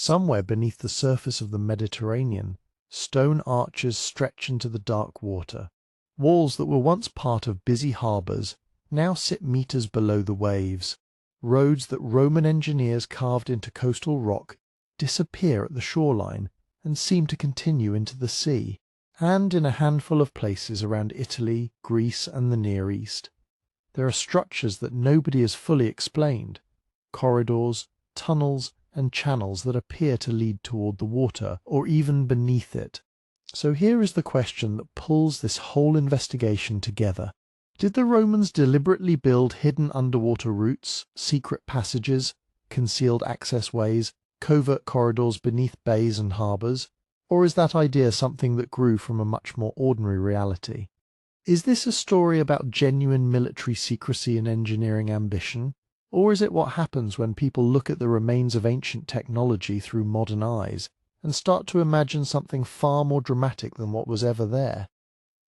Somewhere beneath the surface of the Mediterranean, stone arches stretch into the dark water. Walls that were once part of busy harbours now sit meters below the waves. Roads that Roman engineers carved into coastal rock disappear at the shoreline and seem to continue into the sea. And in a handful of places around Italy, Greece and the Near East, there are structures that nobody has fully explained, corridors, tunnels and channels that appear to lead toward the water or even beneath it. So here is the question that pulls this whole investigation together. Did the Romans deliberately build hidden underwater routes, secret passages, concealed access ways, covert corridors beneath bays and harbours? Or is that idea something that grew from a much more ordinary reality? Is this a story about genuine military secrecy and engineering ambition? Or is it what happens when people look at the remains of ancient technology through modern eyes and start to imagine something far more dramatic than what was ever there?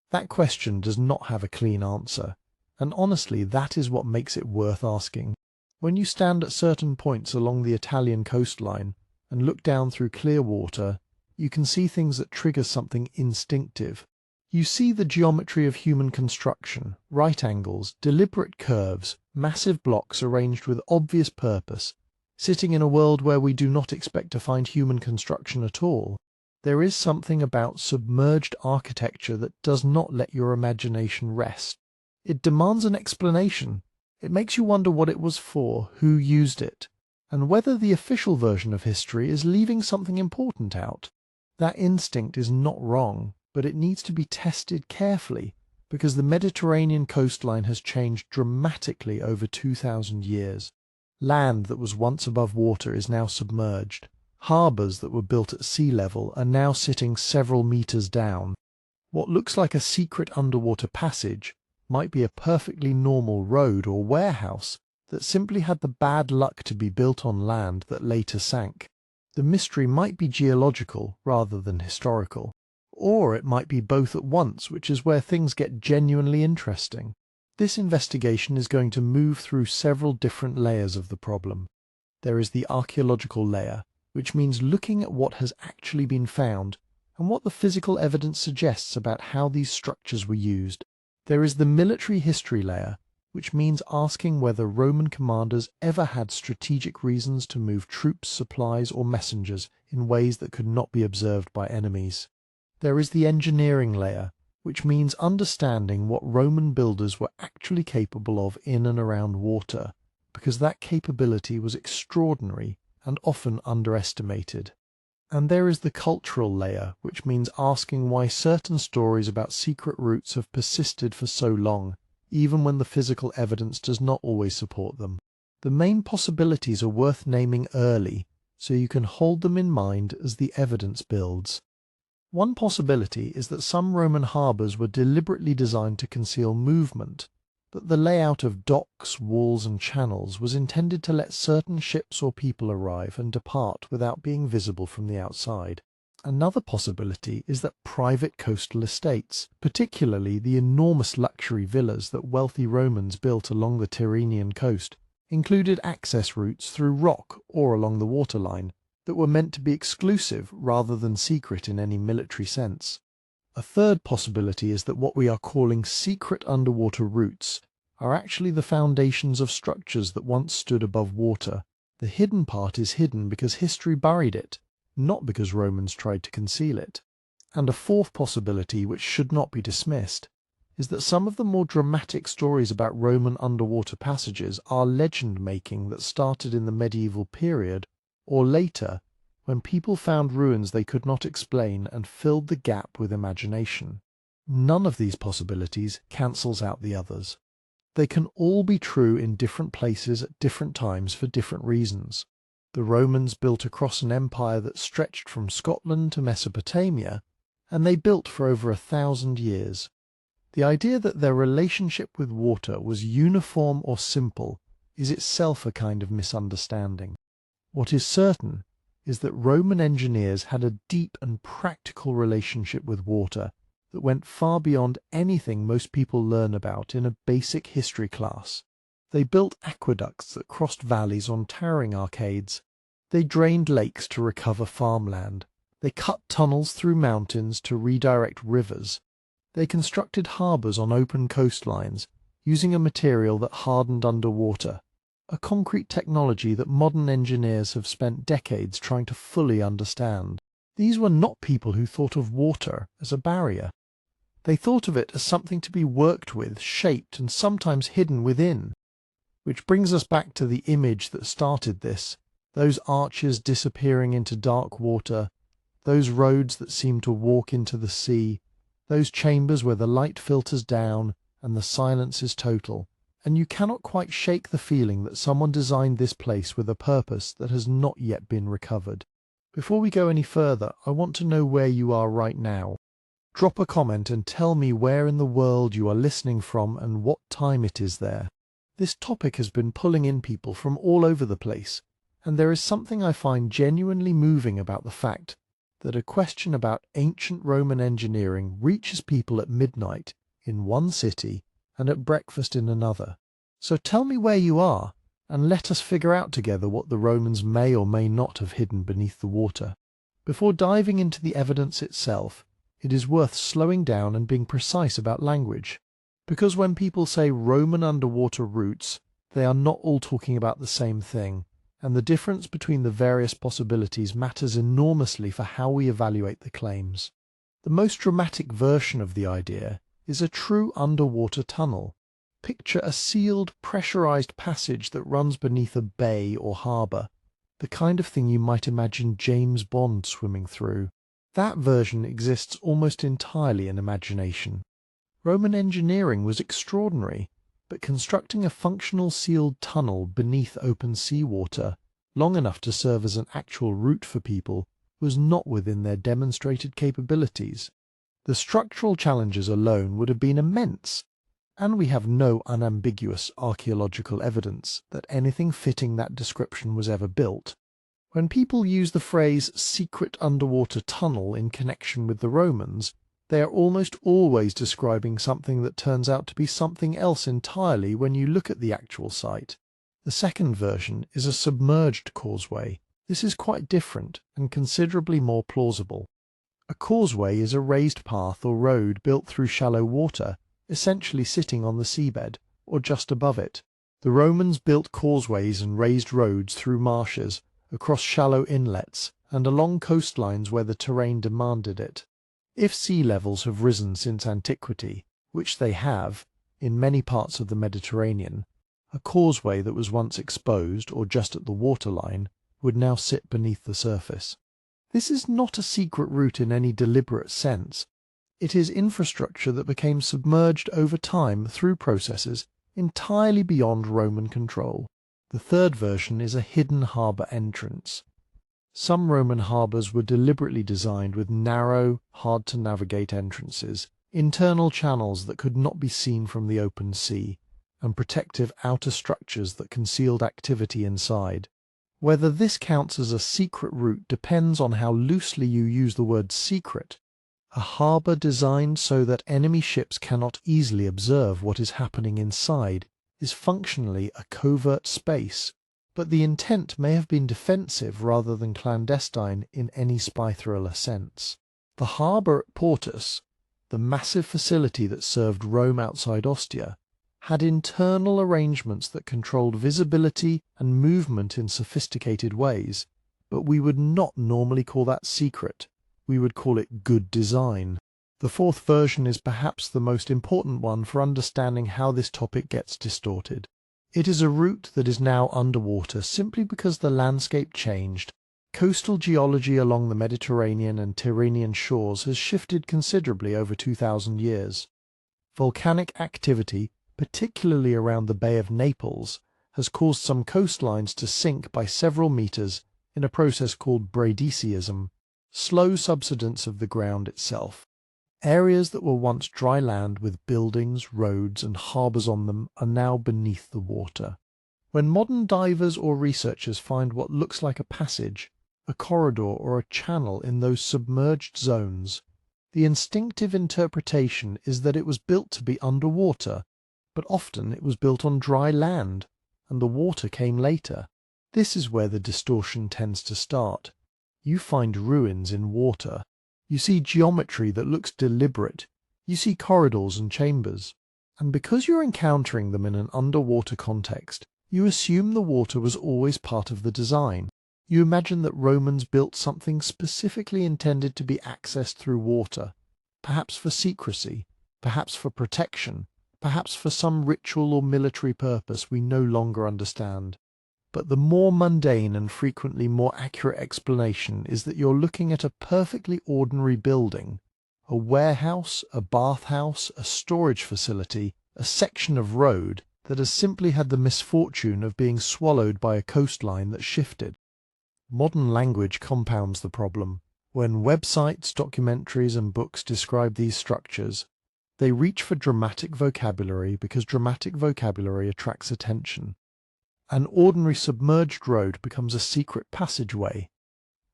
That question does not have a clean answer, and honestly that is what makes it worth asking. When you stand at certain points along the Italian coastline and look down through clear water, you can see things that trigger something instinctive. You see the geometry of human construction, right angles, deliberate curves, massive blocks arranged with obvious purpose, sitting in a world where we do not expect to find human construction at all. There is something about submerged architecture that does not let your imagination rest. It demands an explanation. It makes you wonder what it was for, who used it, and whether the official version of history is leaving something important out. That instinct is not wrong, but it needs to be tested carefully, because the Mediterranean coastline has changed dramatically over 2,000 years. Land that was once above water is now submerged. Harbours that were built at sea level are now sitting several meters down. What looks like a secret underwater passage might be a perfectly normal road or warehouse that simply had the bad luck to be built on land that later sank. The mystery might be geological rather than historical, or it might be both at once, which is where things get genuinely interesting. This investigation is going to move through several different layers of the problem. There is the archaeological layer, which means looking at what has actually been found and what the physical evidence suggests about how these structures were used. There is the military history layer, which means asking whether Roman commanders ever had strategic reasons to move troops, supplies, or messengers in ways that could not be observed by enemies. There is the engineering layer, which means understanding what Roman builders were actually capable of in and around water, because that capability was extraordinary and often underestimated. And there is the cultural layer, which means asking why certain stories about secret routes have persisted for so long, even when the physical evidence does not always support them. The main possibilities are worth naming early, so you can hold them in mind as the evidence builds. One possibility is that some Roman harbours were deliberately designed to conceal movement, that the layout of docks, walls and channels was intended to let certain ships or people arrive and depart without being visible from the outside. Another possibility is that private coastal estates, particularly the enormous luxury villas that wealthy Romans built along the Tyrrhenian coast, included access routes through rock or along the waterline that were meant to be exclusive rather than secret in any military sense. A third possibility is that what we are calling secret underwater routes are actually the foundations of structures that once stood above water. The hidden part is hidden because history buried it, not because Romans tried to conceal it. And a fourth possibility, which should not be dismissed, is that some of the more dramatic stories about Roman underwater passages are legend-making that started in the medieval period or later, when people found ruins they could not explain and filled the gap with imagination. None of these possibilities cancels out the others. They can all be true in different places at different times for different reasons. The Romans built across an empire that stretched from Scotland to Mesopotamia, and they built for over 1,000 years. The idea that their relationship with water was uniform or simple is itself a kind of misunderstanding. What is certain is that Roman engineers had a deep and practical relationship with water that went far beyond anything most people learn about in a basic history class. They built aqueducts that crossed valleys on towering arcades. They drained lakes to recover farmland. They cut tunnels through mountains to redirect rivers. They constructed harbours on open coastlines, using a material that hardened underwater, a concrete technology that modern engineers have spent decades trying to fully understand. These were not people who thought of water as a barrier. They thought of it as something to be worked with, shaped, and sometimes hidden within. Which brings us back to the image that started this, those arches disappearing into dark water, those roads that seem to walk into the sea, those chambers where the light filters down and the silence is total, and you cannot quite shake the feeling that someone designed this place with a purpose that has not yet been recovered. Before we go any further, I want to know where you are right now. Drop a comment and tell me where in the world you are listening from and what time it is there. This topic has been pulling in people from all over the place, and there is something I find genuinely moving about the fact that a question about ancient Roman engineering reaches people at midnight in one city and at breakfast in another. So tell me where you are, and let us figure out together what the Romans may or may not have hidden beneath the water. Before diving into the evidence itself, it is worth slowing down and being precise about language. Because when people say Roman underwater routes, they are not all talking about the same thing, and the difference between the various possibilities matters enormously for how we evaluate the claims. The most dramatic version of the idea is a true underwater tunnel. Picture a sealed, pressurized passage that runs beneath a bay or harbour, the kind of thing you might imagine James Bond swimming through. That version exists almost entirely in imagination. Roman engineering was extraordinary, but constructing a functional sealed tunnel beneath open seawater, long enough to serve as an actual route for people, was not within their demonstrated capabilities. The structural challenges alone would have been immense, and we have no unambiguous archaeological evidence that anything fitting that description was ever built. When people use the phrase secret underwater tunnel in connection with the Romans, they are almost always describing something that turns out to be something else entirely when you look at the actual site. The second version is a submerged causeway. This is quite different and considerably more plausible. A causeway is a raised path or road built through shallow water, essentially sitting on the seabed, or just above it. The Romans built causeways and raised roads through marshes, across shallow inlets, and along coastlines where the terrain demanded it. If sea levels have risen since antiquity, which they have, in many parts of the Mediterranean, a causeway that was once exposed or just at the waterline would now sit beneath the surface. This is not a secret route in any deliberate sense. It is infrastructure that became submerged over time through processes entirely beyond Roman control. The third version is a hidden harbour entrance. Some Roman harbours were deliberately designed with narrow, hard-to-navigate entrances, internal channels that could not be seen from the open sea, and protective outer structures that concealed activity inside. Whether this counts as a secret route depends on how loosely you use the word secret. A harbour designed so that enemy ships cannot easily observe what is happening inside is functionally a covert space, but the intent may have been defensive rather than clandestine in any spy thriller sense. The harbour at Portus, the massive facility that served Rome outside Ostia, had internal arrangements that controlled visibility and movement in sophisticated ways, but we would not normally call that secret. We would call it good design. The fourth version is perhaps the most important one for understanding how this topic gets distorted. It is a route that is now underwater simply because the landscape changed. Coastal geology along the Mediterranean and Tyrrhenian shores has shifted considerably over 2,000 years. Volcanic activity, particularly around the Bay of Naples, has caused some coastlines to sink by several meters in a process called bradyseism, slow subsidence of the ground itself. Areas that were once dry land with buildings, roads, and harbours on them are now beneath the water. When modern divers or researchers find what looks like a passage, a corridor, or a channel in those submerged zones, the instinctive interpretation is that it was built to be underwater, but often it was built on dry land, and the water came later. This is where the distortion tends to start. You find ruins in water. You see geometry that looks deliberate. You see corridors and chambers. And because you're encountering them in an underwater context, you assume the water was always part of the design. You imagine that Romans built something specifically intended to be accessed through water, perhaps for secrecy, perhaps for protection, perhaps for some ritual or military purpose we no longer understand. But the more mundane and frequently more accurate explanation is that you're looking at a perfectly ordinary building, a warehouse, a bathhouse, a storage facility, a section of road that has simply had the misfortune of being swallowed by a coastline that shifted. Modern language compounds the problem. When websites, documentaries, and books describe these structures, they reach for dramatic vocabulary because dramatic vocabulary attracts attention. An ordinary submerged road becomes a secret passageway.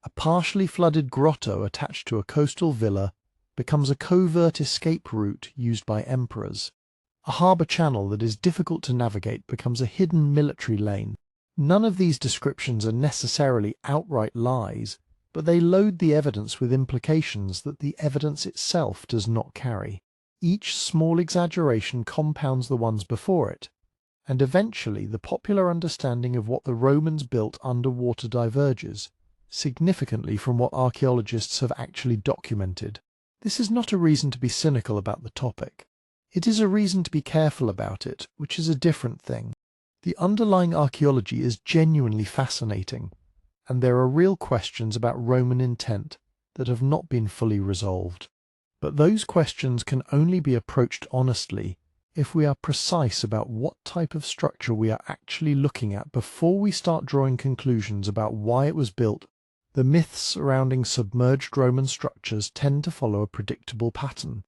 A partially flooded grotto attached to a coastal villa becomes a covert escape route used by emperors. A harbour channel that is difficult to navigate becomes a hidden military lane. None of these descriptions are necessarily outright lies, but they load the evidence with implications that the evidence itself does not carry. Each small exaggeration compounds the ones before it, and eventually the popular understanding of what the Romans built underwater diverges significantly from what archaeologists have actually documented. This is not a reason to be cynical about the topic. It is a reason to be careful about it, which is a different thing. The underlying archaeology is genuinely fascinating, and there are real questions about Roman intent that have not been fully resolved. But those questions can only be approached honestly if we are precise about what type of structure we are actually looking at before we start drawing conclusions about why it was built. The myths surrounding submerged Roman structures tend to follow a predictable pattern.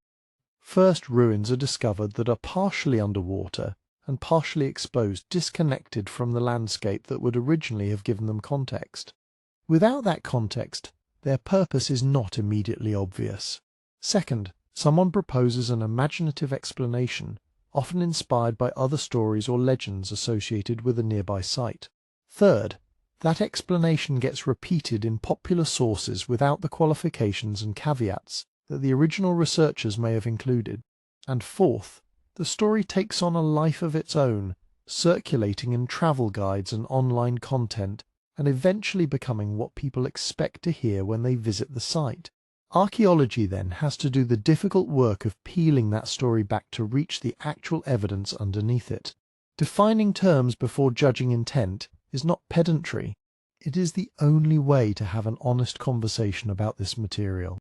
First, ruins are discovered that are partially underwater and partially exposed, disconnected from the landscape that would originally have given them context. Without that context, their purpose is not immediately obvious. Second, someone proposes an imaginative explanation, often inspired by other stories or legends associated with a nearby site. Third, that explanation gets repeated in popular sources without the qualifications and caveats that the original researchers may have included. And fourth, the story takes on a life of its own, circulating in travel guides and online content, and eventually becoming what people expect to hear when they visit the site. Archaeology then has to do the difficult work of peeling that story back to reach the actual evidence underneath it. Defining terms before judging intent is not pedantry. It is the only way to have an honest conversation about this material.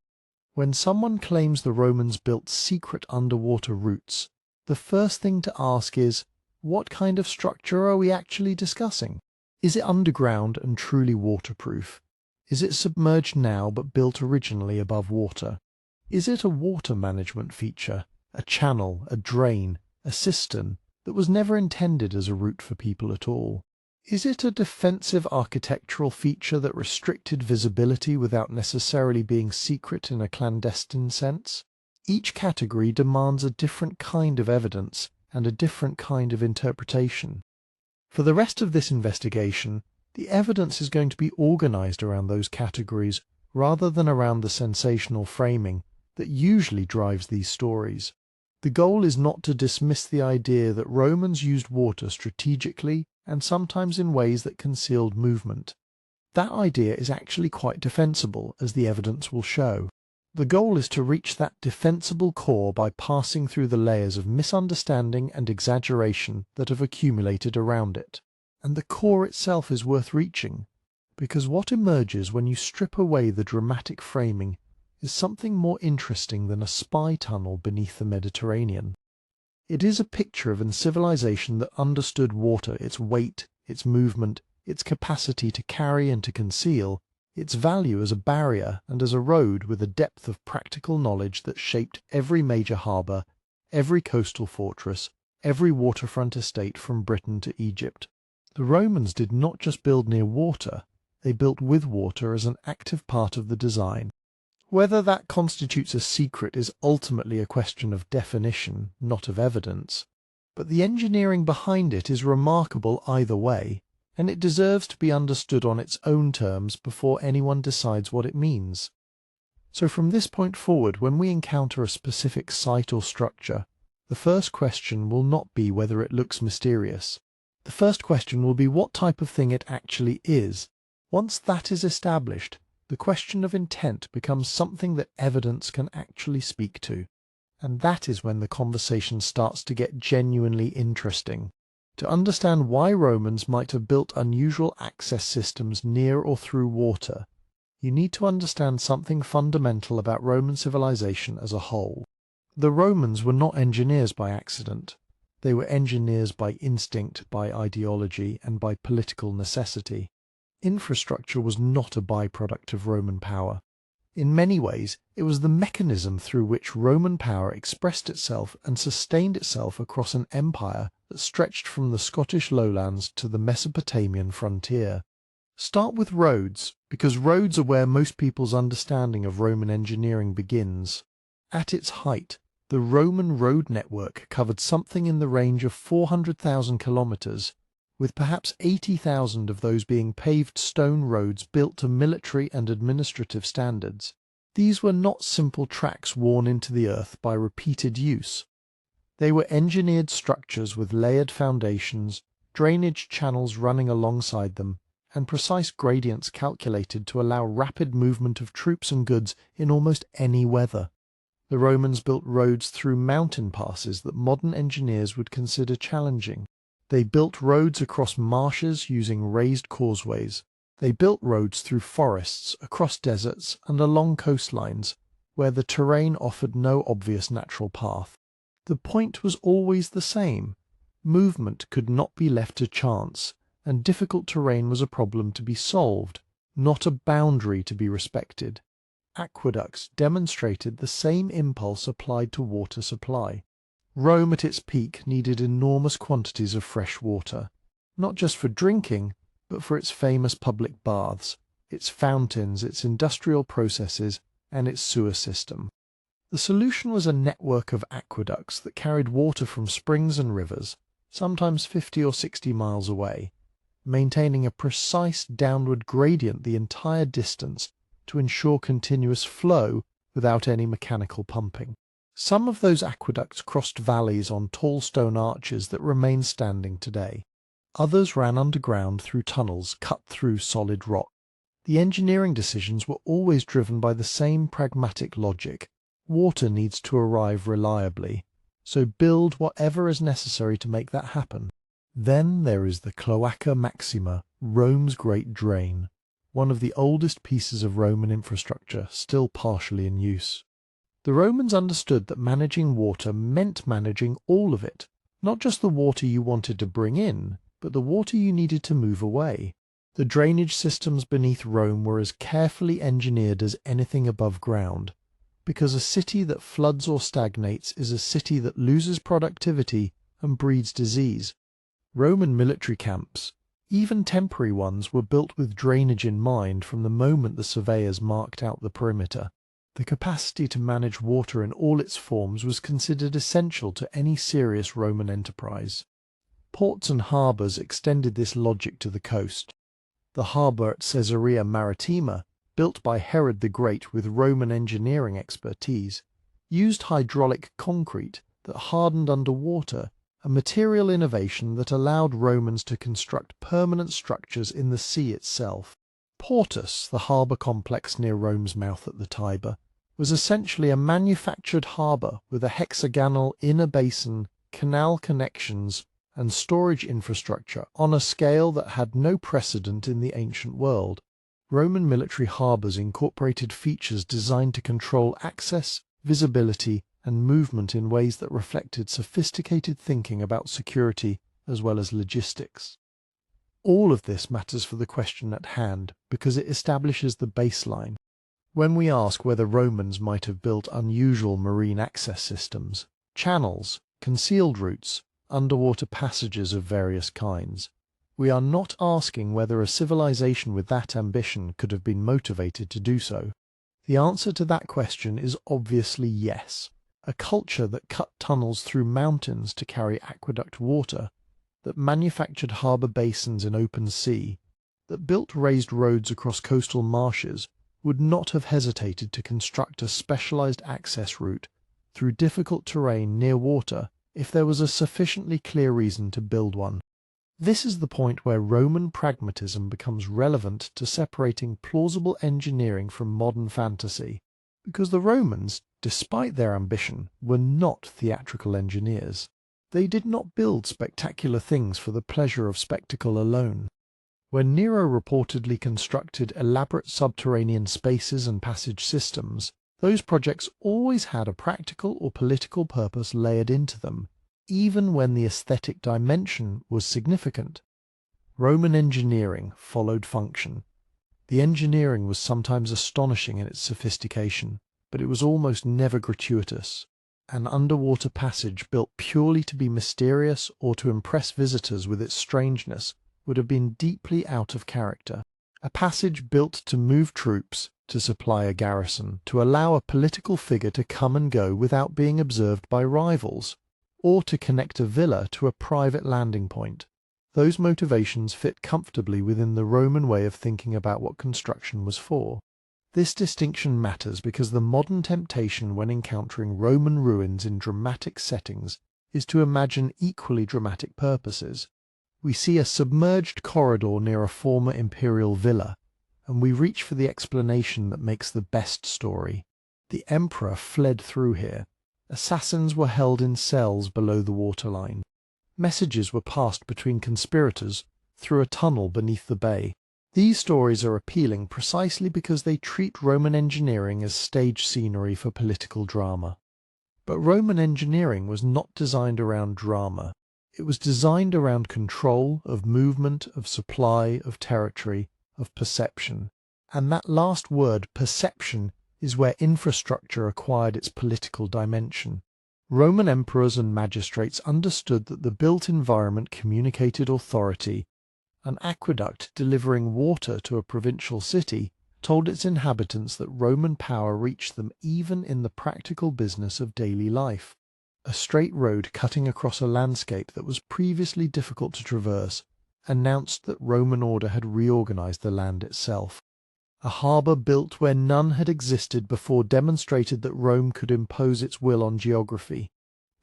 When someone claims the Romans built secret underwater routes, the first thing to ask is, what kind of structure are we actually discussing? Is it underground and truly waterproof? Is it submerged now but built originally above water? Is it a water management feature, a channel, a drain, a cistern that was never intended as a route for people at all? Is it a defensive architectural feature that restricted visibility without necessarily being secret in a clandestine sense? Each category demands a different kind of evidence and a different kind of interpretation. For the rest of this investigation, the evidence is going to be organized around those categories rather than around the sensational framing that usually drives these stories. The goal is not to dismiss the idea that Romans used water strategically and sometimes in ways that concealed movement. That idea is actually quite defensible, as the evidence will show. The goal is to reach that defensible core by passing through the layers of misunderstanding and exaggeration that have accumulated around it. And the core itself is worth reaching, because what emerges when you strip away the dramatic framing is something more interesting than a spy tunnel beneath the Mediterranean. It is a picture of a civilization that understood water, its weight, its movement, its capacity to carry and to conceal, its value as a barrier and as a road, with a depth of practical knowledge that shaped every major harbour, every coastal fortress, every waterfront estate from Britain to Egypt. The Romans did not just build near water, they built with water as an active part of the design. Whether that constitutes a secret is ultimately a question of definition, not of evidence, but the engineering behind it is remarkable either way. and it deserves to be understood on its own terms before anyone decides what it means. So from this point forward, when we encounter a specific site or structure, the first question will not be whether it looks mysterious. The first question will be what type of thing it actually is. Once that is established, the question of intent becomes something that evidence can actually speak to. And that is when the conversation starts to get genuinely interesting. To understand why Romans might have built unusual access systems near or through water, you need to understand something fundamental about Roman civilization as a whole. The Romans were not engineers by accident. They were engineers by instinct, by ideology, and by political necessity. Infrastructure was not a byproduct of Roman power. In many ways, it was the mechanism through which Roman power expressed itself and sustained itself across an empire that stretched from the Scottish lowlands to the Mesopotamian frontier. Start with roads, because roads are where most people's understanding of Roman engineering begins. At its height, the Roman road network covered something in the range of 400,000 kilometers, with perhaps 80,000 of those being paved stone roads built to military and administrative standards. These were not simple tracks worn into the earth by repeated use. They were engineered structures with layered foundations, drainage channels running alongside them, and precise gradients calculated to allow rapid movement of troops and goods in almost any weather. The Romans built roads through mountain passes that modern engineers would consider challenging. They built roads across marshes using raised causeways. They built roads through forests, across deserts, and along coastlines, where the terrain offered no obvious natural path. The point was always the same. Movement could not be left to chance, and difficult terrain was a problem to be solved, not a boundary to be respected. Aqueducts demonstrated the same impulse applied to water supply. Rome at its peak needed enormous quantities of fresh water, not just for drinking, but for its famous public baths, its fountains, its industrial processes, and its sewer system. The solution was a network of aqueducts that carried water from springs and rivers, sometimes 50 or 60 miles away, maintaining a precise downward gradient the entire distance to ensure continuous flow without any mechanical pumping. Some of those aqueducts crossed valleys on tall stone arches that remain standing today. Others ran underground through tunnels cut through solid rock. The engineering decisions were always driven by the same pragmatic logic. Water needs to arrive reliably, so build whatever is necessary to make that happen. Then there is the Cloaca Maxima, Rome's great drain, one of the oldest pieces of Roman infrastructure still partially in use. The Romans understood that managing water meant managing all of it, not just the water you wanted to bring in, but the water you needed to move away. The drainage systems beneath Rome were as carefully engineered as anything above ground, because a city that floods or stagnates is a city that loses productivity and breeds disease. Roman military camps, even temporary ones, were built with drainage in mind from the moment the surveyors marked out the perimeter. The capacity to manage water in all its forms was considered essential to any serious Roman enterprise. Ports and harbours extended this logic to the coast. The harbour at Caesarea Maritima, built by Herod the Great with Roman engineering expertise, used hydraulic concrete that hardened underwater, a material innovation that allowed Romans to construct permanent structures in the sea itself. Portus, the harbour complex near Rome's mouth at the Tiber, was essentially a manufactured harbour with a hexagonal inner basin, canal connections, and storage infrastructure on a scale that had no precedent in the ancient world. Roman military harbours incorporated features designed to control access, visibility, and movement in ways that reflected sophisticated thinking about security as well as logistics. All of this matters for the question at hand because it establishes the baseline. When we ask whether Romans might have built unusual marine access systems, channels, concealed routes, underwater passages of various kinds, we are not asking whether a civilization with that ambition could have been motivated to do so. The answer to that question is obviously yes. A culture that cut tunnels through mountains to carry aqueduct water that manufactured harbour basins in open sea, that built raised roads across coastal marshes, would not have hesitated to construct a specialised access route through difficult terrain near water if there was a sufficiently clear reason to build one. This is the point where Roman pragmatism becomes relevant to separating plausible engineering from modern fantasy, because the Romans, despite their ambition, were not theatrical engineers. They did not build spectacular things for the pleasure of spectacle alone. When Nero reportedly constructed elaborate subterranean spaces and passage systems, those projects always had a practical or political purpose layered into them, even when the aesthetic dimension was significant. Roman engineering followed function. The engineering was sometimes astonishing in its sophistication, but it was almost never gratuitous. An underwater passage built purely to be mysterious or to impress visitors with its strangeness would have been deeply out of character. A passage built to move troops, to supply a garrison, to allow a political figure to come and go without being observed by rivals, or to connect a villa to a private landing point. Those motivations fit comfortably within the Roman way of thinking about what construction was for. This distinction matters because the modern temptation when encountering Roman ruins in dramatic settings is to imagine equally dramatic purposes. We see a submerged corridor near a former imperial villa, and we reach for the explanation that makes the best story. The emperor fled through here. Assassins were held in cells below the waterline. Messages were passed between conspirators through a tunnel beneath the bay. These stories are appealing precisely because they treat Roman engineering as stage scenery for political drama. But Roman engineering was not designed around drama. It was designed around control of movement, of supply, of territory, of perception. And that last word, perception, is where infrastructure acquired its political dimension. Roman emperors and magistrates understood that the built environment communicated authority. An aqueduct delivering water to a provincial city told its inhabitants that Roman power reached them even in the practical business of daily life. A straight road cutting across a landscape that was previously difficult to traverse announced that Roman order had reorganized the land itself. A harbour built where none had existed before demonstrated that Rome could impose its will on geography.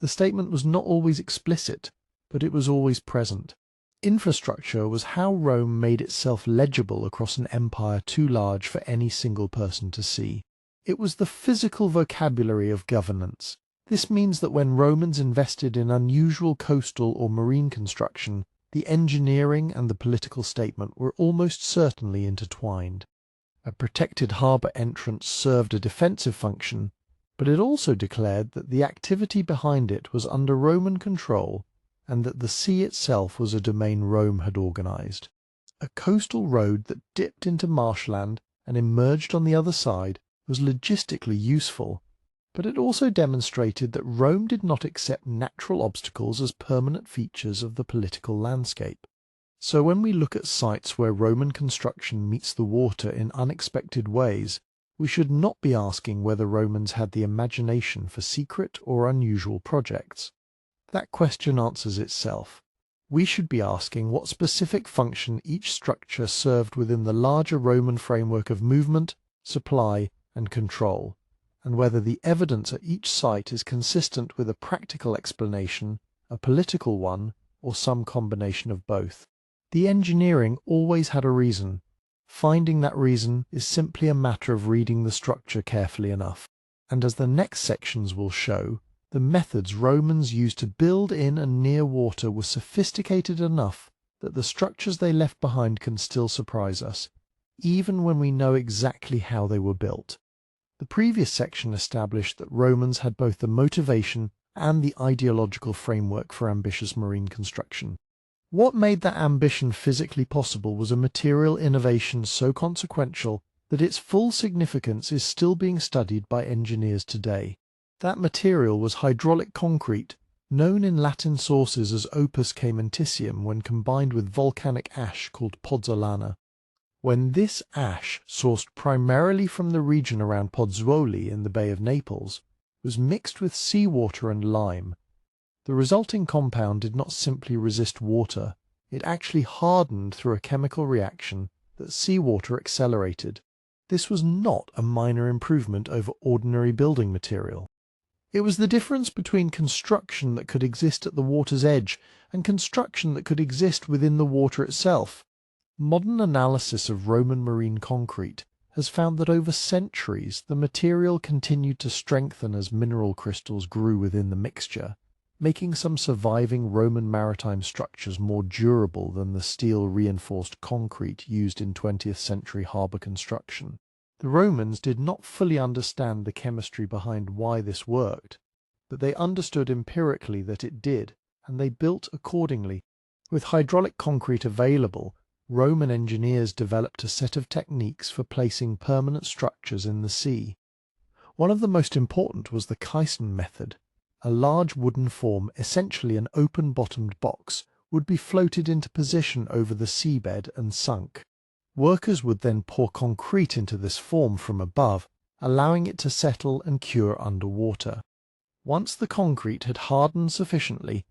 The statement was not always explicit, but it was always present. Infrastructure was how Rome made itself legible across an empire too large for any single person to see. It was the physical vocabulary of governance. This means that when Romans invested in unusual coastal or marine construction, the engineering and the political statement were almost certainly intertwined. A protected harbour entrance served a defensive function, but it also declared that the activity behind it was under Roman control and that the sea itself was a domain Rome had organized. A coastal road that dipped into marshland and emerged on the other side was logistically useful, but it also demonstrated that Rome did not accept natural obstacles as permanent features of the political landscape. So when we look at sites where Roman construction meets the water in unexpected ways, we should not be asking whether Romans had the imagination for secret or unusual projects. That question answers itself. We should be asking what specific function each structure served within the larger Roman framework of movement, supply, and control, and whether the evidence at each site is consistent with a practical explanation, a political one, or some combination of both. The engineering always had a reason. Finding that reason is simply a matter of reading the structure carefully enough. And as the next sections will show, the methods Romans used to build in and near water were sophisticated enough that the structures they left behind can still surprise us, even when we know exactly how they were built. The previous section established that Romans had both the motivation and the ideological framework for ambitious marine construction. What made that ambition physically possible was a material innovation so consequential that its full significance is still being studied by engineers today. That material was hydraulic concrete, known in Latin sources as opus caementicium when combined with volcanic ash called pozzolana. When this ash, sourced primarily from the region around Pozzuoli in the Bay of Naples, was mixed with seawater and lime, The resulting compound did not simply resist water, it actually hardened through a chemical reaction that seawater accelerated. This was not a minor improvement over ordinary building material. It was the difference between construction that could exist at the water's edge and construction that could exist within the water itself. Modern analysis of Roman marine concrete has found that over centuries the material continued to strengthen as mineral crystals grew within the mixture, making some surviving Roman maritime structures more durable than the steel-reinforced concrete used in 20th century harbour construction. The Romans did not fully understand the chemistry behind why this worked, but they understood empirically that it did, and they built accordingly. With hydraulic concrete available, Roman engineers developed a set of techniques for placing permanent structures in the sea. One of the most important was the caisson method. A large wooden form, essentially an open-bottomed box, would be floated into position over the seabed and sunk. Workers would then pour concrete into this form from above, allowing it to settle and cure underwater. Once the concrete had hardened sufficiently,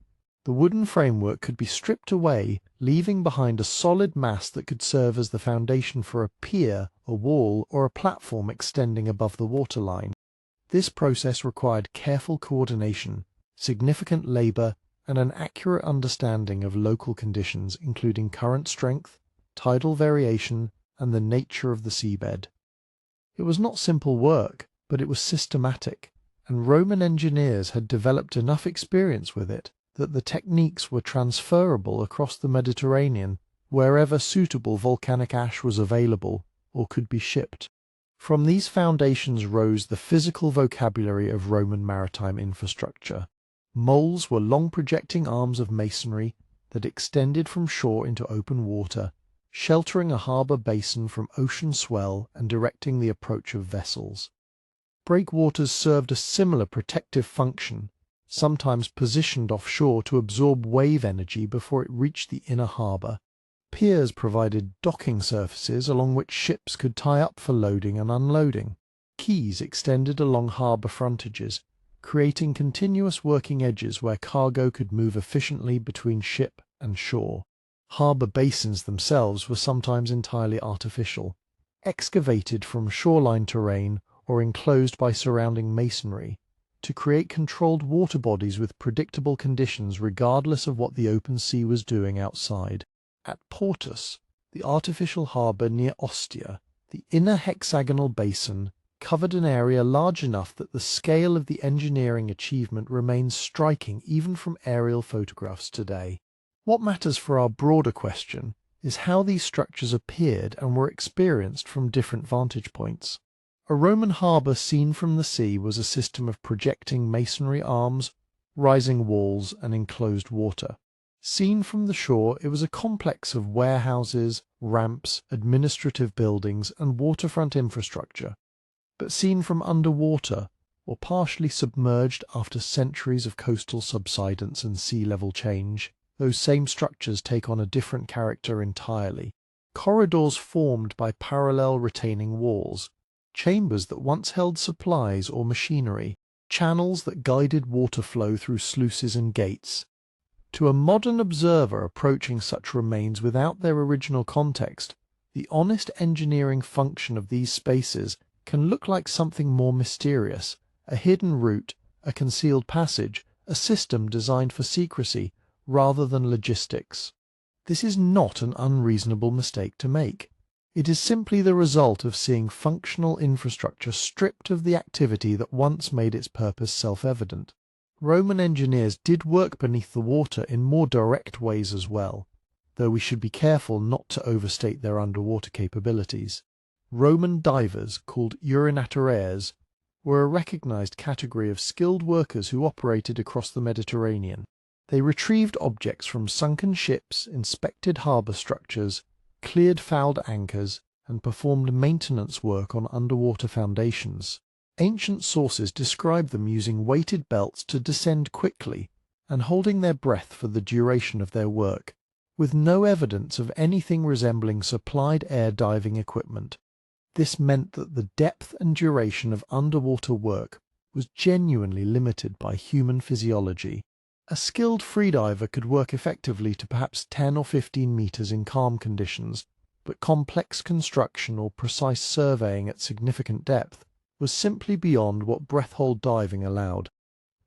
the wooden framework could be stripped away, leaving behind a solid mass that could serve as the foundation for a pier, a wall, or a platform extending above the waterline. This process required careful coordination, significant labour, and an accurate understanding of local conditions including current strength, tidal variation, and the nature of the seabed. It was not simple work, but it was systematic, and Roman engineers had developed enough experience with it that the techniques were transferable across the Mediterranean wherever suitable volcanic ash was available or could be shipped. From these foundations rose the physical vocabulary of Roman maritime infrastructure. Moles were long projecting arms of masonry that extended from shore into open water, sheltering a harbour basin from ocean swell and directing the approach of vessels. Breakwaters served a similar protective function, sometimes positioned offshore to absorb wave energy before it reached the inner harbour. Piers provided docking surfaces along which ships could tie up for loading and unloading. Quays extended along harbour frontages, creating continuous working edges where cargo could move efficiently between ship and shore. Harbour basins themselves were sometimes entirely artificial, excavated from shoreline terrain or enclosed by surrounding masonry, to create controlled water bodies with predictable conditions regardless of what the open sea was doing outside. At Portus, the artificial harbour near Ostia, the inner hexagonal basin covered an area large enough that the scale of the engineering achievement remains striking even from aerial photographs today. What matters for our broader question is how these structures appeared and were experienced from different vantage points. A Roman harbour seen from the sea was a system of projecting masonry arms, rising walls, and enclosed water. Seen from the shore, it was a complex of warehouses, ramps, administrative buildings, and waterfront infrastructure. But seen from underwater, or partially submerged after centuries of coastal subsidence and sea level change, those same structures take on a different character entirely. Corridors formed by parallel retaining walls, chambers that once held supplies or machinery, channels that guided water flow through sluices and gates. To a modern observer approaching such remains without their original context, the honest engineering function of these spaces can look like something more mysterious, a hidden route, a concealed passage, a system designed for secrecy, rather than logistics. This is not an unreasonable mistake to make. It is simply the result of seeing functional infrastructure stripped of the activity that once made its purpose self-evident. Roman engineers did work beneath the water in more direct ways as well, though we should be careful not to overstate their underwater capabilities. Roman divers, called urinatores, were a recognized category of skilled workers who operated across the Mediterranean. They retrieved objects from sunken ships, inspected harbour structures, cleared fouled anchors, and performed maintenance work on underwater foundations. Ancient sources describe them using weighted belts to descend quickly and holding their breath for the duration of their work, with no evidence of anything resembling supplied air diving equipment. This meant that the depth and duration of underwater work was genuinely limited by human physiology. A skilled freediver could work effectively to perhaps 10 or 15 meters in calm conditions, but complex construction or precise surveying at significant depth was simply beyond what breath-hold diving allowed.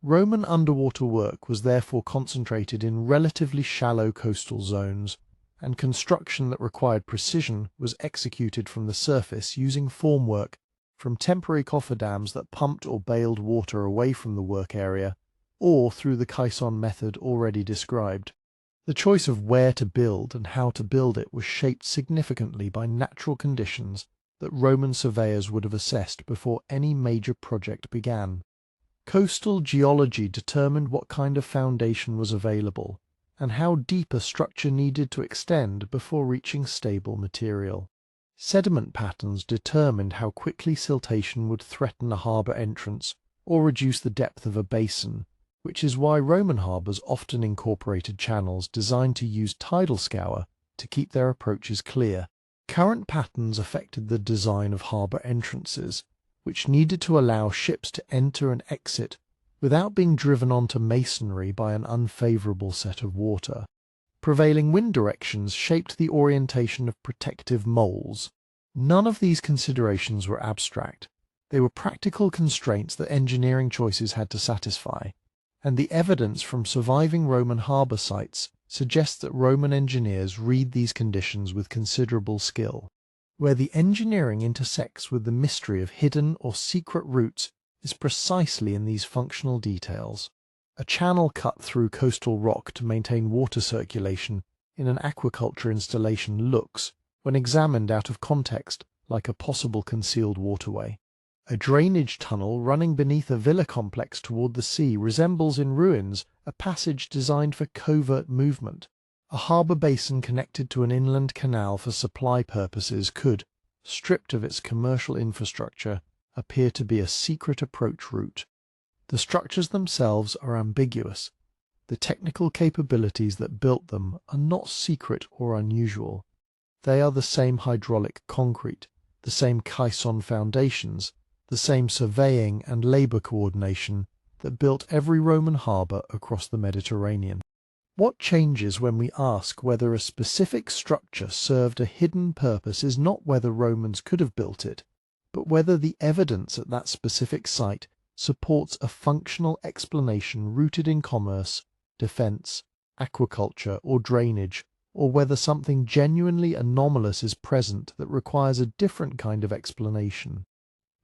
Roman underwater work was therefore concentrated in relatively shallow coastal zones, and construction that required precision was executed from the surface using formwork from temporary cofferdams that pumped or baled water away from the work area, or through the caisson method already described. The choice of where to build and how to build it was shaped significantly by natural conditions that Roman surveyors would have assessed before any major project began. Coastal geology determined what kind of foundation was available, and how deep a structure needed to extend before reaching stable material. Sediment patterns determined how quickly siltation would threaten a harbour entrance or reduce the depth of a basin, which is why Roman harbours often incorporated channels designed to use tidal scour to keep their approaches clear. Current patterns affected the design of harbour entrances, which needed to allow ships to enter and exit without being driven onto masonry by an unfavourable set of water. Prevailing wind directions shaped the orientation of protective moles. None of these considerations were abstract. They were practical constraints that engineering choices had to satisfy, and the evidence from surviving Roman harbour sites suggests that Roman engineers read these conditions with considerable skill. Where the engineering intersects with the mystery of hidden or secret routes is precisely in these functional details. A channel cut through coastal rock to maintain water circulation in an aquaculture installation looks, when examined out of context, like a possible concealed waterway. A drainage tunnel running beneath a villa complex toward the sea resembles in ruins a passage designed for covert movement. A harbour basin connected to an inland canal for supply purposes could, stripped of its commercial infrastructure, appear to be a secret approach route. The structures themselves are ambiguous. The technical capabilities that built them are not secret or unusual. They are the same hydraulic concrete, the same caisson foundations, the same surveying and labour coordination that built every Roman harbour across the Mediterranean. What changes when we ask whether a specific structure served a hidden purpose is not whether Romans could have built it, but whether the evidence at that specific site supports a functional explanation rooted in commerce, defence, aquaculture, or drainage, or whether something genuinely anomalous is present that requires a different kind of explanation.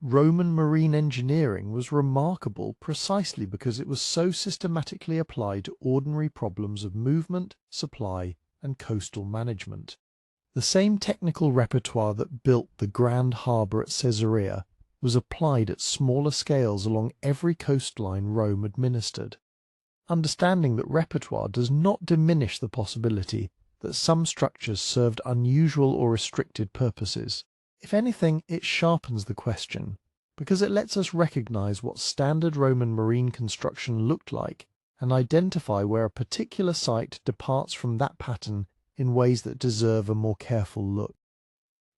Roman marine engineering was remarkable precisely because it was so systematically applied to ordinary problems of movement, supply, and coastal management. The same technical repertoire that built the grand harbour at Caesarea was applied at smaller scales along every coastline Rome administered. Understanding that repertoire does not diminish the possibility that some structures served unusual or restricted purposes. If anything, it sharpens the question, because it lets us recognize what standard Roman marine construction looked like and identify where a particular site departs from that pattern in ways that deserve a more careful look.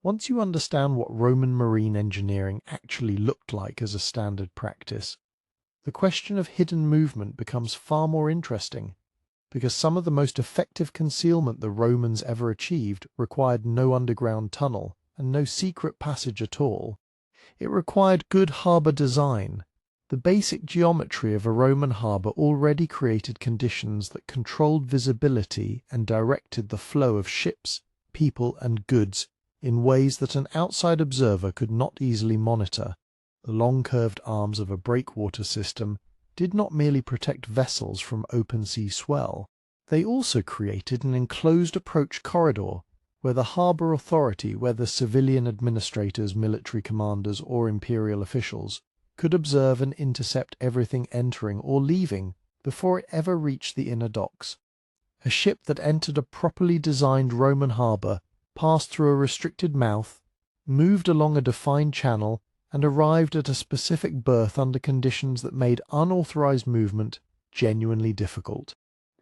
Once you understand what Roman marine engineering actually looked like as a standard practice, the question of hidden movement becomes far more interesting, because some of the most effective concealment the Romans ever achieved required no underground tunnel and no secret passage at all. It required good harbour design. The basic geometry of a Roman harbour already created conditions that controlled visibility and directed the flow of ships, people, and goods in ways that an outside observer could not easily monitor. The long curved arms of a breakwater system did not merely protect vessels from open sea swell, they also created an enclosed approach corridor where the harbour authority, whether civilian administrators, military commanders, or imperial officials, could observe and intercept everything entering or leaving before it ever reached the inner docks. A ship that entered a properly designed Roman harbour passed through a restricted mouth, moved along a defined channel, and arrived at a specific berth under conditions that made unauthorized movement genuinely difficult.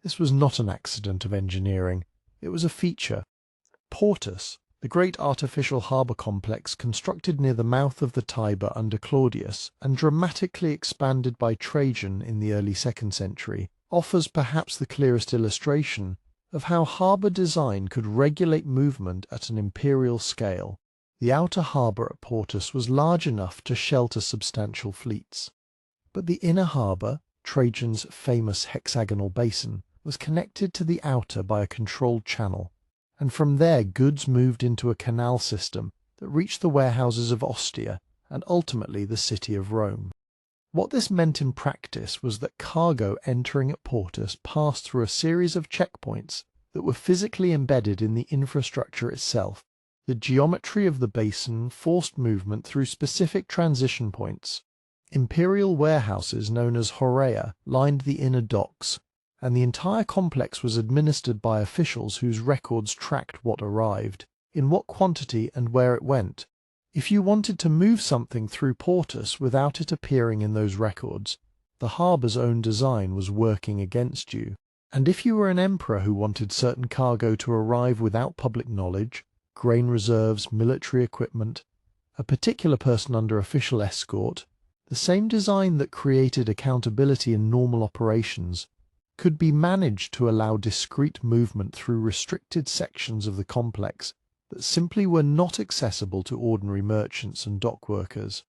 This was not an accident of engineering, it was a feature. Portus, the great artificial harbour complex constructed near the mouth of the Tiber under Claudius and dramatically expanded by Trajan in the early 2nd century, offers perhaps the clearest illustration of how harbour design could regulate movement at an imperial scale. The outer harbour at Portus was large enough to shelter substantial fleets, but the inner harbour, Trajan's famous hexagonal basin, was connected to the outer by a controlled channel, and from there goods moved into a canal system that reached the warehouses of Ostia and ultimately the city of Rome. What this meant in practice was that cargo entering at Portus passed through a series of checkpoints that were physically embedded in the infrastructure itself. The geometry of the basin forced movement through specific transition points. Imperial warehouses known as horea lined the inner docks, and the entire complex was administered by officials whose records tracked what arrived, in what quantity and where it went. If you wanted to move something through Portus without it appearing in those records, the harbour's own design was working against you. And if you were an emperor who wanted certain cargo to arrive without public knowledge, grain reserves, military equipment, a particular person under official escort, the same design that created accountability in normal operations could be managed to allow discrete movement through restricted sections of the complex that simply were not accessible to ordinary merchants and dock workers.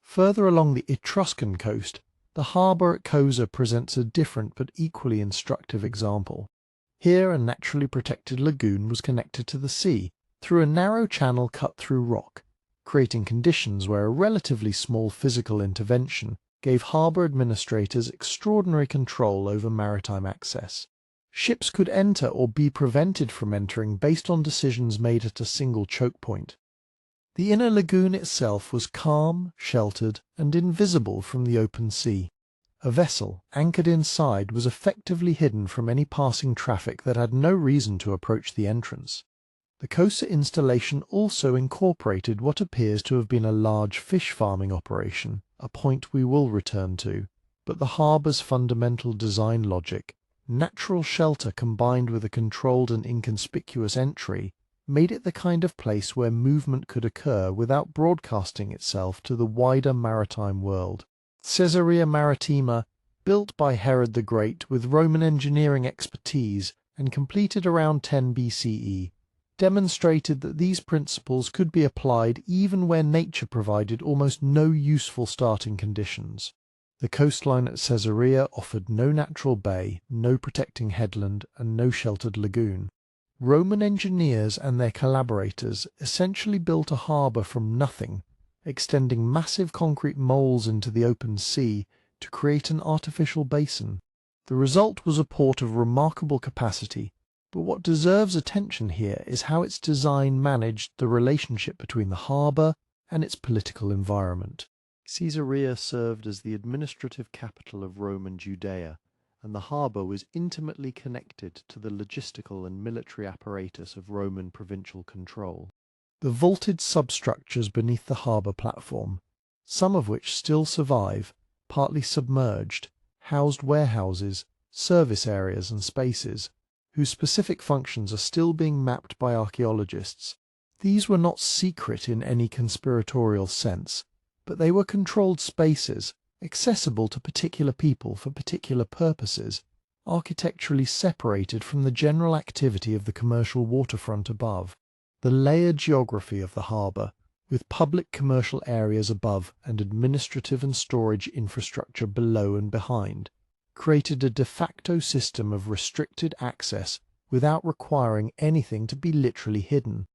Further along the Etruscan coast, the harbour at Cosa presents a different but equally instructive example. Here a naturally protected lagoon was connected to the sea through a narrow channel cut through rock, creating conditions where a relatively small physical intervention gave harbour administrators extraordinary control over maritime access. Ships could enter or be prevented from entering based on decisions made at a single choke point. The inner lagoon itself was calm, sheltered, and invisible from the open sea. A vessel anchored inside was effectively hidden from any passing traffic that had no reason to approach the entrance. The Cosa installation also incorporated what appears to have been a large fish farming operation, a point we will return to, but the harbour's fundamental design logic, natural shelter combined with a controlled and inconspicuous entry, made it the kind of place where movement could occur without broadcasting itself to the wider maritime world. Caesarea Maritima, built by Herod the Great with Roman engineering expertise and completed around 10 BCE, demonstrated that these principles could be applied even where nature provided almost no useful starting conditions. The coastline at Caesarea offered no natural bay, no protecting headland, and no sheltered lagoon. Roman engineers and their collaborators essentially built a harbour from nothing, extending massive concrete moles into the open sea to create an artificial basin. The result was a port of remarkable capacity, but what deserves attention here is how its design managed the relationship between the harbour and its political environment. Caesarea served as the administrative capital of Roman Judea, and the harbour was intimately connected to the logistical and military apparatus of Roman provincial control. The vaulted substructures beneath the harbour platform, some of which still survive, partly submerged, housed warehouses, service areas and spaces, whose specific functions are still being mapped by archaeologists. These were not secret in any conspiratorial sense, but they were controlled spaces, accessible to particular people for particular purposes, architecturally separated from the general activity of the commercial waterfront above. The layered geography of the harbour, with public commercial areas above and administrative and storage infrastructure below and behind, created a de facto system of restricted access without requiring anything to be literally hidden.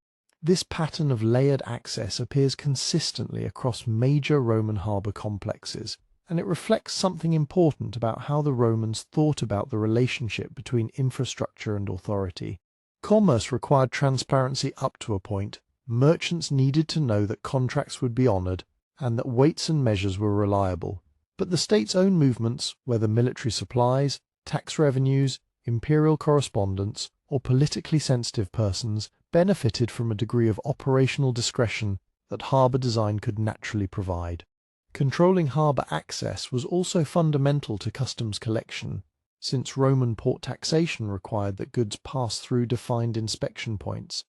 This pattern of layered access appears consistently across major Roman harbour complexes, and it reflects something important about how the Romans thought about the relationship between infrastructure and authority. Commerce required transparency up to a point. Merchants needed to know that contracts would be honoured and that weights and measures were reliable. But the state's own movements, whether military supplies, tax revenues, imperial correspondence, or politically sensitive persons, benefited from a degree of operational discretion that harbour design could naturally provide. Controlling harbour access was also fundamental to customs collection, since Roman port taxation required that goods pass through defined inspection points.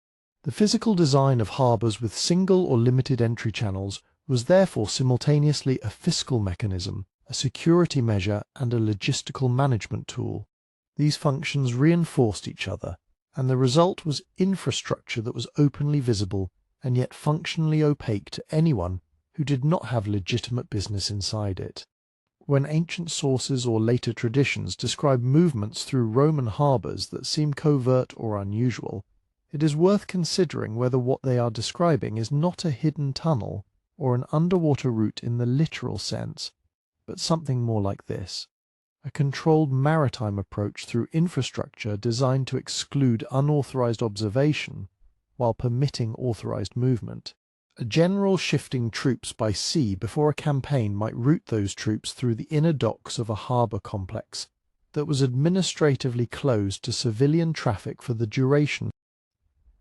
The physical design of harbours with single or limited entry channels was therefore simultaneously a fiscal mechanism a security measure and a logistical management tool. These functions reinforced each other, and the result was infrastructure that was openly visible and yet functionally opaque to anyone who did not have legitimate business inside it. When ancient sources or later traditions describe movements through Roman harbours that seem covert or unusual, it is worth considering whether what they are describing is not a hidden tunnel or an underwater route in the literal sense, but something more like this: a controlled maritime approach through infrastructure designed to exclude unauthorized observation while permitting authorized movement. A general shifting troops by sea before a campaign might route those troops through the inner docks of a harbour complex that was administratively closed to civilian traffic for the duration.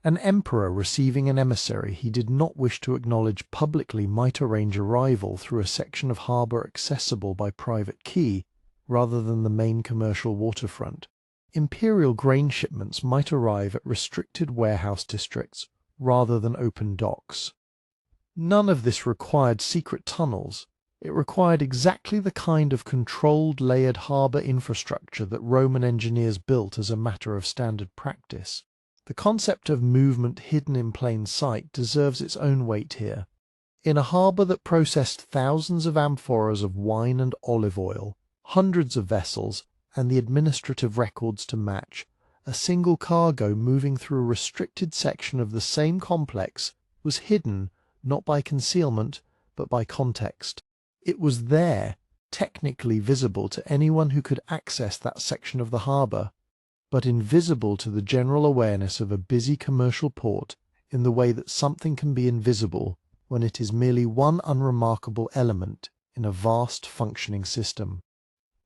An emperor receiving an emissary he did not wish to acknowledge publicly might arrange arrival through a section of harbour accessible by private quay rather than the main commercial waterfront. Imperial grain shipments might arrive at restricted warehouse districts rather than open docks. None of this required secret tunnels. It required exactly the kind of controlled layered harbour infrastructure that Roman engineers built as a matter of standard practice. The concept of movement hidden in plain sight deserves its own weight here. In a harbour that processed thousands of amphoras of wine and olive oil, hundreds of vessels, and the administrative records to match, a single cargo moving through a restricted section of the same complex was hidden not by concealment, but by context. It was there, technically visible to anyone who could access that section of the harbour, but invisible to the general awareness of a busy commercial port in the way that something can be invisible when it is merely one unremarkable element in a vast functioning system.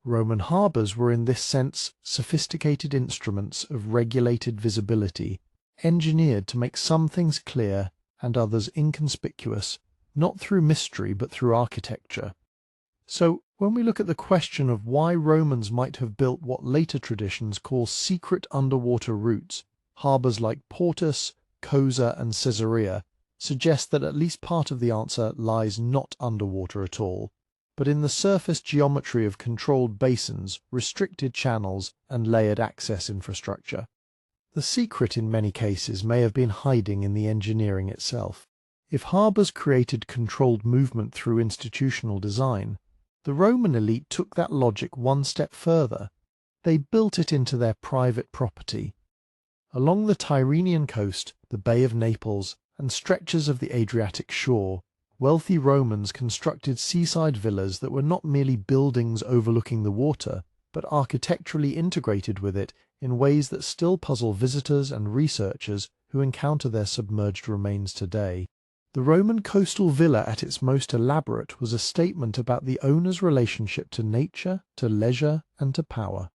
Roman harbours were in this sense sophisticated instruments of regulated visibility, engineered to make some things clear and others inconspicuous, not through mystery but through architecture. So, when we look at the question of why Romans might have built what later traditions call secret underwater routes, harbours like Portus, Cosa and Caesarea suggest that at least part of the answer lies not underwater at all, but in the surface geometry of controlled basins, restricted channels and layered access infrastructure. The secret in many cases may have been hiding in the engineering itself. If harbours created controlled movement through institutional design, the Roman elite took that logic one step further. They built it into their private property. Along the Tyrrhenian coast, the Bay of Naples, and stretches of the Adriatic shore, wealthy Romans constructed seaside villas that were not merely buildings overlooking the water, but architecturally integrated with it in ways that still puzzle visitors and researchers who encounter their submerged remains today. The Roman coastal villa at its most elaborate was a statement about the owner's relationship to nature, to leisure, and to power.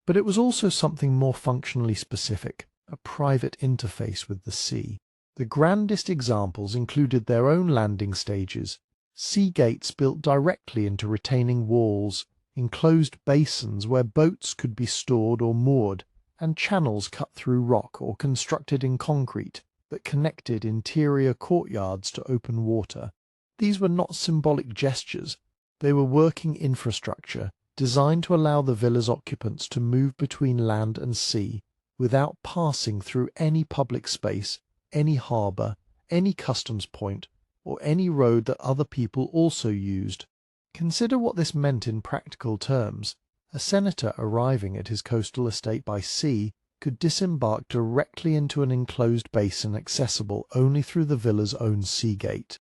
But it was also something more functionally specific, a private interface with the sea. The grandest examples included their own landing stages, sea gates built directly into retaining walls, enclosed basins where boats could be stored or moored, and channels cut through rock or constructed in concrete that connected interior courtyards to open water. These were not symbolic gestures, they were working infrastructure designed to allow the villa's occupants to move between land and sea without passing through any public space, any harbour, any customs point, or any road that other people also used. Consider what this meant in practical terms. A senator arriving at his coastal estate by sea could disembark directly into an enclosed basin accessible only through the villa's own sea gate.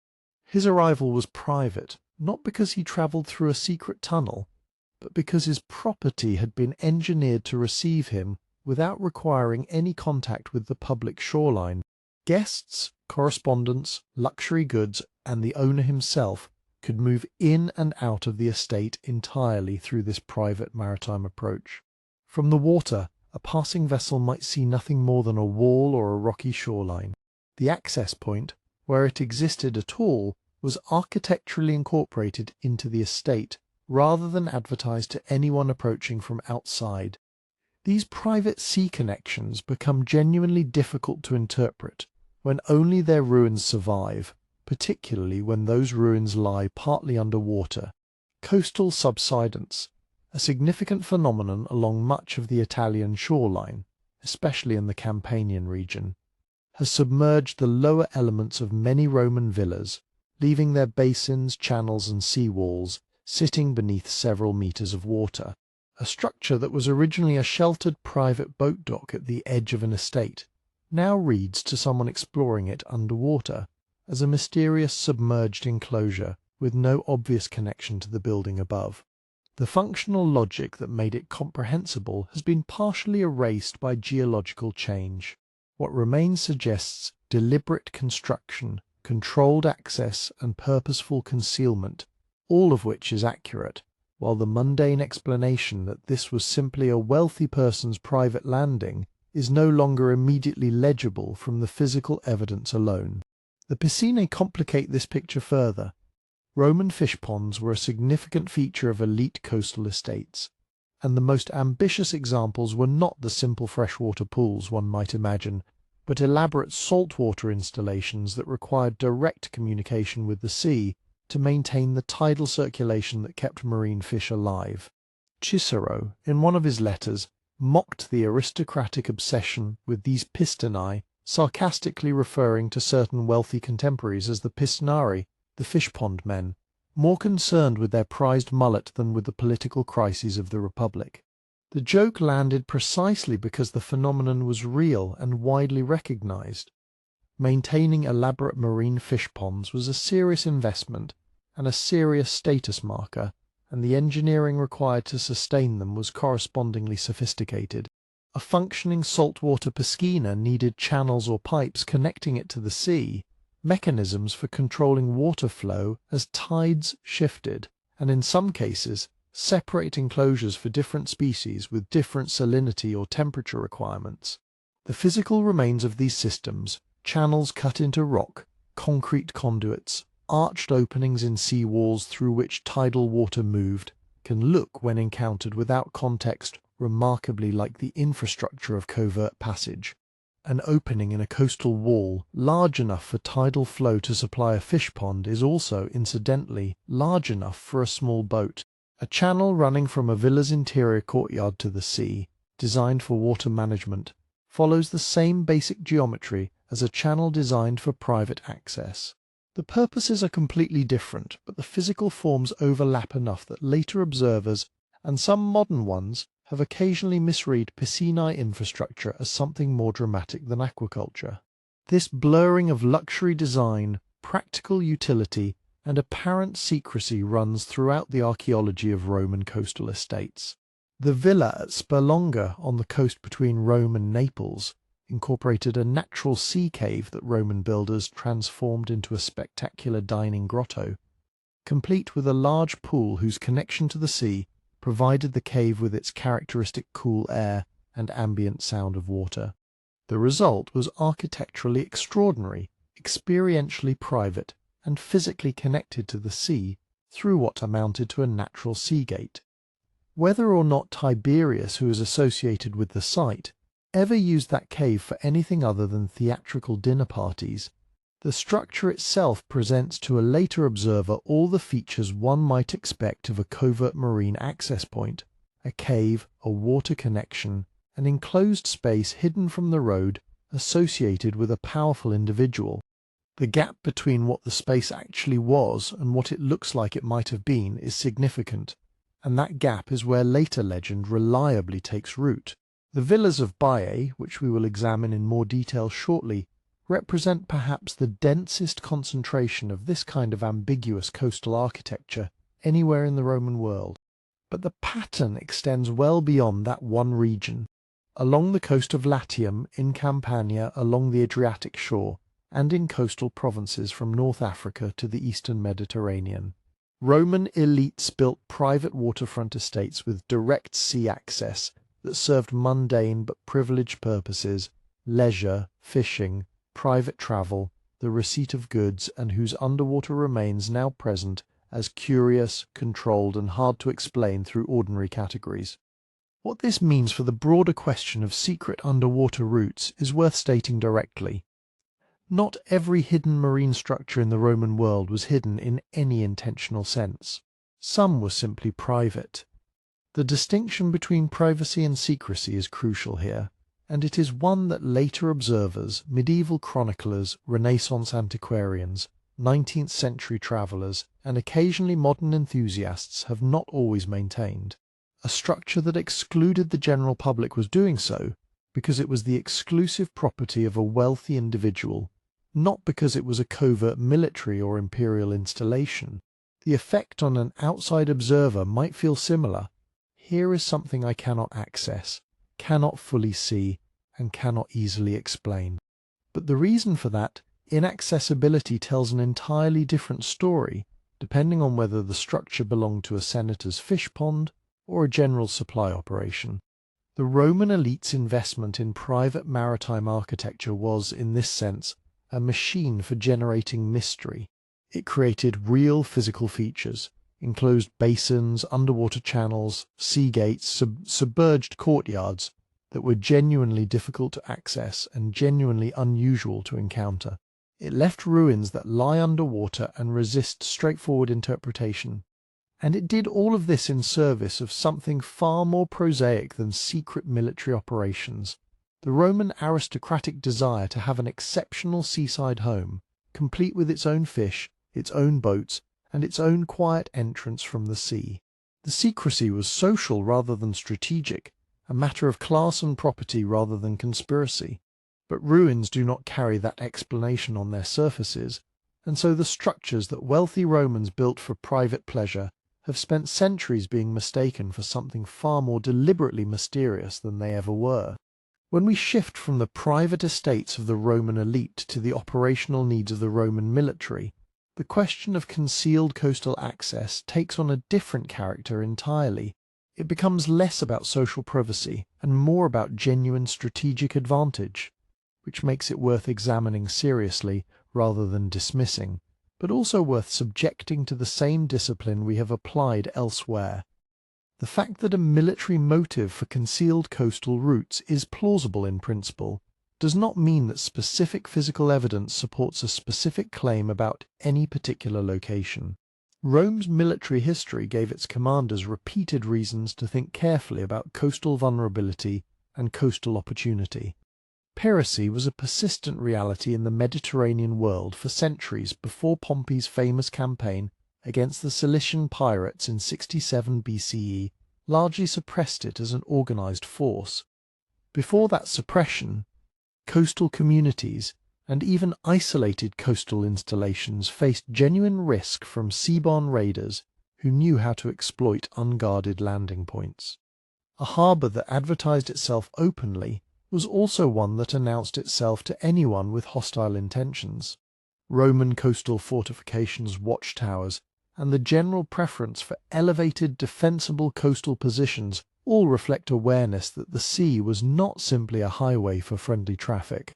His arrival was private, not because he travelled through a secret tunnel, but because his property had been engineered to receive him without requiring any contact with the public shoreline. Guests, correspondents, luxury goods, and the owner himself could move in and out of the estate entirely through this private maritime approach. From the water, a passing vessel might see nothing more than a wall or a rocky shoreline. The access point, where it existed at all, was architecturally incorporated into the estate, rather than advertised to anyone approaching from outside. These private sea connections become genuinely difficult to interpret when only their ruins survive, particularly when those ruins lie partly underwater. Coastal subsidence, a significant phenomenon along much of the Italian shoreline, especially in the Campanian region, has submerged the lower elements of many Roman villas, leaving their basins, channels and seawalls sitting beneath several meters of water. A structure that was originally a sheltered private boat dock at the edge of an estate now reads to someone exploring it underwater as a mysterious submerged enclosure with no obvious connection to the building above. The functional logic that made it comprehensible has been partially erased by geological change. What remains suggests deliberate construction, controlled access and purposeful concealment, all of which is accurate, while the mundane explanation that this was simply a wealthy person's private landing is no longer immediately legible from the physical evidence alone. The piscine complicate this picture further. Roman fish ponds were a significant feature of elite coastal estates, and the most ambitious examples were not the simple freshwater pools one might imagine, but elaborate saltwater installations that required direct communication with the sea to maintain the tidal circulation that kept marine fish alive. Cicero, in one of his letters, mocked the aristocratic obsession with these pistonae, sarcastically referring to certain wealthy contemporaries as the pistonari, the fish pond men, more concerned with their prized mullet than with the political crises of the Republic. The joke landed precisely because the phenomenon was real and widely recognized. Maintaining elaborate marine fish ponds was a serious investment and a serious status marker, and the engineering required to sustain them was correspondingly sophisticated. A functioning saltwater piscina needed channels or pipes connecting it to the sea, mechanisms for controlling water flow as tides shifted, and in some cases, separate enclosures for different species with different salinity or temperature requirements. The physical remains of these systems, channels cut into rock, concrete conduits, arched openings in sea walls through which tidal water moved, can look, when encountered without context, remarkably like the infrastructure of covert passage. An opening in a coastal wall large enough for tidal flow to supply a fish pond is also, incidentally, large enough for a small boat. A channel running from a villa's interior courtyard to the sea, designed for water management, follows the same basic geometry as a channel designed for private access. The purposes are completely different, but the physical forms overlap enough that later observers, and some modern ones, have occasionally misread piscinae infrastructure as something more dramatic than aquaculture. This blurring of luxury design, practical utility, and apparent secrecy runs throughout the archaeology of Roman coastal estates. The villa at Sperlonga on the coast between Rome and Naples incorporated a natural sea cave that Roman builders transformed into a spectacular dining grotto, complete with a large pool whose connection to the sea provided the cave with its characteristic cool air and ambient sound of water. The result was architecturally extraordinary, experientially private, and physically connected to the sea through what amounted to a natural sea gate. Whether or not Tiberius, who is associated with the site, ever used that cave for anything other than theatrical dinner parties, the structure itself presents to a later observer all the features one might expect of a covert marine access point: a cave, a water connection, an enclosed space hidden from the road associated with a powerful individual. The gap between what the space actually was and what it looks like it might have been is significant, and that gap is where later legend reliably takes root. The villas of Baiae, which we will examine in more detail shortly, represent perhaps the densest concentration of this kind of ambiguous coastal architecture anywhere in the Roman world. But the pattern extends well beyond that one region. Along the coast of Latium, in Campania, along the Adriatic shore, and in coastal provinces from North Africa to the eastern Mediterranean, Roman elites built private waterfront estates with direct sea access that served mundane but privileged purposes: leisure, fishing, private travel, the receipt of goods, and whose underwater remains now present as curious, controlled, and hard to explain through ordinary categories. What this means for the broader question of secret underwater routes is worth stating directly. Not every hidden marine structure in the Roman world was hidden in any intentional sense. Some were simply private. The distinction between privacy and secrecy is crucial here, and it is one that later observers, medieval chroniclers, Renaissance antiquarians, 19th century travellers, and occasionally modern enthusiasts have not always maintained. A structure that excluded the general public was doing so because it was the exclusive property of a wealthy individual, not because it was a covert military or imperial installation. The effect on an outside observer might feel similar. Here is something I cannot access, cannot fully see, and cannot easily explain. But the reason for that inaccessibility tells an entirely different story, depending on whether the structure belonged to a senator's fish pond or a general supply operation. The Roman elite's investment in private maritime architecture was, in this sense, a machine for generating mystery. It created real physical features, enclosed basins, underwater channels, sea gates, submerged courtyards that were genuinely difficult to access and genuinely unusual to encounter. It left ruins that lie underwater and resist straightforward interpretation. And it did all of this in service of something far more prosaic than secret military operations: the Roman aristocratic desire to have an exceptional seaside home, complete with its own fish, its own boats, and its own quiet entrance from the sea. The secrecy was social rather than strategic, a matter of class and property rather than conspiracy. But ruins do not carry that explanation on their surfaces, and so the structures that wealthy Romans built for private pleasure have spent centuries being mistaken for something far more deliberately mysterious than they ever were. When we shift from the private estates of the Roman elite to the operational needs of the Roman military, the question of concealed coastal access takes on a different character entirely. It becomes less about social privacy and more about genuine strategic advantage, which makes it worth examining seriously rather than dismissing, but also worth subjecting to the same discipline we have applied elsewhere. The fact that a military motive for concealed coastal routes is plausible in principle does not mean that specific physical evidence supports a specific claim about any particular location. Rome's military history gave its commanders repeated reasons to think carefully about coastal vulnerability and coastal opportunity. Piracy was a persistent reality in the Mediterranean world for centuries before Pompey's famous campaign against the Cilician pirates in 67 BCE largely suppressed it as an organized force. Before that suppression, coastal communities and even isolated coastal installations faced genuine risk from seaborne raiders who knew how to exploit unguarded landing points. A harbour that advertised itself openly was also one that announced itself to anyone with hostile intentions. Roman coastal fortifications, watchtowers, and the general preference for elevated, defensible coastal positions all reflect awareness that the sea was not simply a highway for friendly traffic.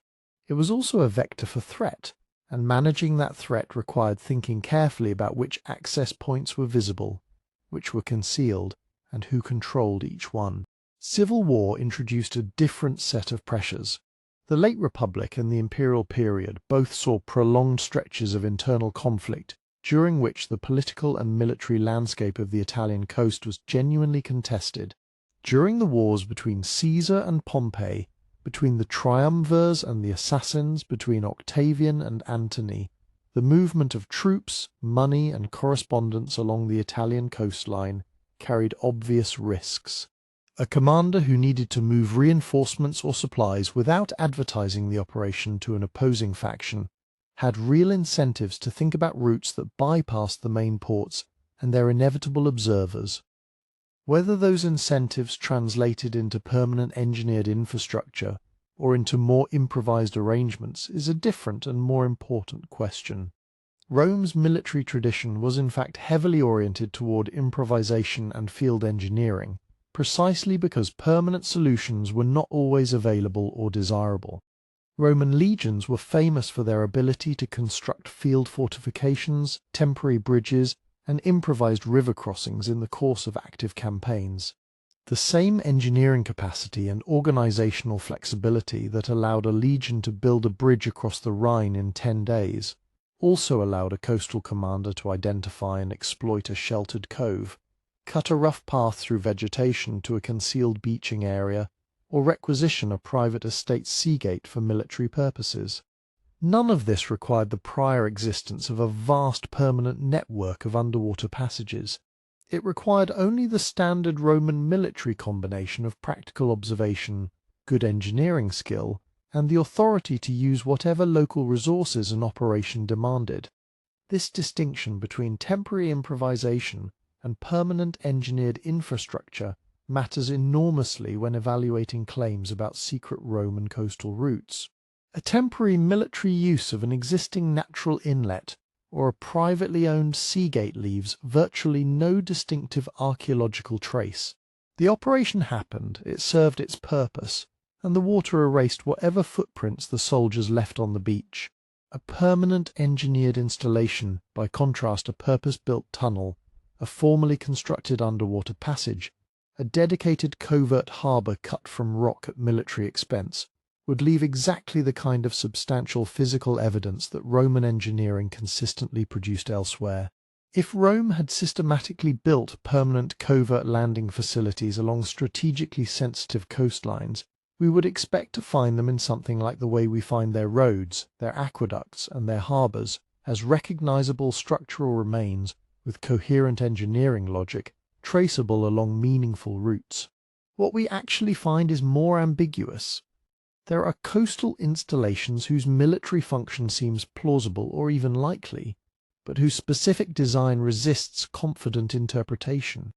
It was also a vector for threat, and managing that threat required thinking carefully about which access points were visible, which were concealed, and who controlled each one. Civil war introduced a different set of pressures. The late Republic and the imperial period both saw prolonged stretches of internal conflict, during which the political and military landscape of the Italian coast was genuinely contested. During the wars between Caesar and Pompey, between the triumvirs and the assassins, between Octavian and Antony, the movement of troops, money, and correspondence along the Italian coastline carried obvious risks. A commander who needed to move reinforcements or supplies without advertising the operation to an opposing faction had real incentives to think about routes that bypassed the main ports and their inevitable observers. Whether those incentives translated into permanent engineered infrastructure or into more improvised arrangements is a different and more important question. Rome's military tradition was in fact heavily oriented toward improvisation and field engineering, precisely because permanent solutions were not always available or desirable. Roman legions were famous for their ability to construct field fortifications, temporary bridges, and improvised river crossings in the course of active campaigns. The same engineering capacity and organizational flexibility that allowed a legion to build a bridge across the Rhine in 10 days also allowed a coastal commander to identify and exploit a sheltered cove, cut a rough path through vegetation to a concealed beaching area, or requisition a private estate's seagate for military purposes. None of this required the prior existence of a vast permanent network of underwater passages. It required only the standard Roman military combination of practical observation, good engineering skill, and the authority to use whatever local resources an operation demanded. This distinction between temporary improvisation and permanent engineered infrastructure matters enormously when evaluating claims about secret Roman coastal routes. A temporary military use of an existing natural inlet or a privately owned seagate leaves virtually no distinctive archaeological trace. The operation happened, it served its purpose, and the water erased whatever footprints the soldiers left on the beach. A permanent engineered installation, by contrast, a purpose-built tunnel, a formally constructed underwater passage, a dedicated covert harbour cut from rock at military expense, would leave exactly the kind of substantial physical evidence that Roman engineering consistently produced elsewhere. If Rome had systematically built permanent covert landing facilities along strategically sensitive coastlines, we would expect to find them in something like the way we find their roads, their aqueducts, and their harbours, as recognizable structural remains with coherent engineering logic, traceable along meaningful routes. What we actually find is more ambiguous. There are coastal installations whose military function seems plausible or even likely, but whose specific design resists confident interpretation.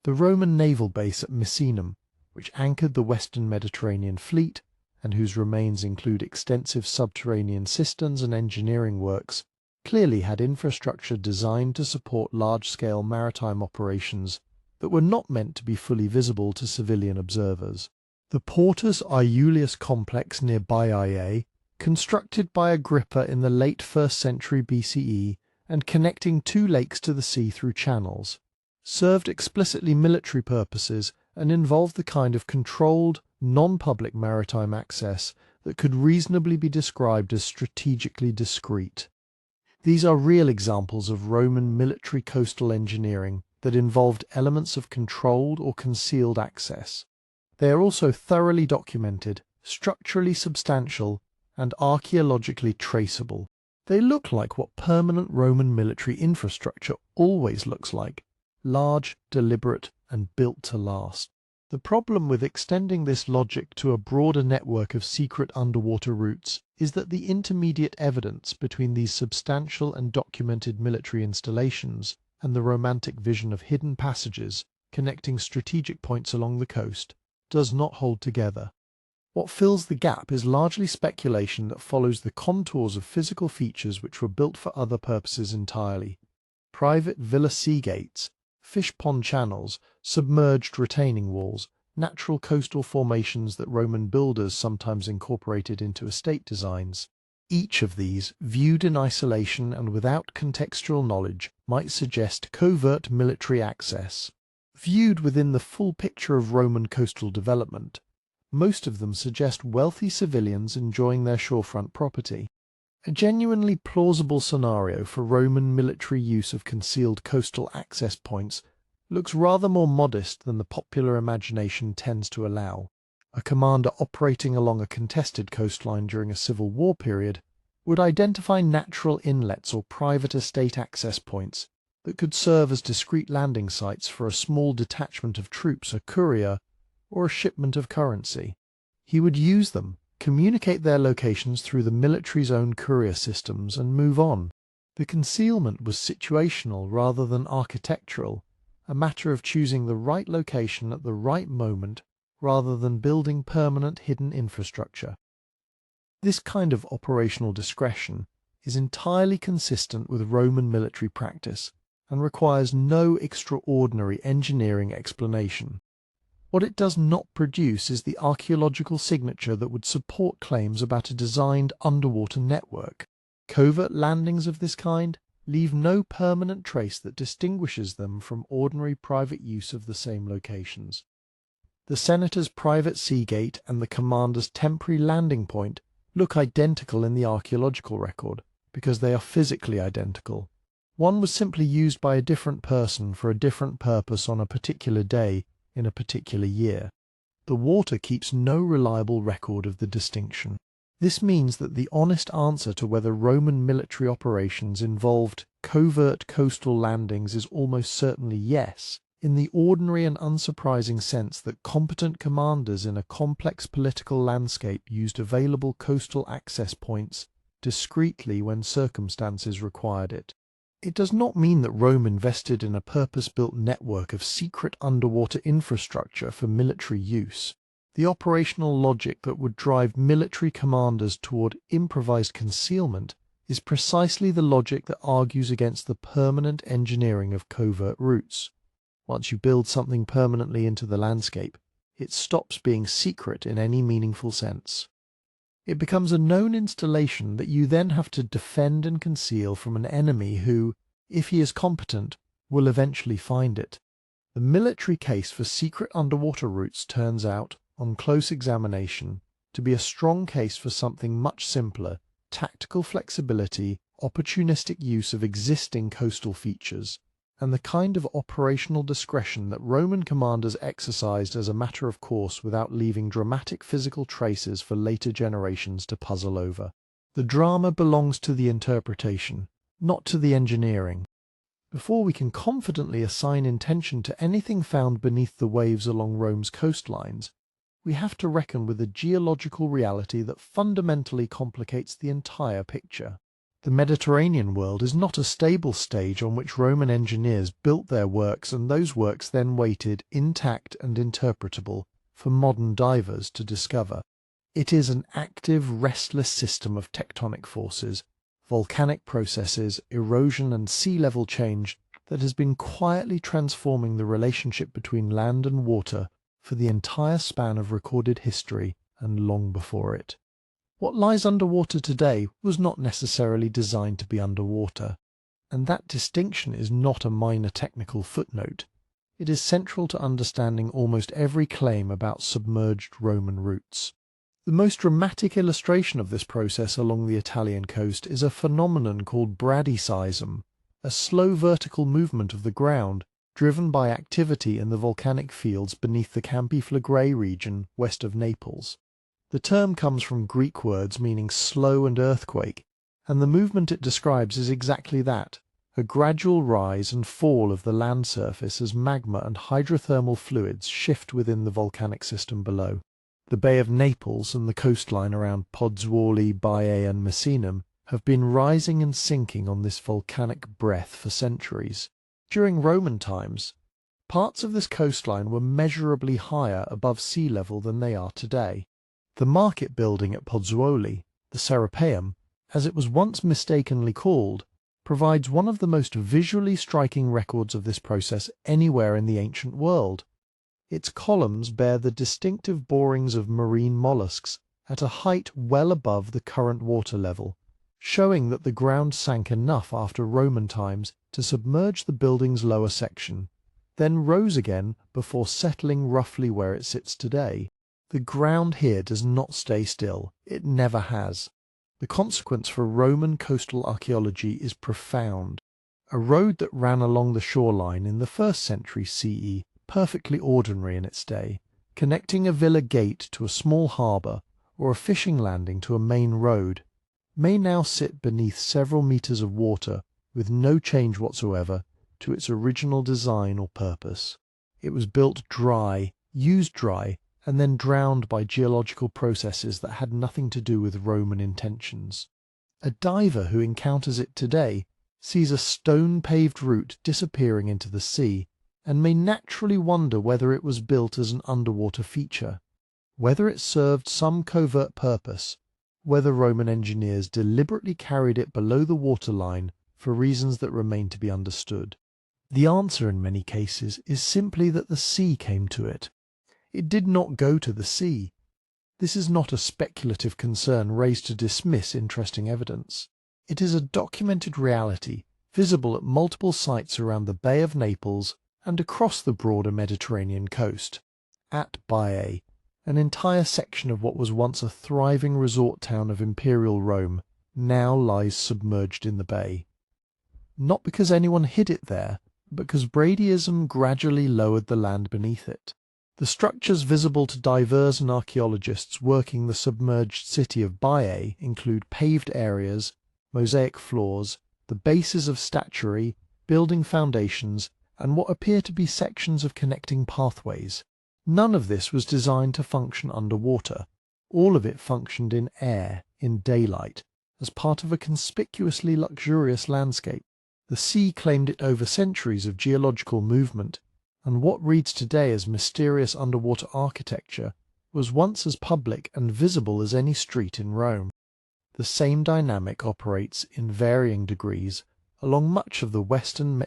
The Roman naval base at Misenum, which anchored the Western Mediterranean fleet, and whose remains include extensive subterranean cisterns and engineering works, clearly had infrastructure designed to support large-scale maritime operations that were not meant to be fully visible to civilian observers. The Portus Iulius complex near Baiae, constructed by Agrippa in the late 1st century BCE and connecting two lakes to the sea through channels, served explicitly military purposes and involved the kind of controlled, non-public maritime access that could reasonably be described as strategically discreet. These are real examples of Roman military coastal engineering that involved elements of controlled or concealed access. They are also thoroughly documented, structurally substantial, and archaeologically traceable. They look like what permanent Roman military infrastructure always looks like: large, deliberate, and built to last. The problem with extending this logic to a broader network of secret underwater routes is that the intermediate evidence between these substantial and documented military installations and the romantic vision of hidden passages connecting strategic points along the coast does not hold together. What fills the gap is largely speculation that follows the contours of physical features which were built for other purposes entirely: private villa seagates, fish pond channels, submerged retaining walls, natural coastal formations that Roman builders sometimes incorporated into estate designs. Each of these, viewed in isolation and without contextual knowledge, might suggest covert military access. Viewed within the full picture of Roman coastal development, most of them suggest wealthy civilians enjoying their shorefront property. A genuinely plausible scenario for Roman military use of concealed coastal access points looks rather more modest than the popular imagination tends to allow. A commander operating along a contested coastline during a civil war period would identify natural inlets or private estate access points that could serve as discrete landing sites for a small detachment of troops, a courier, or a shipment of currency. He would use them, communicate their locations through the military's own courier systems, and move on. The concealment was situational rather than architectural, a matter of choosing the right location at the right moment rather than building permanent hidden infrastructure. This kind of operational discretion is entirely consistent with Roman military practice and requires no extraordinary engineering explanation. What it does not produce is the archaeological signature that would support claims about a designed underwater network. Covert landings of this kind leave no permanent trace that distinguishes them from ordinary private use of the same locations. The senator's private seagate and the commander's temporary landing point look identical in the archaeological record, because they are physically identical. One was simply used by a different person for a different purpose on a particular day in a particular year. The water keeps no reliable record of the distinction. This means that the honest answer to whether Roman military operations involved covert coastal landings is almost certainly yes, in the ordinary and unsurprising sense that competent commanders in a complex political landscape used available coastal access points discreetly when circumstances required it. It does not mean that Rome invested in a purpose-built network of secret underwater infrastructure for military use. The operational logic that would drive military commanders toward improvised concealment is precisely the logic that argues against the permanent engineering of covert routes. Once you build something permanently into the landscape, it stops being secret in any meaningful sense. It becomes a known installation that you then have to defend and conceal from an enemy who, if he is competent, will eventually find it. The military case for secret underwater routes turns out, on close examination, to be a strong case for something much simpler: tactical flexibility, opportunistic use of existing coastal features, and the kind of operational discretion that Roman commanders exercised as a matter of course without leaving dramatic physical traces for later generations to puzzle over. The drama belongs to the interpretation, not to the engineering. Before we can confidently assign intention to anything found beneath the waves along Rome's coastlines, we have to reckon with a geological reality that fundamentally complicates the entire picture. The Mediterranean world is not a stable stage on which Roman engineers built their works and those works then waited, intact and interpretable, for modern divers to discover. It is an active, restless system of tectonic forces, volcanic processes, erosion and sea level change that has been quietly transforming the relationship between land and water for the entire span of recorded history and long before it. What lies underwater today was not necessarily designed to be underwater, and that distinction is not a minor technical footnote. It is central to understanding almost every claim about submerged Roman routes. The most dramatic illustration of this process along the Italian coast is a phenomenon called bradyseism, a slow vertical movement of the ground driven by activity in the volcanic fields beneath the Campi Flegrei region west of Naples. The term comes from Greek words meaning slow and earthquake, and the movement it describes is exactly that, a gradual rise and fall of the land surface as magma and hydrothermal fluids shift within the volcanic system below. The Bay of Naples and the coastline around Pozzuoli, Baiae and Messinum have been rising and sinking on this volcanic breath for centuries. During Roman times, parts of this coastline were measurably higher above sea level than they are today. The market building at Pozzuoli, the Serapeum, as it was once mistakenly called, provides one of the most visually striking records of this process anywhere in the ancient world. Its columns bear the distinctive borings of marine mollusks at a height well above the current water level, showing that the ground sank enough after Roman times to submerge the building's lower section, then rose again before settling roughly where it sits today. The ground here does not stay still. It never has. The consequence for Roman coastal archaeology is profound. A road that ran along the shoreline in the 1st century CE, perfectly ordinary in its day, connecting a villa gate to a small harbour or a fishing landing to a main road, may now sit beneath several meters of water with no change whatsoever to its original design or purpose. It was built dry, used dry, and then drowned by geological processes that had nothing to do with Roman intentions. A diver who encounters it today sees a stone-paved route disappearing into the sea and may naturally wonder whether it was built as an underwater feature, whether it served some covert purpose, whether Roman engineers deliberately carried it below the waterline for reasons that remain to be understood. The answer in many cases is simply that the sea came to it. It did not go to the sea. This is not a speculative concern raised to dismiss interesting evidence. It is a documented reality, visible at multiple sites around the Bay of Naples and across the broader Mediterranean coast. At Baiae, an entire section of what was once a thriving resort town of Imperial Rome now lies submerged in the bay. Not because anyone hid it there, but because Bradyism gradually lowered the land beneath it. The structures visible to divers and archaeologists working the submerged city of Baiae include paved areas, mosaic floors, the bases of statuary, building foundations, and what appear to be sections of connecting pathways. None of this was designed to function underwater. All of it functioned in air, in daylight, as part of a conspicuously luxurious landscape. The sea claimed it over centuries of geological movement, and what reads today as mysterious underwater architecture was once as public and visible as any street in Rome. The same dynamic operates in varying degrees along much of the western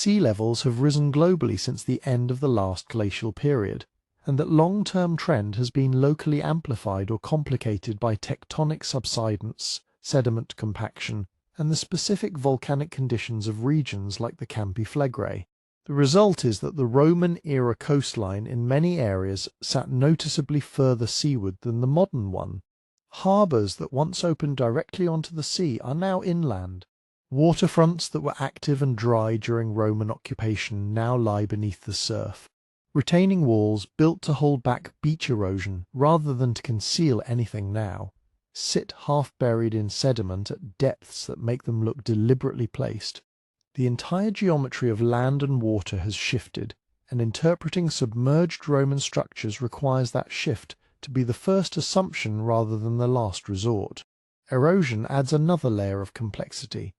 Sea levels have risen globally since the end of the last glacial period, and that long-term trend has been locally amplified or complicated by tectonic subsidence, sediment compaction, and the specific volcanic conditions of regions like the Campi Flegrae. The result is that the Roman-era coastline in many areas sat noticeably further seaward than the modern one. Harbours that once opened directly onto the sea are now inland. Waterfronts that were active and dry during Roman occupation now lie beneath the surf. Retaining walls built to hold back beach erosion rather than to conceal anything now sit half buried in sediment at depths that make them look deliberately placed. The entire geometry of land and water has shifted, and interpreting submerged Roman structures requires that shift to be the first assumption rather than the last resort. Erosion adds another layer of complexity.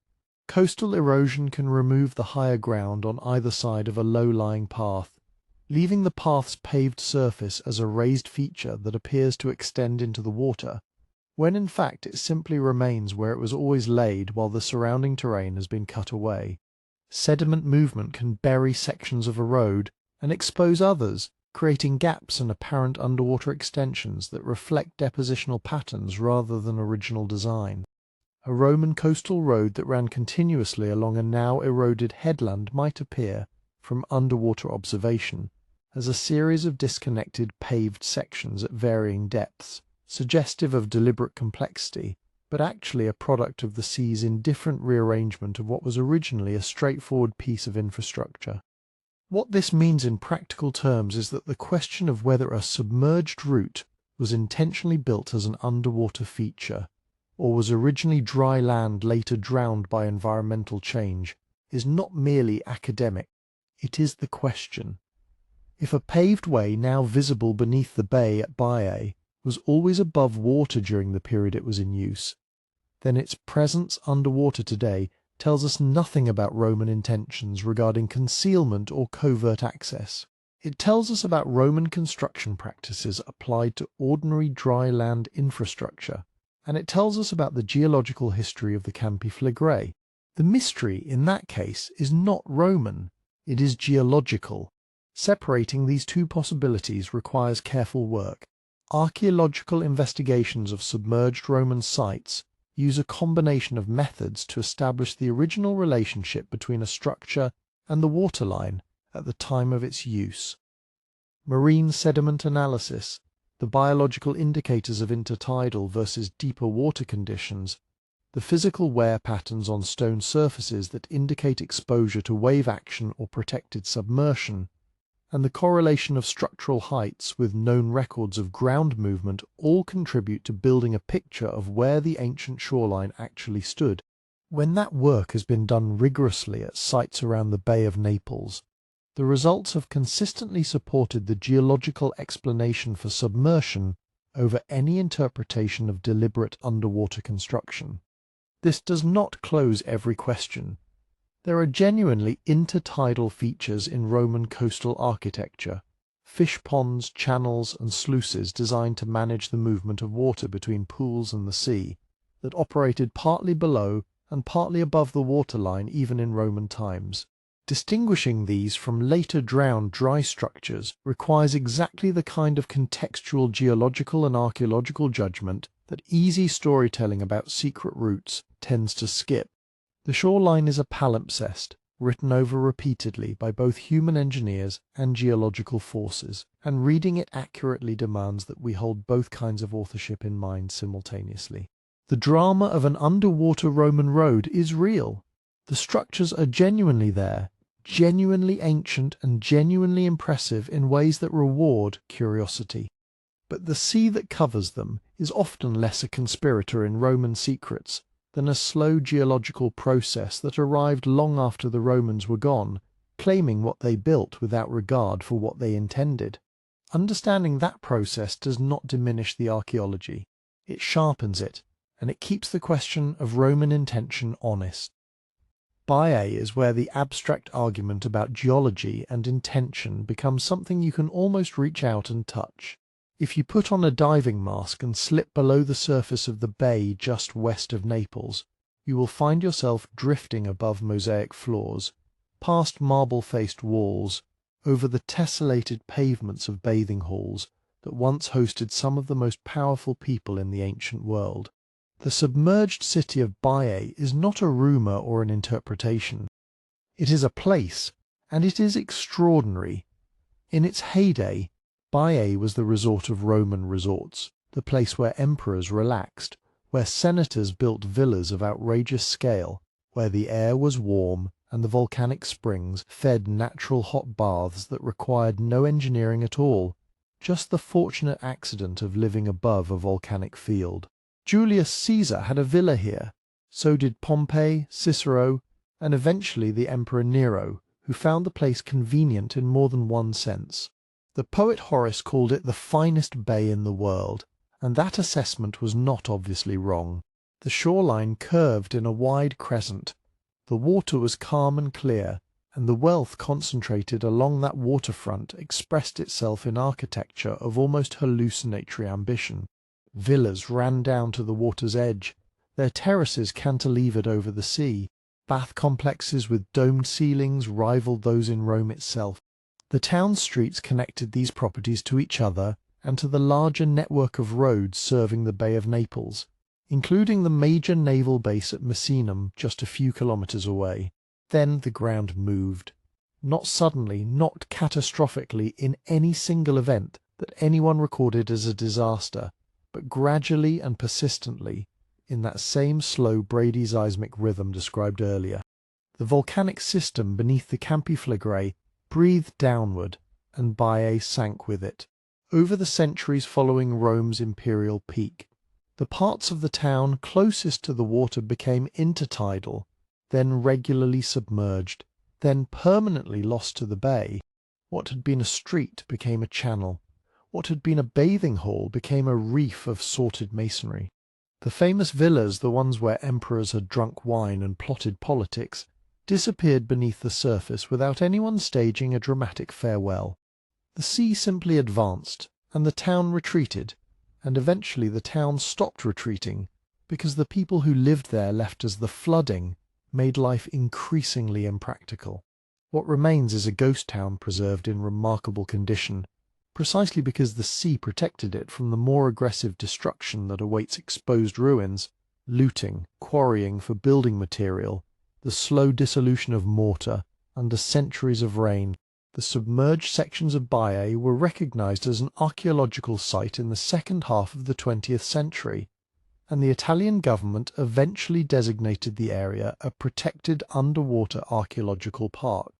Coastal erosion can remove the higher ground on either side of a low-lying path, leaving the path's paved surface as a raised feature that appears to extend into the water. when in fact it simply remains where it was always laid while the surrounding terrain has been cut away. Sediment movement can bury sections of a road and expose others, creating gaps and apparent underwater extensions that reflect depositional patterns rather than original design. A Roman coastal road that ran continuously along a now eroded headland might appear, from underwater observation, as a series of disconnected paved sections at varying depths, suggestive of deliberate complexity, but actually a product of the sea's indifferent rearrangement of what was originally a straightforward piece of infrastructure. What this means in practical terms is that the question of whether a submerged route was intentionally built as an underwater feature, or was originally dry land later drowned by environmental change, is not merely academic. It is the question. If a paved way now visible beneath the bay at Baiae was always above water during the period it was in use, then its presence underwater today tells us nothing about Roman intentions regarding concealment or covert access. It tells us about Roman construction practices applied to ordinary dry land infrastructure, and it tells us about the geological history of the Campi Flegrei. The mystery in that case is not Roman, it is geological. Separating these two possibilities requires careful work. Archaeological investigations of submerged Roman sites use a combination of methods to establish the original relationship between a structure and the waterline at the time of its use. Marine sediment analysis, the biological indicators of intertidal versus deeper water conditions, the physical wear patterns on stone surfaces that indicate exposure to wave action or protected submersion, and the correlation of structural heights with known records of ground movement all contribute to building a picture of where the ancient shoreline actually stood. When that work has been done rigorously at sites around the Bay of Naples, the results have consistently supported the geological explanation for submersion over any interpretation of deliberate underwater construction. This does not close every question. There are genuinely intertidal features in Roman coastal architecture, fish ponds, channels and sluices designed to manage the movement of water between pools and the sea, that operated partly below and partly above the waterline even in Roman times. Distinguishing these from later drowned dry structures requires exactly the kind of contextual geological and archaeological judgment that easy storytelling about secret routes tends to skip. The shoreline is a palimpsest, written over repeatedly by both human engineers and geological forces, and reading it accurately demands that we hold both kinds of authorship in mind simultaneously. The drama of an underwater Roman road is real. The structures are genuinely there, genuinely ancient and genuinely impressive in ways that reward curiosity. But the sea that covers them is often less a conspirator in Roman secrets than a slow geological process that arrived long after the Romans were gone, claiming what they built without regard for what they intended. Understanding that process does not diminish the archaeology. It sharpens it, and it keeps the question of Roman intention honest. Baiae is where the abstract argument about geology and intention becomes something you can almost reach out and touch. If you put on a diving mask and slip below the surface of the bay just west of Naples, you will find yourself drifting above mosaic floors, past marble-faced walls, over the tessellated pavements of bathing halls that once hosted some of the most powerful people in the ancient world. The submerged city of Baiae is not a rumour or an interpretation. It is a place, and it is extraordinary. In its heyday, Baiae was the resort of Roman resorts, the place where emperors relaxed, where senators built villas of outrageous scale, where the air was warm and the volcanic springs fed natural hot baths that required no engineering at all, just the fortunate accident of living above a volcanic field. Julius Caesar had a villa here, so did Pompey, Cicero, and eventually the Emperor Nero, who found the place convenient in more than one sense. The poet Horace called it the finest bay in the world, and that assessment was not obviously wrong. The shoreline curved in a wide crescent, the water was calm and clear, and the wealth concentrated along that waterfront expressed itself in architecture of almost hallucinatory ambition. Villas ran down to the water's edge, their terraces cantilevered over the sea. Bath complexes with domed ceilings rivaled those in Rome itself. The town streets connected these properties to each other and to the larger network of roads serving the Bay of Naples, including the major naval base at Misenum just a few kilometres away. Then the ground moved. Not suddenly, not catastrophically in any single event that anyone recorded as a disaster, but gradually and persistently, in that same slow bradyseismic rhythm described earlier. The volcanic system beneath the Campi Flegrei breathed downward, and Baiae sank with it. Over the centuries following Rome's imperial peak, the parts of the town closest to the water became intertidal, then regularly submerged, then permanently lost to the bay. What had been a street became a channel. What had been a bathing hall became a reef of sorted masonry. The famous villas, the ones where emperors had drunk wine and plotted politics, disappeared beneath the surface without anyone staging a dramatic farewell. The sea simply advanced, and the town retreated, and eventually the town stopped retreating, because the people who lived there left as the flooding made life increasingly impractical. What remains is a ghost town preserved in remarkable condition, precisely because the sea protected it from the more aggressive destruction that awaits exposed ruins, looting, quarrying for building material, the slow dissolution of mortar under centuries of rain. The submerged sections of Baiae were recognized as an archaeological site in the second half of the 20th century, and the Italian government eventually designated the area a protected underwater archaeological park.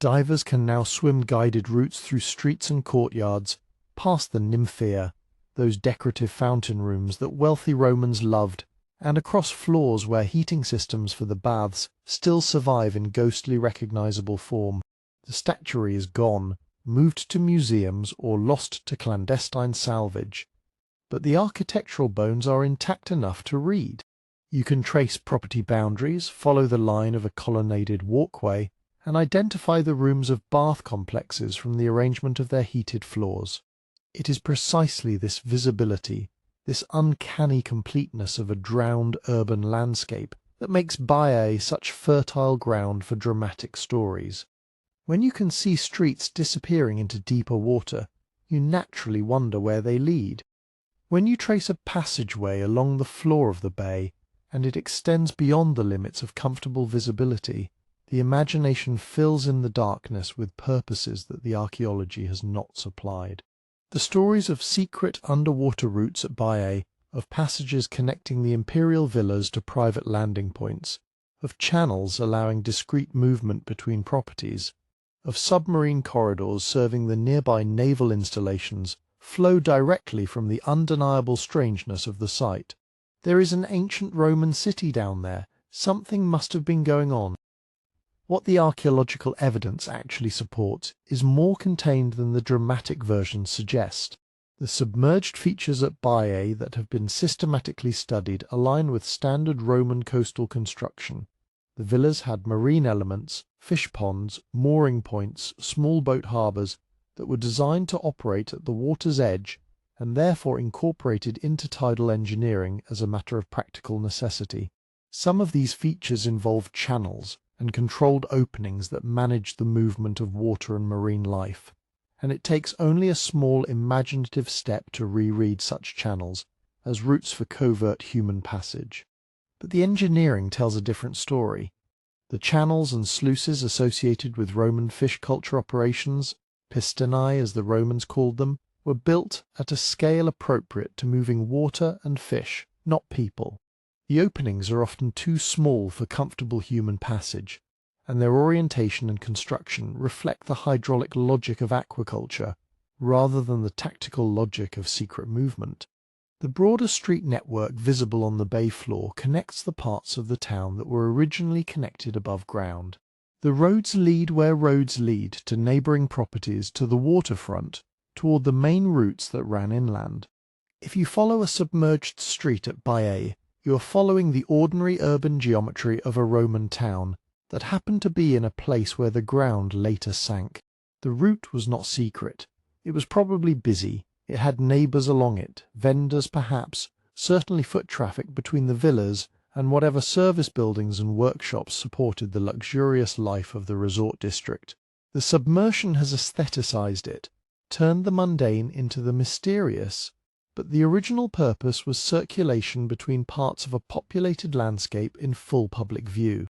Divers can now swim guided routes through streets and courtyards, past the Nymphea, those decorative fountain rooms that wealthy Romans loved, and across floors where heating systems for the baths still survive in ghostly recognizable form. The statuary is gone, moved to museums or lost to clandestine salvage, but the architectural bones are intact enough to read. You can trace property boundaries, follow the line of a colonnaded walkway, and identify the rooms of bath complexes from the arrangement of their heated floors. It is precisely this visibility, this uncanny completeness of a drowned urban landscape, that makes Baiae such fertile ground for dramatic stories. When you can see streets disappearing into deeper water, you naturally wonder where they lead. When you trace a passageway along the floor of the bay, and it extends beyond the limits of comfortable visibility, the imagination fills in the darkness with purposes that the archaeology has not supplied. The stories of secret underwater routes at Baiae, of passages connecting the imperial villas to private landing points, of channels allowing discreet movement between properties, of submarine corridors serving the nearby naval installations, flow directly from the undeniable strangeness of the site. There is an ancient Roman city down there. Something must have been going on. What the archaeological evidence actually supports is more contained than the dramatic versions suggest. The submerged features at Baiae that have been systematically studied align with standard Roman coastal construction. The villas had marine elements, fish ponds, mooring points, small boat harbours that were designed to operate at the water's edge and therefore incorporated intertidal engineering as a matter of practical necessity. Some of these features involved channels and controlled openings that managed the movement of water and marine life, and it takes only a small imaginative step to reread such channels as routes for covert human passage. But the engineering tells a different story. The channels and sluices associated with Roman fish culture operations, pistonae as the Romans called them, were built at a scale appropriate to moving water and fish, not people. The openings are often too small for comfortable human passage, and their orientation and construction reflect the hydraulic logic of aquaculture rather than the tactical logic of secret movement. The broader street network visible on the bay floor connects the parts of the town that were originally connected above ground. The roads lead where roads lead to neighbouring properties, to the waterfront, toward the main routes that ran inland. If you follow a submerged street at Baiae, you are following the ordinary urban geometry of a Roman town that happened to be in a place where the ground later sank. The route was not secret. It was probably busy. It had neighbours along it, vendors perhaps, certainly foot traffic between the villas and whatever service buildings and workshops supported the luxurious life of the resort district. The submersion has aestheticized it, turned the mundane into the mysterious, but the original purpose was circulation between parts of a populated landscape in full public view.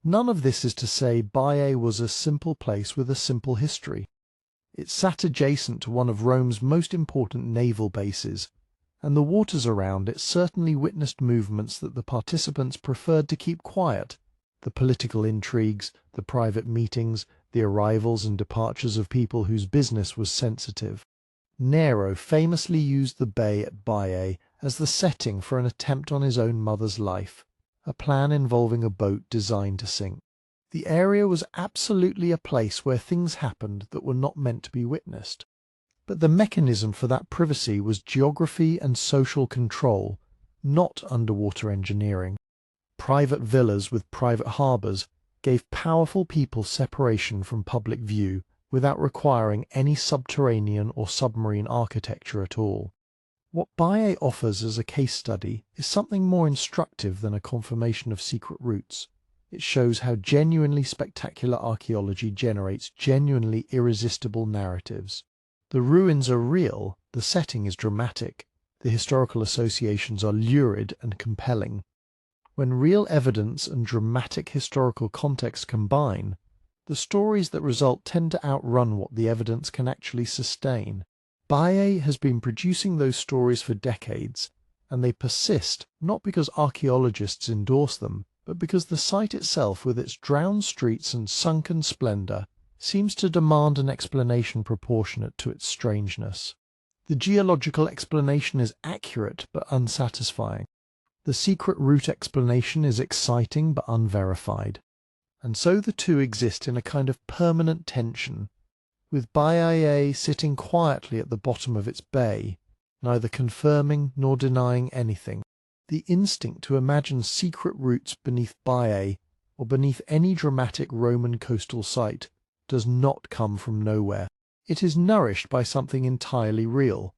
None of this is to say Baiae was a simple place with a simple history. It sat adjacent to one of Rome's most important naval bases, and the waters around it certainly witnessed movements that the participants preferred to keep quiet: the political intrigues, the private meetings, the arrivals and departures of people whose business was sensitive. Nero famously used the bay at Baiae as the setting for an attempt on his own mother's life, a plan involving a boat designed to sink. The area was absolutely a place where things happened that were not meant to be witnessed. But the mechanism for that privacy was geography and social control, not underwater engineering. Private villas with private harbours gave powerful people separation from public view without requiring any subterranean or submarine architecture at all. What Baiae offers as a case study is something more instructive than a confirmation of secret routes. It shows how genuinely spectacular archaeology generates genuinely irresistible narratives. The ruins are real, the setting is dramatic, the historical associations are lurid and compelling. When real evidence and dramatic historical context combine, the stories that result tend to outrun what the evidence can actually sustain. Baiae has been producing those stories for decades, and they persist not because archaeologists endorse them, but because the site itself, with its drowned streets and sunken splendour, seems to demand an explanation proportionate to its strangeness. The geological explanation is accurate but unsatisfying. The secret route explanation is exciting but unverified. And so the two exist in a kind of permanent tension, with Baiae sitting quietly at the bottom of its bay, neither confirming nor denying anything. The instinct to imagine secret routes beneath Baiae, or beneath any dramatic Roman coastal site, does not come from nowhere. It is nourished by something entirely real.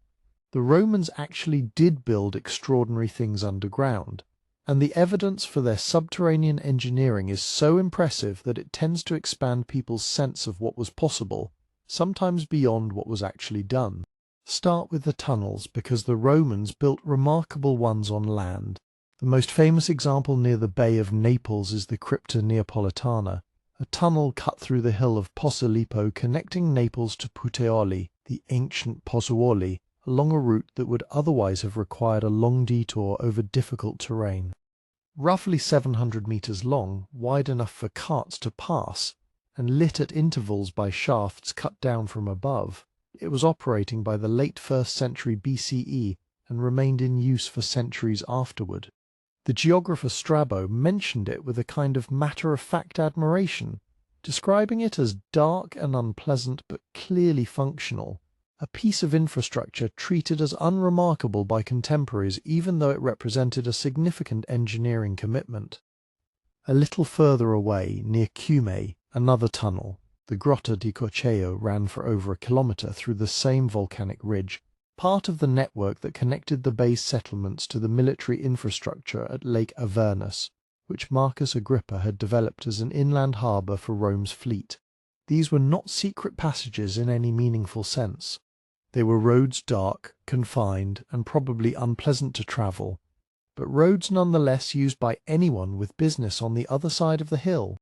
The Romans actually did build extraordinary things underground, and the evidence for their subterranean engineering is so impressive that it tends to expand people's sense of what was possible, sometimes beyond what was actually done. Start with the tunnels, because the Romans built remarkable ones on land. The most famous example near the Bay of Naples is the Crypta Neapolitana, a tunnel cut through the hill of Posillipo connecting Naples to Puteoli, the ancient Pozzuoli, along a route that would otherwise have required a long detour over difficult terrain. Roughly 700 metres long, wide enough for carts to pass, and lit at intervals by shafts cut down from above, it was operating by the late 1st century BCE and remained in use for centuries afterward. The geographer Strabo mentioned it with a kind of matter-of-fact admiration, describing it as dark and unpleasant but clearly functional, a piece of infrastructure treated as unremarkable by contemporaries even though it represented a significant engineering commitment. A little further away, near Cumae, another tunnel, the Grotta di Corceo, ran for over a kilometre through the same volcanic ridge, part of the network that connected the bay's settlements to the military infrastructure at Lake Avernus, which Marcus Agrippa had developed as an inland harbour for Rome's fleet. These were not secret passages in any meaningful sense. They were roads dark, confined, and probably unpleasant to travel, but roads nonetheless used by anyone with business on the other side of the hill.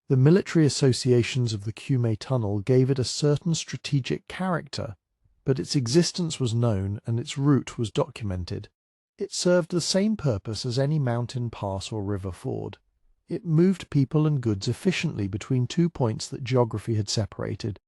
The military associations of the Cumae tunnel gave it a certain strategic character, but its existence was known and its route was documented. It served the same purpose as any mountain pass or river ford. It moved people and goods efficiently between two points that geography had separated.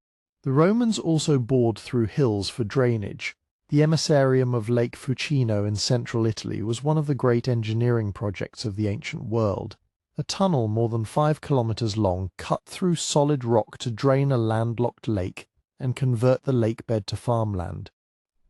The Romans also bored through hills for drainage. The emissarium of Lake Fucino in central Italy was one of the great engineering projects of the ancient world. A tunnel more than 5 kilometres long cut through solid rock to drain a landlocked lake and convert the lake bed to farmland.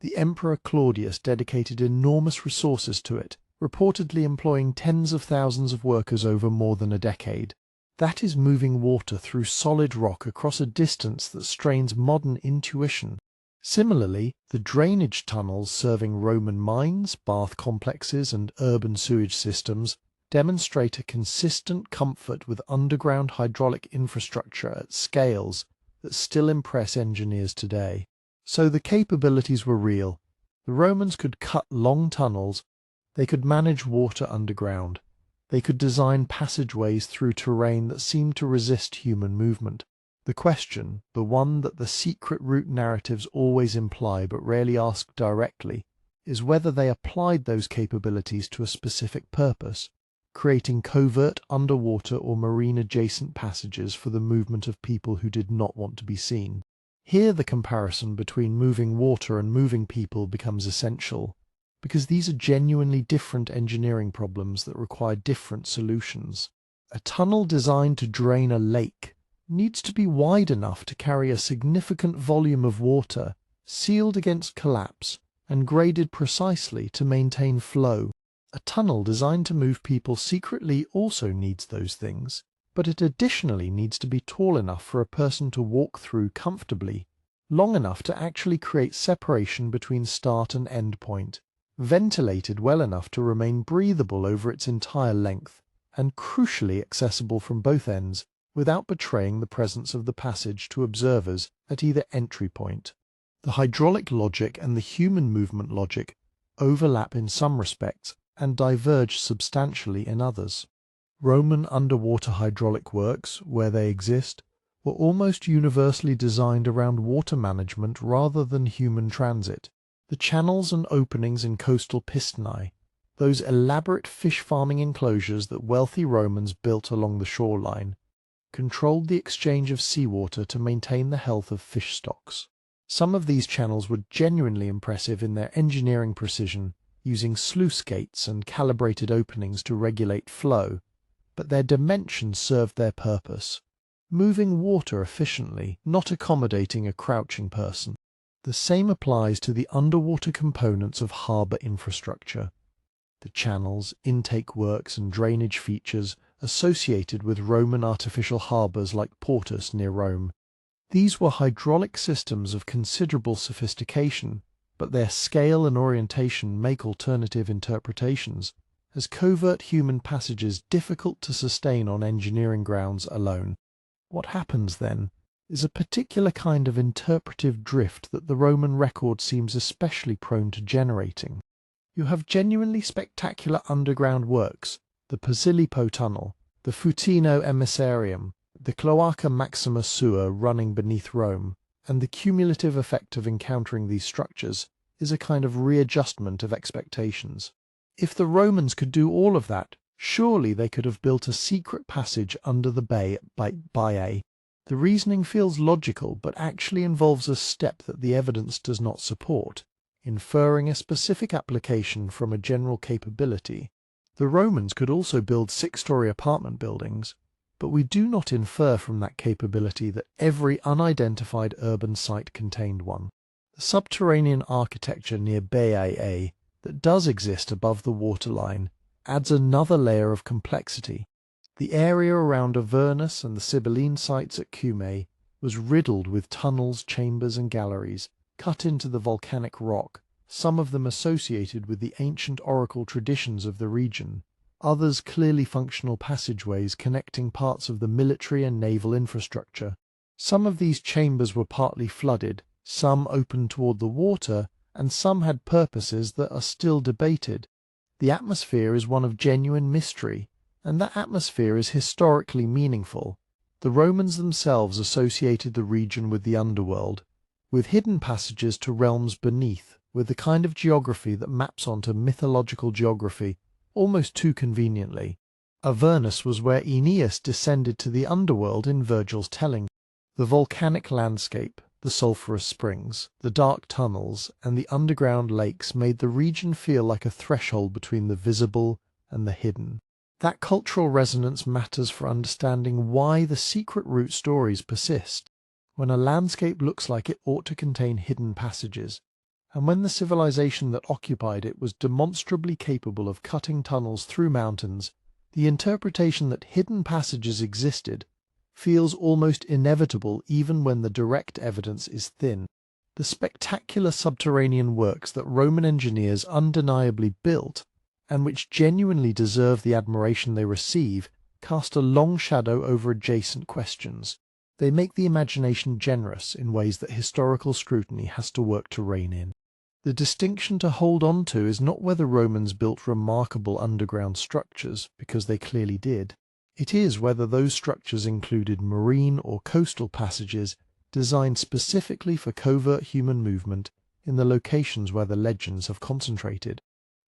The Emperor Claudius dedicated enormous resources to it, reportedly employing tens of thousands of workers over more than a decade. That is moving water through solid rock across a distance that strains modern intuition. Similarly, the drainage tunnels serving Roman mines, bath complexes, and urban sewage systems demonstrate a consistent comfort with underground hydraulic infrastructure at scales that still impress engineers today. So the capabilities were real. The Romans could cut long tunnels, they could manage water underground, they could design passageways through terrain that seemed to resist human movement. The question, the one that the secret route narratives always imply but rarely ask directly, is whether they applied those capabilities to a specific purpose, creating covert underwater or marine-adjacent passages for the movement of people who did not want to be seen. Here the comparison between moving water and moving people becomes essential, because these are genuinely different engineering problems that require different solutions. A tunnel designed to drain a lake needs to be wide enough to carry a significant volume of water, sealed against collapse, and graded precisely to maintain flow. A tunnel designed to move people secretly also needs those things, but it additionally needs to be tall enough for a person to walk through comfortably, long enough to actually create separation between start and end point, ventilated well enough to remain breathable over its entire length, and crucially accessible from both ends without betraying the presence of the passage to observers at either entry point. The hydraulic logic and the human movement logic overlap in some respects and diverge substantially in others. Roman underwater hydraulic works, where they exist, were almost universally designed around water management rather than human transit. The channels and openings in coastal pistoni, those elaborate fish farming enclosures that wealthy Romans built along the shoreline, controlled the exchange of seawater to maintain the health of fish stocks. Some of these channels were genuinely impressive in their engineering precision, using sluice gates and calibrated openings to regulate flow, but their dimensions served their purpose, moving water efficiently, not accommodating a crouching person. The same applies to the underwater components of harbour infrastructure. The channels, intake works and drainage features associated with Roman artificial harbours like Portus near Rome. These were hydraulic systems of considerable sophistication, but their scale and orientation make alternative interpretations, as covert human passages difficult to sustain on engineering grounds alone. What happens, then, is a particular kind of interpretive drift that the Roman record seems especially prone to generating. You have genuinely spectacular underground works, the Posillipo Tunnel, the Futino Emissarium, the Cloaca Maxima sewer running beneath Rome, and the cumulative effect of encountering these structures is a kind of readjustment of expectations. If the Romans could do all of that, surely they could have built a secret passage under the bay at Baiae. The reasoning feels logical, but actually involves a step that the evidence does not support, inferring a specific application from a general capability. The Romans could also build 6-story apartment buildings, but we do not infer from that capability that every unidentified urban site contained one. The subterranean architecture near Baiae that does exist above the waterline adds another layer of complexity. The area around Avernus and the Sibylline sites at Cumae was riddled with tunnels, chambers, and galleries cut into the volcanic rock, some of them associated with the ancient oracle traditions of the region, others clearly functional passageways connecting parts of the military and naval infrastructure. Some of these chambers were partly flooded, some opened toward the water, and some had purposes that are still debated. The atmosphere is one of genuine mystery, and that atmosphere is historically meaningful. The Romans themselves associated the region with the underworld, with hidden passages to realms beneath, with the kind of geography that maps onto mythological geography almost too conveniently. Avernus was where Aeneas descended to the underworld in Virgil's telling. The volcanic landscape, the sulphurous springs, the dark tunnels, and the underground lakes made the region feel like a threshold between the visible and the hidden. That cultural resonance matters for understanding why the secret route stories persist. When a landscape looks like it ought to contain hidden passages, and when the civilization that occupied it was demonstrably capable of cutting tunnels through mountains, the interpretation that hidden passages existed feels almost inevitable even when the direct evidence is thin. The spectacular subterranean works that Roman engineers undeniably built, and which genuinely deserve the admiration they receive, cast a long shadow over adjacent questions. They make the imagination generous in ways that historical scrutiny has to work to rein in. The distinction to hold on to is not whether Romans built remarkable underground structures, because they clearly did. It is whether those structures included marine or coastal passages designed specifically for covert human movement in the locations where the legends have concentrated.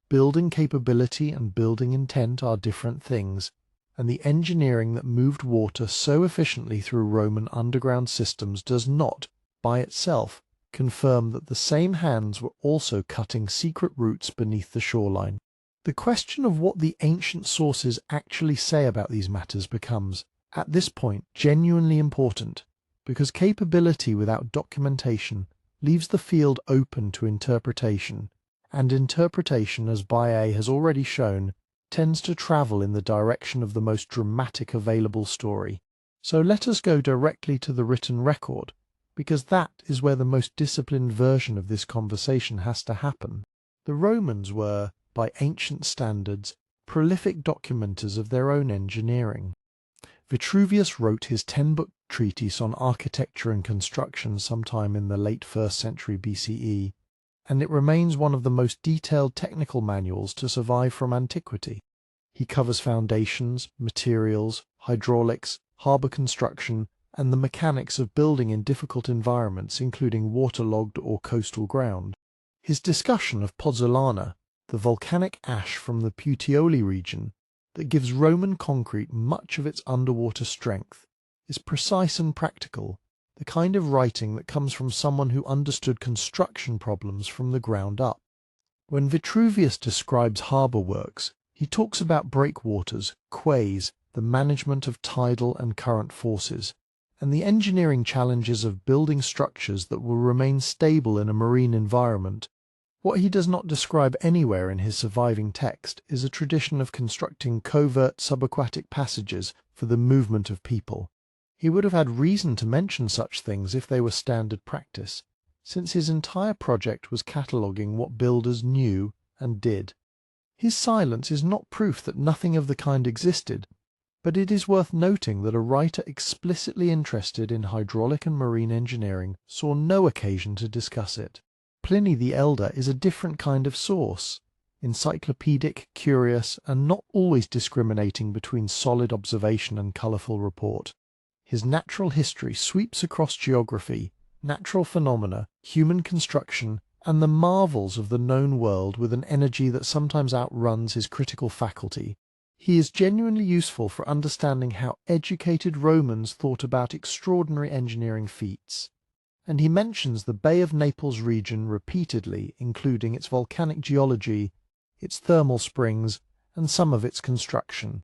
Building capability and building intent are different things, and the engineering that moved water so efficiently through Roman underground systems does not, by itself, confirm that the same hands were also cutting secret routes beneath the shoreline. The question of what the ancient sources actually say about these matters becomes, at this point, genuinely important, because capability without documentation leaves the field open to interpretation, and interpretation, as Baiae has already shown, tends to travel in the direction of the most dramatic available story. So let us go directly to the written record, because that is where the most disciplined version of this conversation has to happen. The Romans were, by ancient standards, prolific documenters of their own engineering. Vitruvius wrote his 10-book treatise on architecture and construction sometime in the late 1st century BCE, and it remains one of the most detailed technical manuals to survive from antiquity. He covers foundations, materials, hydraulics, harbour construction, and the mechanics of building in difficult environments, including waterlogged or coastal ground. His discussion of pozzolana, the volcanic ash from the Puteoli region that gives Roman concrete much of its underwater strength, is precise and practical, the kind of writing that comes from someone who understood construction problems from the ground up. When Vitruvius describes harbour works, he talks about breakwaters, quays, the management of tidal and current forces, and the engineering challenges of building structures that will remain stable in a marine environment. What he does not describe anywhere in his surviving text is a tradition of constructing covert subaquatic passages for the movement of people. He would have had reason to mention such things if they were standard practice, since his entire project was cataloguing what builders knew and did. His silence is not proof that nothing of the kind existed, but it is worth noting that a writer explicitly interested in hydraulic and marine engineering saw no occasion to discuss it. Pliny the Elder is a different kind of source, encyclopedic, curious, and not always discriminating between solid observation and colourful report. His natural history sweeps across geography, natural phenomena, human construction, and the marvels of the known world with an energy that sometimes outruns his critical faculty. He is genuinely useful for understanding how educated Romans thought about extraordinary engineering feats, and he mentions the Bay of Naples region repeatedly, including its volcanic geology, its thermal springs, and some of its construction.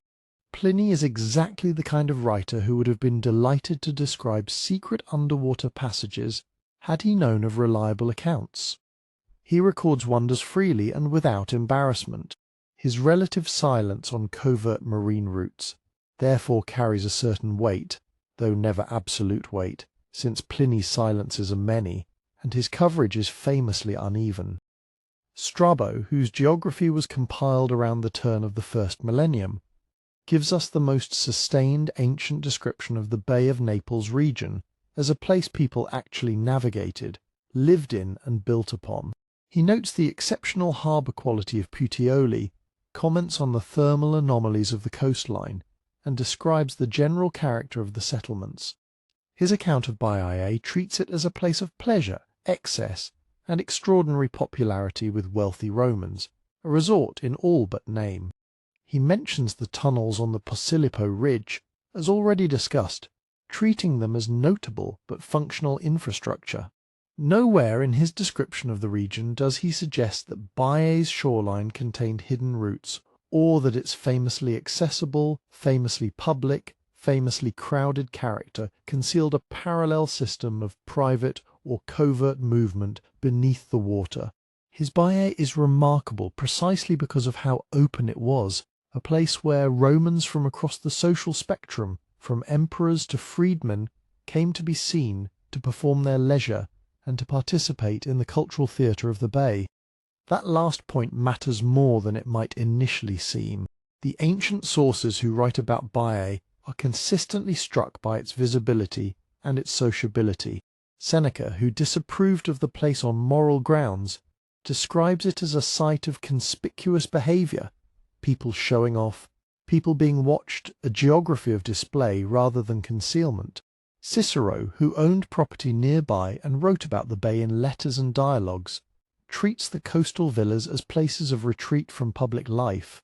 Pliny is exactly the kind of writer who would have been delighted to describe secret underwater passages had he known of reliable accounts. He records wonders freely and without embarrassment. His relative silence on covert marine routes therefore carries a certain weight, though never absolute weight, since Pliny's silences are many, and his coverage is famously uneven. Strabo, whose geography was compiled around the turn of the first millennium, gives us the most sustained ancient description of the Bay of Naples region as a place people actually navigated, lived in, and built upon. He notes the exceptional harbour quality of Puteoli, comments on the thermal anomalies of the coastline, and describes the general character of the settlements. His account of Baiae treats it as a place of pleasure, excess, and extraordinary popularity with wealthy Romans, a resort in all but name. He mentions the tunnels on the Posillipo Ridge, as already discussed, treating them as notable but functional infrastructure. Nowhere in his description of the region does he suggest that Baiae's shoreline contained hidden routes, or that its famously accessible, famously public, famously crowded character concealed a parallel system of private or covert movement beneath the water. His Baiae is remarkable precisely because of how open it was, a place where Romans from across the social spectrum, from emperors to freedmen, came to be seen, to perform their leisure, and to participate in the cultural theatre of the bay. That last point matters more than it might initially seem. The ancient sources who write about Baiae are consistently struck by its visibility and its sociability. Seneca, who disapproved of the place on moral grounds, describes it as a site of conspicuous behaviour, people showing off, people being watched, a geography of display rather than concealment. Cicero, who owned property nearby and wrote about the bay in letters and dialogues, treats the coastal villas as places of retreat from public life,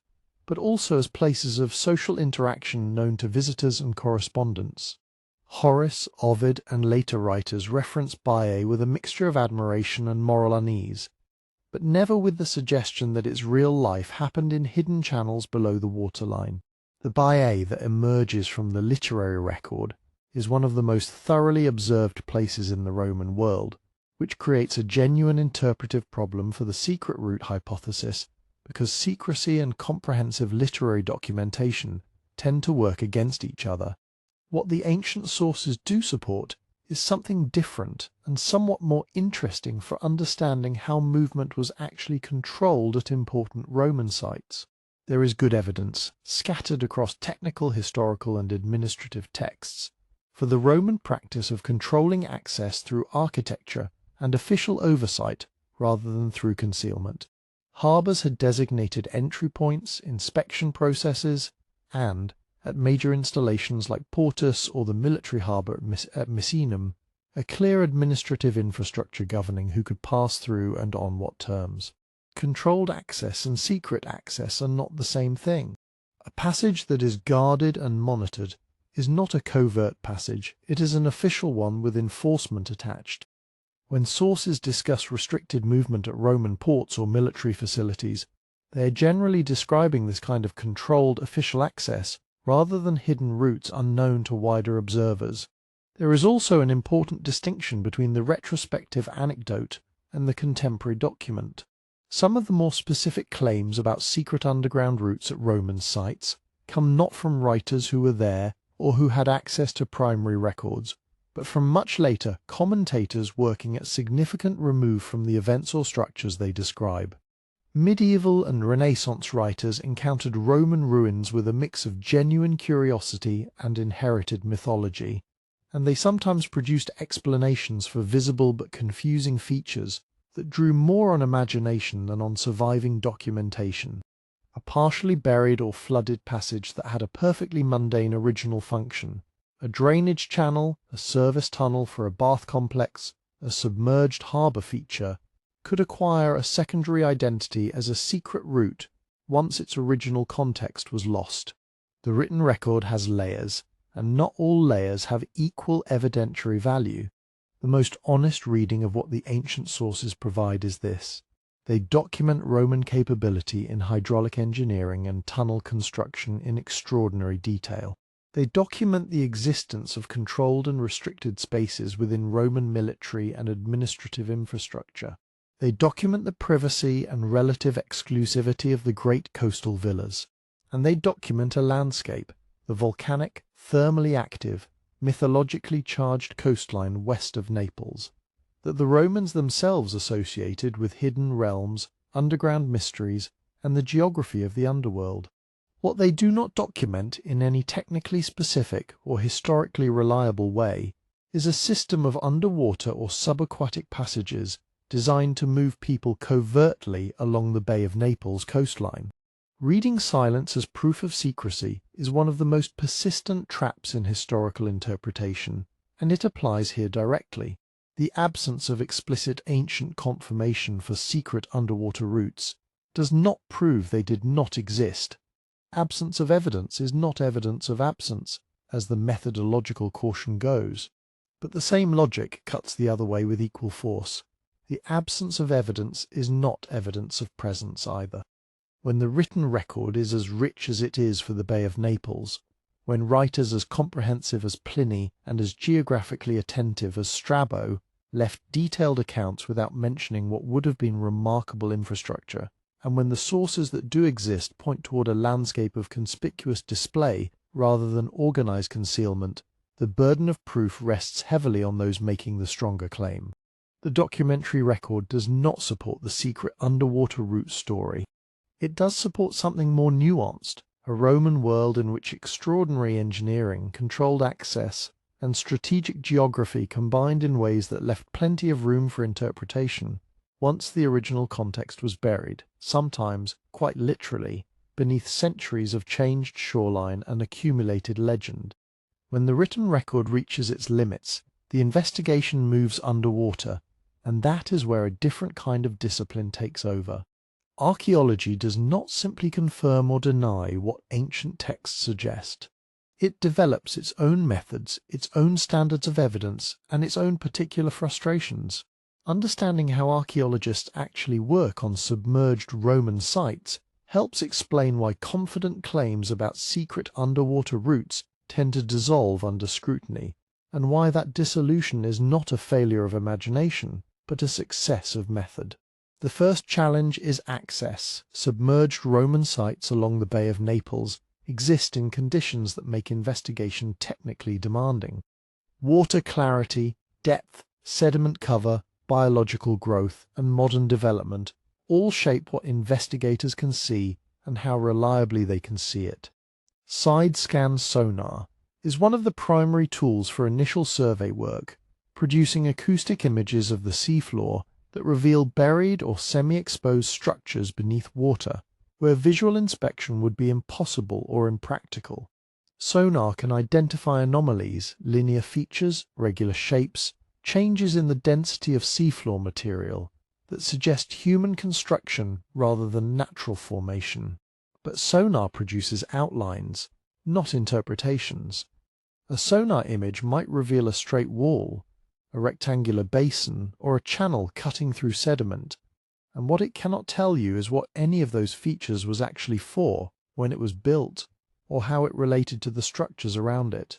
but also as places of social interaction known to visitors and correspondents. Horace, Ovid, and later writers reference Baiae with a mixture of admiration and moral unease, but never with the suggestion that its real life happened in hidden channels below the waterline. The Baiae that emerges from the literary record is one of the most thoroughly observed places in the Roman world, which creates a genuine interpretive problem for the secret route hypothesis, because secrecy and comprehensive literary documentation tend to work against each other. What the ancient sources do support is something different and somewhat more interesting for understanding how movement was actually controlled at important Roman sites. There is good evidence, scattered across technical, historical, and administrative texts, for the Roman practice of controlling access through architecture and official oversight rather than through concealment. Harbours had designated entry points, inspection processes, and, at major installations like Portus or the military harbour at Misenum, a clear administrative infrastructure governing who could pass through and on what terms. Controlled access and secret access are not the same thing. A passage that is guarded and monitored is not a covert passage, it is an official one with enforcement attached. When sources discuss restricted movement at Roman ports or military facilities, they are generally describing this kind of controlled official access rather than hidden routes unknown to wider observers. There is also an important distinction between the retrospective anecdote and the contemporary document. Some of the more specific claims about secret underground routes at Roman sites come not from writers who were there or who had access to primary records, but from much later commentators working at significant remove from the events or structures they describe. Medieval and Renaissance writers encountered Roman ruins with a mix of genuine curiosity and inherited mythology, and they sometimes produced explanations for visible but confusing features that drew more on imagination than on surviving documentation. A partially buried or flooded passage that had a perfectly mundane original function, a drainage channel, a service tunnel for a bath complex, a submerged harbour feature, could acquire a secondary identity as a secret route once its original context was lost. The written record has layers, and not all layers have equal evidentiary value. The most honest reading of what the ancient sources provide is this. They document Roman capability in hydraulic engineering and tunnel construction in extraordinary detail. They document the existence of controlled and restricted spaces within Roman military and administrative infrastructure. They document the privacy and relative exclusivity of the great coastal villas. And they document a landscape, the volcanic, thermally active, mythologically charged coastline west of Naples, that the Romans themselves associated with hidden realms, underground mysteries, and the geography of the underworld. What they do not document in any technically specific or historically reliable way is a system of underwater or subaquatic passages designed to move people covertly along the Bay of Naples coastline. Reading silence as proof of secrecy is one of the most persistent traps in historical interpretation, and it applies here directly. The absence of explicit ancient confirmation for secret underwater routes does not prove they did not exist. Absence of evidence is not evidence of absence, as the methodological caution goes. But the same logic cuts the other way with equal force. The absence of evidence is not evidence of presence either. When the written record is as rich as it is for the Bay of Naples, when writers as comprehensive as Pliny and as geographically attentive as Strabo left detailed accounts without mentioning what would have been remarkable infrastructure, and when the sources that do exist point toward a landscape of conspicuous display rather than organized concealment, the burden of proof rests heavily on those making the stronger claim. The documentary record does not support the secret underwater route story. It does support something more nuanced, a Roman world in which extraordinary engineering, controlled access, and strategic geography combined in ways that left plenty of room for interpretation once the original context was buried, sometimes, quite literally, beneath centuries of changed shoreline and accumulated legend. When the written record reaches its limits, the investigation moves underwater, and that is where a different kind of discipline takes over. Archaeology does not simply confirm or deny what ancient texts suggest. It develops its own methods, its own standards of evidence, and its own particular frustrations. Understanding how archaeologists actually work on submerged Roman sites helps explain why confident claims about secret underwater routes tend to dissolve under scrutiny, and why that dissolution is not a failure of imagination, but a success of method. The first challenge is access. Submerged Roman sites along the Bay of Naples exist in conditions that make investigation technically demanding. Water clarity, depth, sediment cover, biological growth, and modern development all shape what investigators can see and how reliably they can see it. Side-scan sonar is one of the primary tools for initial survey work, producing acoustic images of the seafloor that reveal buried or semi-exposed structures beneath water, where visual inspection would be impossible or impractical. Sonar can identify anomalies, linear features, regular shapes, changes in the density of seafloor material that suggest human construction rather than natural formation. But sonar produces outlines, not interpretations. A sonar image might reveal a straight wall, a rectangular basin, or a channel cutting through sediment, and what it cannot tell you is what any of those features was actually for when it was built, or how it related to the structures around it.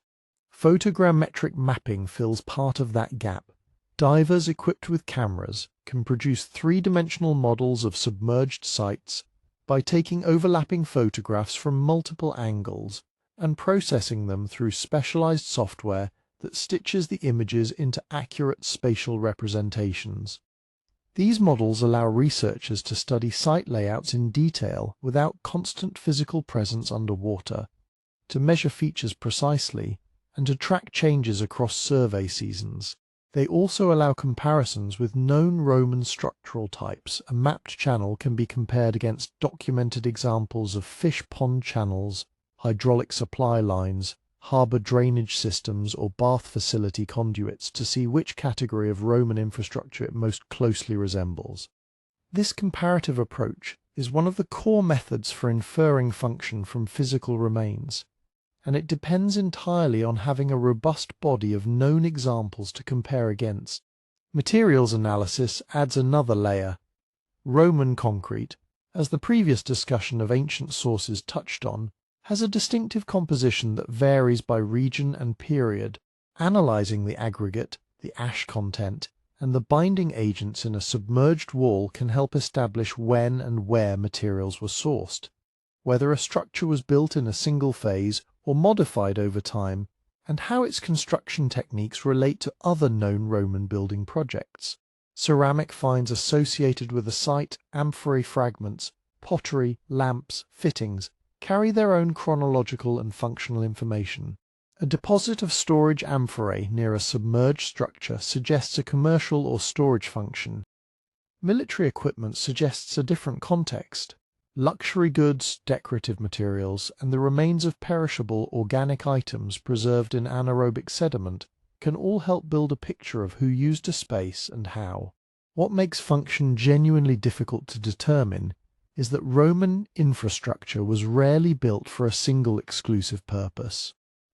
Photogrammetric mapping fills part of that gap. Divers equipped with cameras can produce three-dimensional models of submerged sites by taking overlapping photographs from multiple angles and processing them through specialized software that stitches the images into accurate spatial representations. These models allow researchers to study site layouts in detail without constant physical presence underwater, to measure features precisely, and to track changes across survey seasons. They also allow comparisons with known Roman structural types. A mapped channel can be compared against documented examples of fish pond channels, hydraulic supply lines, harbour drainage systems, or bath facility conduits to see which category of Roman infrastructure it most closely resembles. This comparative approach is one of the core methods for inferring function from physical remains, and it depends entirely on having a robust body of known examples to compare against. Materials analysis adds another layer. Roman concrete, as the previous discussion of ancient sources touched on, has a distinctive composition that varies by region and period. Analyzing the aggregate, the ash content, and the binding agents in a submerged wall can help establish when and where materials were sourced, whether a structure was built in a single phase or modified over time, and how its construction techniques relate to other known Roman building projects. Ceramic finds associated with a site, amphorae fragments, pottery, lamps, fittings, carry their own chronological and functional information. A deposit of storage amphorae near a submerged structure suggests a commercial or storage function. Military equipment suggests a different context. Luxury goods, decorative materials, and the remains of perishable organic items preserved in anaerobic sediment can all help build a picture of who used a space and how. What makes function genuinely difficult to determine is that Roman infrastructure was rarely built for a single exclusive purpose.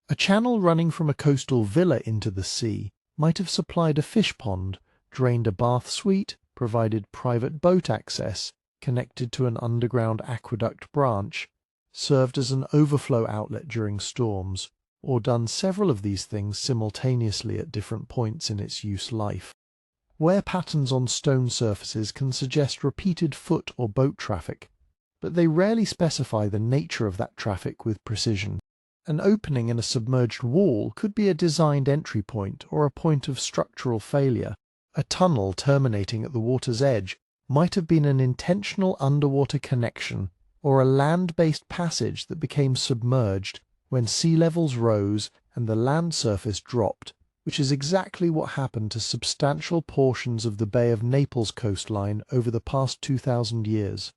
A channel running from a coastal villa into the sea might have supplied a fish pond, drained a bath suite, provided private boat access, connected to an underground aqueduct branch, served as an overflow outlet during storms, or done several of these things simultaneously at different points in its use life. Wear patterns on stone surfaces can suggest repeated foot or boat traffic, but they rarely specify the nature of that traffic with precision. An opening in a submerged wall could be a designed entry point or a point of structural failure. A tunnel terminating at the water's edge might have been an intentional underwater connection or a land-based passage that became submerged when sea levels rose and the land surface dropped, which is exactly what happened to substantial portions of the Bay of Naples coastline over the past 2,000 years.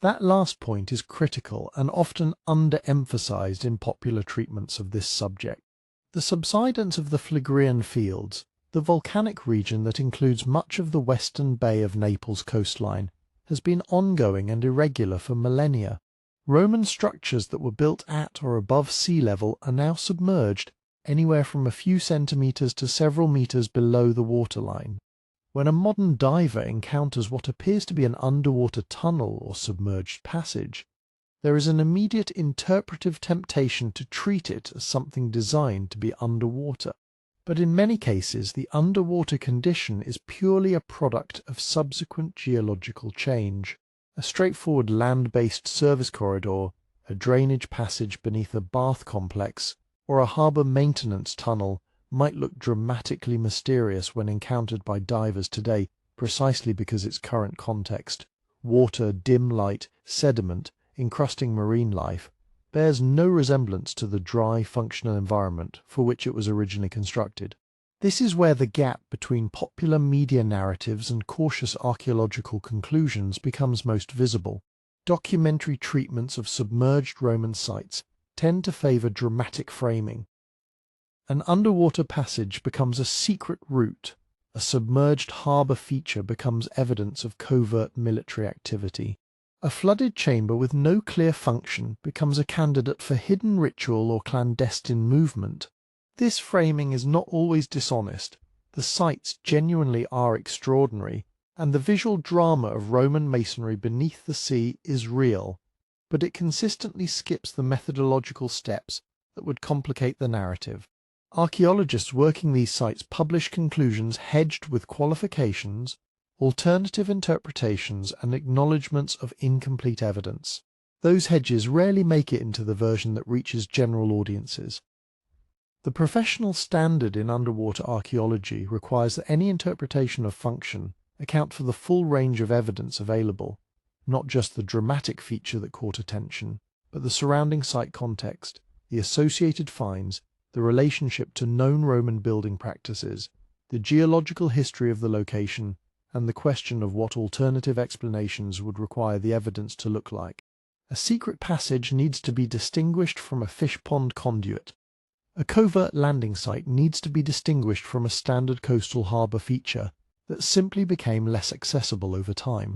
That last point is critical and often underemphasized in popular treatments of this subject. The subsidence of the Phlegrean Fields, the volcanic region that includes much of the western Bay of Naples coastline, has been ongoing and irregular for millennia. Roman structures that were built at or above sea level are now submerged anywhere from a few centimeters to several meters below the waterline. When a modern diver encounters what appears to be an underwater tunnel or submerged passage, there is an immediate interpretive temptation to treat it as something designed to be underwater. But in many cases, the underwater condition is purely a product of subsequent geological change. A straightforward land-based service corridor, a drainage passage beneath a bath complex, or a harbour maintenance tunnel might look dramatically mysterious when encountered by divers today, precisely because its current context, water, dim light, sediment, encrusting marine life, bears no resemblance to the dry, functional environment for which it was originally constructed. This is where the gap between popular media narratives and cautious archaeological conclusions becomes most visible. Documentary treatments of submerged Roman sites tend to favour dramatic framing. An underwater passage becomes a secret route. A submerged harbour feature becomes evidence of covert military activity. A flooded chamber with no clear function becomes a candidate for hidden ritual or clandestine movement. This framing is not always dishonest. The sites genuinely are extraordinary, and the visual drama of Roman masonry beneath the sea is real, but it consistently skips the methodological steps that would complicate the narrative. Archaeologists working these sites publish conclusions hedged with qualifications, alternative interpretations, and acknowledgements of incomplete evidence. Those hedges rarely make it into the version that reaches general audiences. The professional standard in underwater archaeology requires that any interpretation of function account for the full range of evidence available, not just the dramatic feature that caught attention, but the surrounding site context, the associated finds, the relationship to known Roman building practices, the geological history of the location, and the question of what alternative explanations would require the evidence to look like. A secret passage needs to be distinguished from a fish pond conduit. A covert landing site needs to be distinguished from a standard coastal harbour feature that simply became less accessible over time.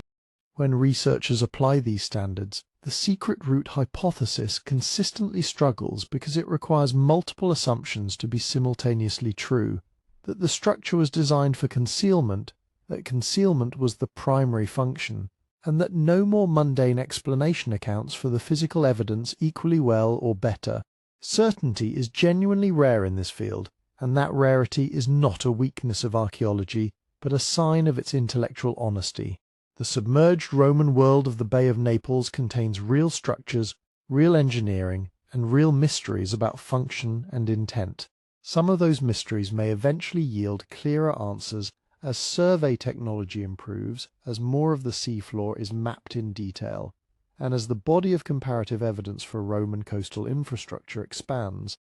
When researchers apply these standards, the secret route hypothesis consistently struggles because it requires multiple assumptions to be simultaneously true: that the structure was designed for concealment, that concealment was the primary function, and that no more mundane explanation accounts for the physical evidence equally well or better. Certainty is genuinely rare in this field, and that rarity is not a weakness of archaeology, but a sign of its intellectual honesty. The submerged Roman world of the Bay of Naples contains real structures, real engineering, and real mysteries about function and intent. Some of those mysteries may eventually yield clearer answers as survey technology improves, as more of the seafloor is mapped in detail, and as the body of comparative evidence for Roman coastal infrastructure expands.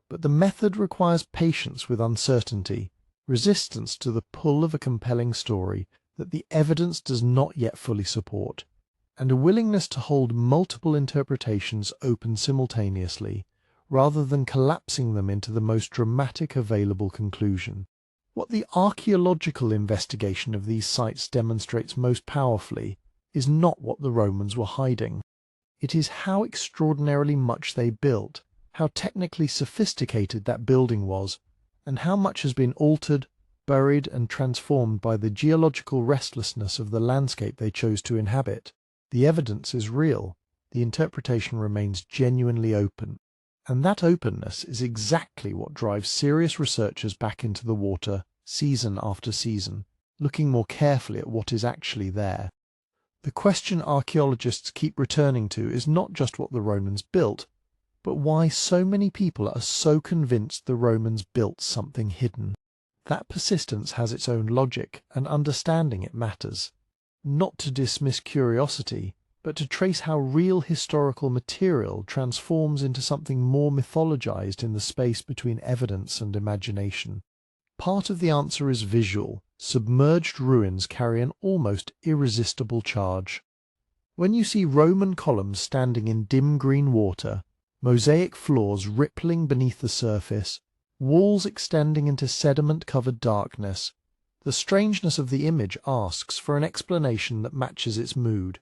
But the method requires patience with uncertainty, resistance to the pull of a compelling story that the evidence does not yet fully support, and a willingness to hold multiple interpretations open simultaneously, rather than collapsing them into the most dramatic available conclusion. What the archaeological investigation of these sites demonstrates most powerfully is not what the Romans were hiding. It is how extraordinarily much they built, how technically sophisticated that building was, and how much has been altered, buried, and transformed by the geological restlessness of the landscape they chose to inhabit. The evidence is real, the interpretation remains genuinely open, and that openness is exactly what drives serious researchers back into the water season after season, looking more carefully at what is actually there. The question archaeologists keep returning to is not just what the Romans built, but why so many people are so convinced the Romans built something hidden. That persistence has its own logic, and understanding it matters. Not to dismiss curiosity, but to trace how real historical material transforms into something more mythologized in the space between evidence and imagination. Part of the answer is visual. Submerged ruins carry an almost irresistible charge. When you see Roman columns standing in dim green water, mosaic floors rippling beneath the surface, walls extending into sediment-covered darkness, the strangeness of the image asks for an explanation that matches its mood.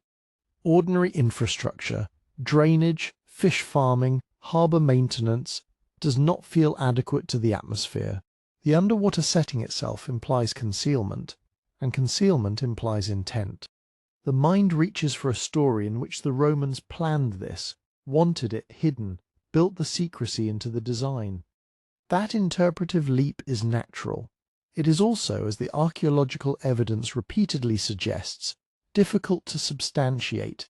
Ordinary infrastructure, drainage, fish farming, harbour maintenance, does not feel adequate to the atmosphere. The underwater setting itself implies concealment, and concealment implies intent. The mind reaches for a story in which the Romans planned this, wanted it hidden, built the secrecy into the design. That interpretive leap is natural. It is also, as the archaeological evidence repeatedly suggests, difficult to substantiate.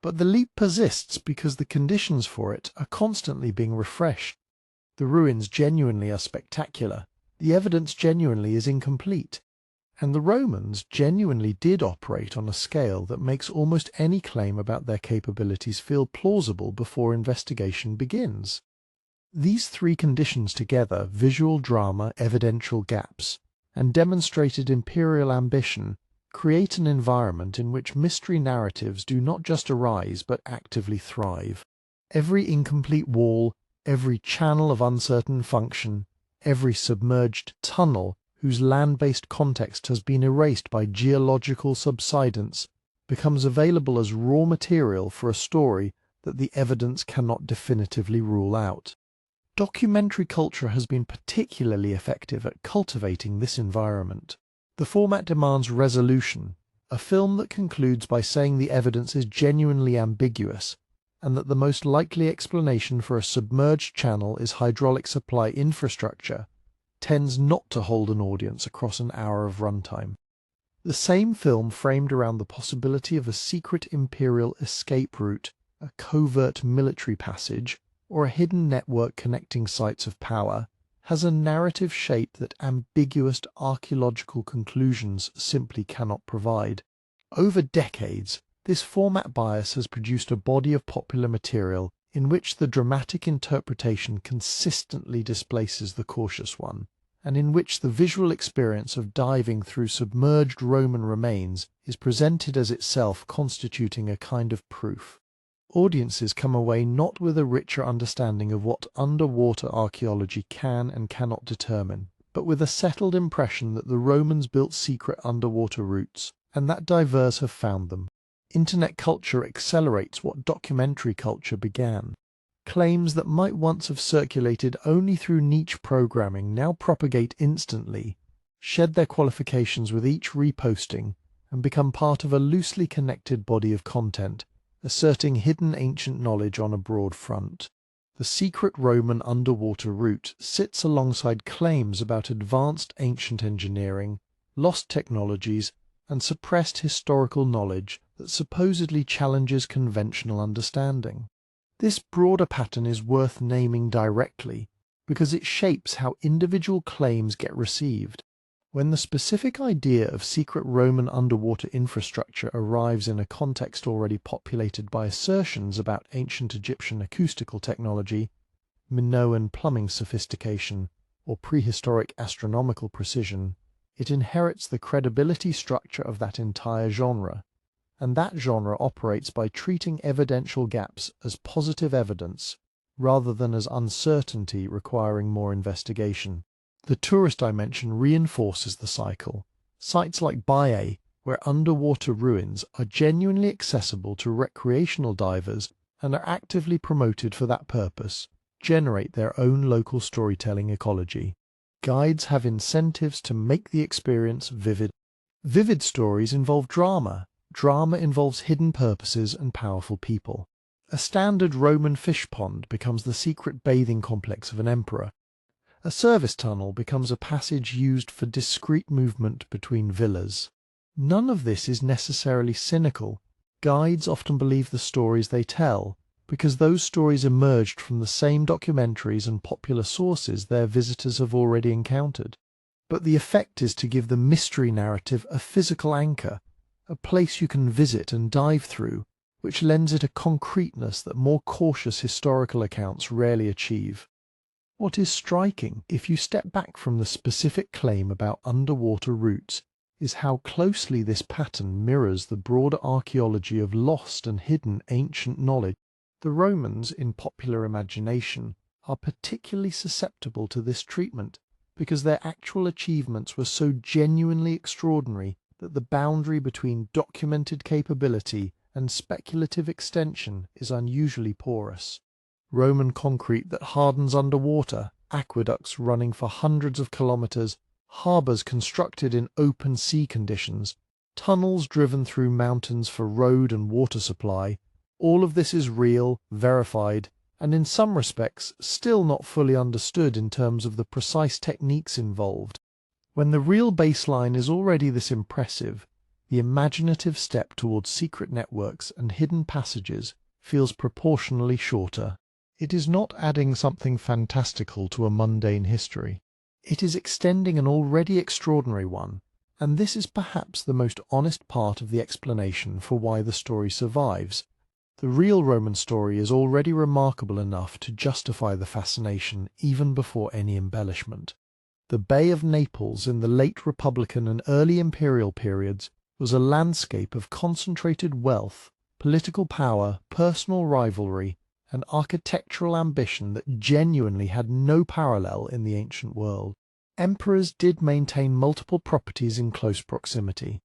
But the leap persists because the conditions for it are constantly being refreshed. The ruins genuinely are spectacular. The evidence genuinely is incomplete. And the Romans genuinely did operate on a scale that makes almost any claim about their capabilities feel plausible before investigation begins. These three conditions together, visual drama, evidential gaps, and demonstrated imperial ambition, create an environment in which mystery narratives do not just arise but actively thrive. Every incomplete wall, every channel of uncertain function, every submerged tunnel whose land-based context has been erased by geological subsidence becomes available as raw material for a story that the evidence cannot definitively rule out. Documentary culture has been particularly effective at cultivating this environment. The format demands resolution, a film that concludes by saying the evidence is genuinely ambiguous, and that the most likely explanation for a submerged channel is hydraulic supply infrastructure, tends not to hold an audience across an hour of runtime. The same film framed around the possibility of a secret imperial escape route, a covert military passage, or a hidden network connecting sites of power, has a narrative shape that ambiguous archaeological conclusions simply cannot provide. Over decades, this format bias has produced a body of popular material in which the dramatic interpretation consistently displaces the cautious one, and in which the visual experience of diving through submerged Roman remains is presented as itself constituting a kind of proof. Audiences come away not with a richer understanding of what underwater archaeology can and cannot determine, but with a settled impression that the Romans built secret underwater routes, and that divers have found them. Internet culture accelerates what documentary culture began. Claims that might once have circulated only through niche programming now propagate instantly, shed their qualifications with each reposting, and become part of a loosely connected body of content, asserting hidden ancient knowledge on a broad front. The secret Roman underwater route sits alongside claims about advanced ancient engineering, lost technologies, and suppressed historical knowledge that supposedly challenges conventional understanding. This broader pattern is worth naming directly because it shapes how individual claims get received. When the specific idea of secret Roman underwater infrastructure arrives in a context already populated by assertions about ancient Egyptian acoustical technology, Minoan plumbing sophistication, or prehistoric astronomical precision, it inherits the credibility structure of that entire genre, and that genre operates by treating evidential gaps as positive evidence rather than as uncertainty requiring more investigation. The tourist dimension reinforces the cycle. Sites like Baiae, where underwater ruins are genuinely accessible to recreational divers and are actively promoted for that purpose, generate their own local storytelling ecology. Guides have incentives to make the experience vivid. Vivid stories involve drama. Drama involves hidden purposes and powerful people. A standard Roman fish pond becomes the secret bathing complex of an emperor. A service tunnel becomes a passage used for discreet movement between villas. None of this is necessarily cynical. Guides often believe the stories they tell, because those stories emerged from the same documentaries and popular sources their visitors have already encountered. but the effect is to give the mystery narrative a physical anchor, a place you can visit and dive through, which lends it a concreteness that more cautious historical accounts rarely achieve. What is striking, if you step back from the specific claim about underwater routes, is how closely this pattern mirrors the broader archaeology of lost and hidden ancient knowledge. The Romans, in popular imagination, are particularly susceptible to this treatment because their actual achievements were so genuinely extraordinary that the boundary between documented capability and speculative extension is unusually porous. Roman concrete that hardens underwater, aqueducts running for hundreds of kilometers, harbours constructed in open sea conditions, tunnels driven through mountains for road and water supply, all of this is real, verified, and in some respects still not fully understood in terms of the precise techniques involved. When the real baseline is already this impressive, the imaginative step towards secret networks and hidden passages feels proportionally shorter. It is not adding something fantastical to a mundane history. It is extending an already extraordinary one, and this is perhaps the most honest part of the explanation for why the story survives. The real Roman story is already remarkable enough to justify the fascination even before any embellishment. The Bay of Naples in the late Republican and early Imperial periods was a landscape of concentrated wealth, political power, personal rivalry, and architectural ambition that genuinely had no parallel in the ancient world. Emperors did maintain multiple properties in close proximity.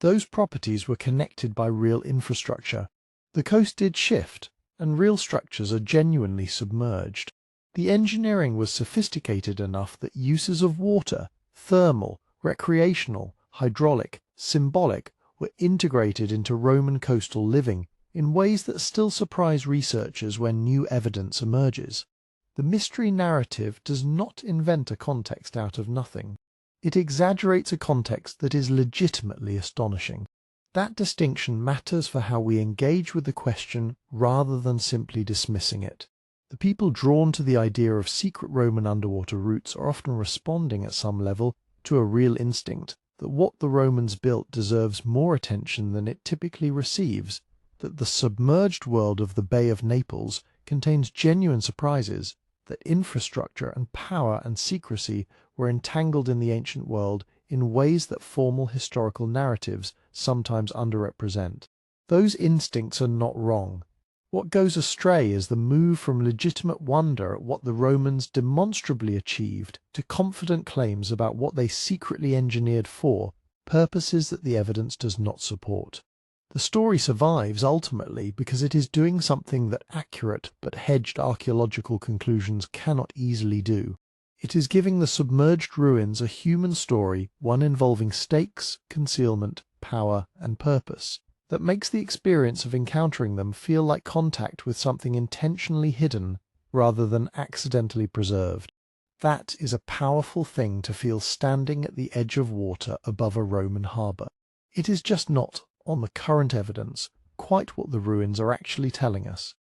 Those properties were connected by real infrastructure. The coast did shift, and real structures are genuinely submerged. The engineering was sophisticated enough that uses of water, thermal, recreational, hydraulic, symbolic, were integrated into Roman coastal living in ways that still surprise researchers when new evidence emerges. The mystery narrative does not invent a context out of nothing. It exaggerates a context that is legitimately astonishing. That distinction matters for how we engage with the question rather than simply dismissing it. The people drawn to the idea of secret Roman underwater routes are often responding at some level to a real instinct that what the Romans built deserves more attention than it typically receives, that the submerged world of the Bay of Naples contains genuine surprises, that infrastructure and power and secrecy were entangled in the ancient world in ways that formal historical narratives sometimes underrepresent. Those instincts are not wrong. What goes astray is the move from legitimate wonder at what the Romans demonstrably achieved to confident claims about what they secretly engineered for purposes that the evidence does not support. The story survives ultimately because it is doing something that accurate but hedged archaeological conclusions cannot easily do. It is giving the submerged ruins a human story, one involving stakes, concealment, power, and purpose, that makes the experience of encountering them feel like contact with something intentionally hidden rather than accidentally preserved. That is a powerful thing to feel standing at the edge of water above a Roman harbour. It is just not, on the current evidence, quite what the ruins are actually telling us.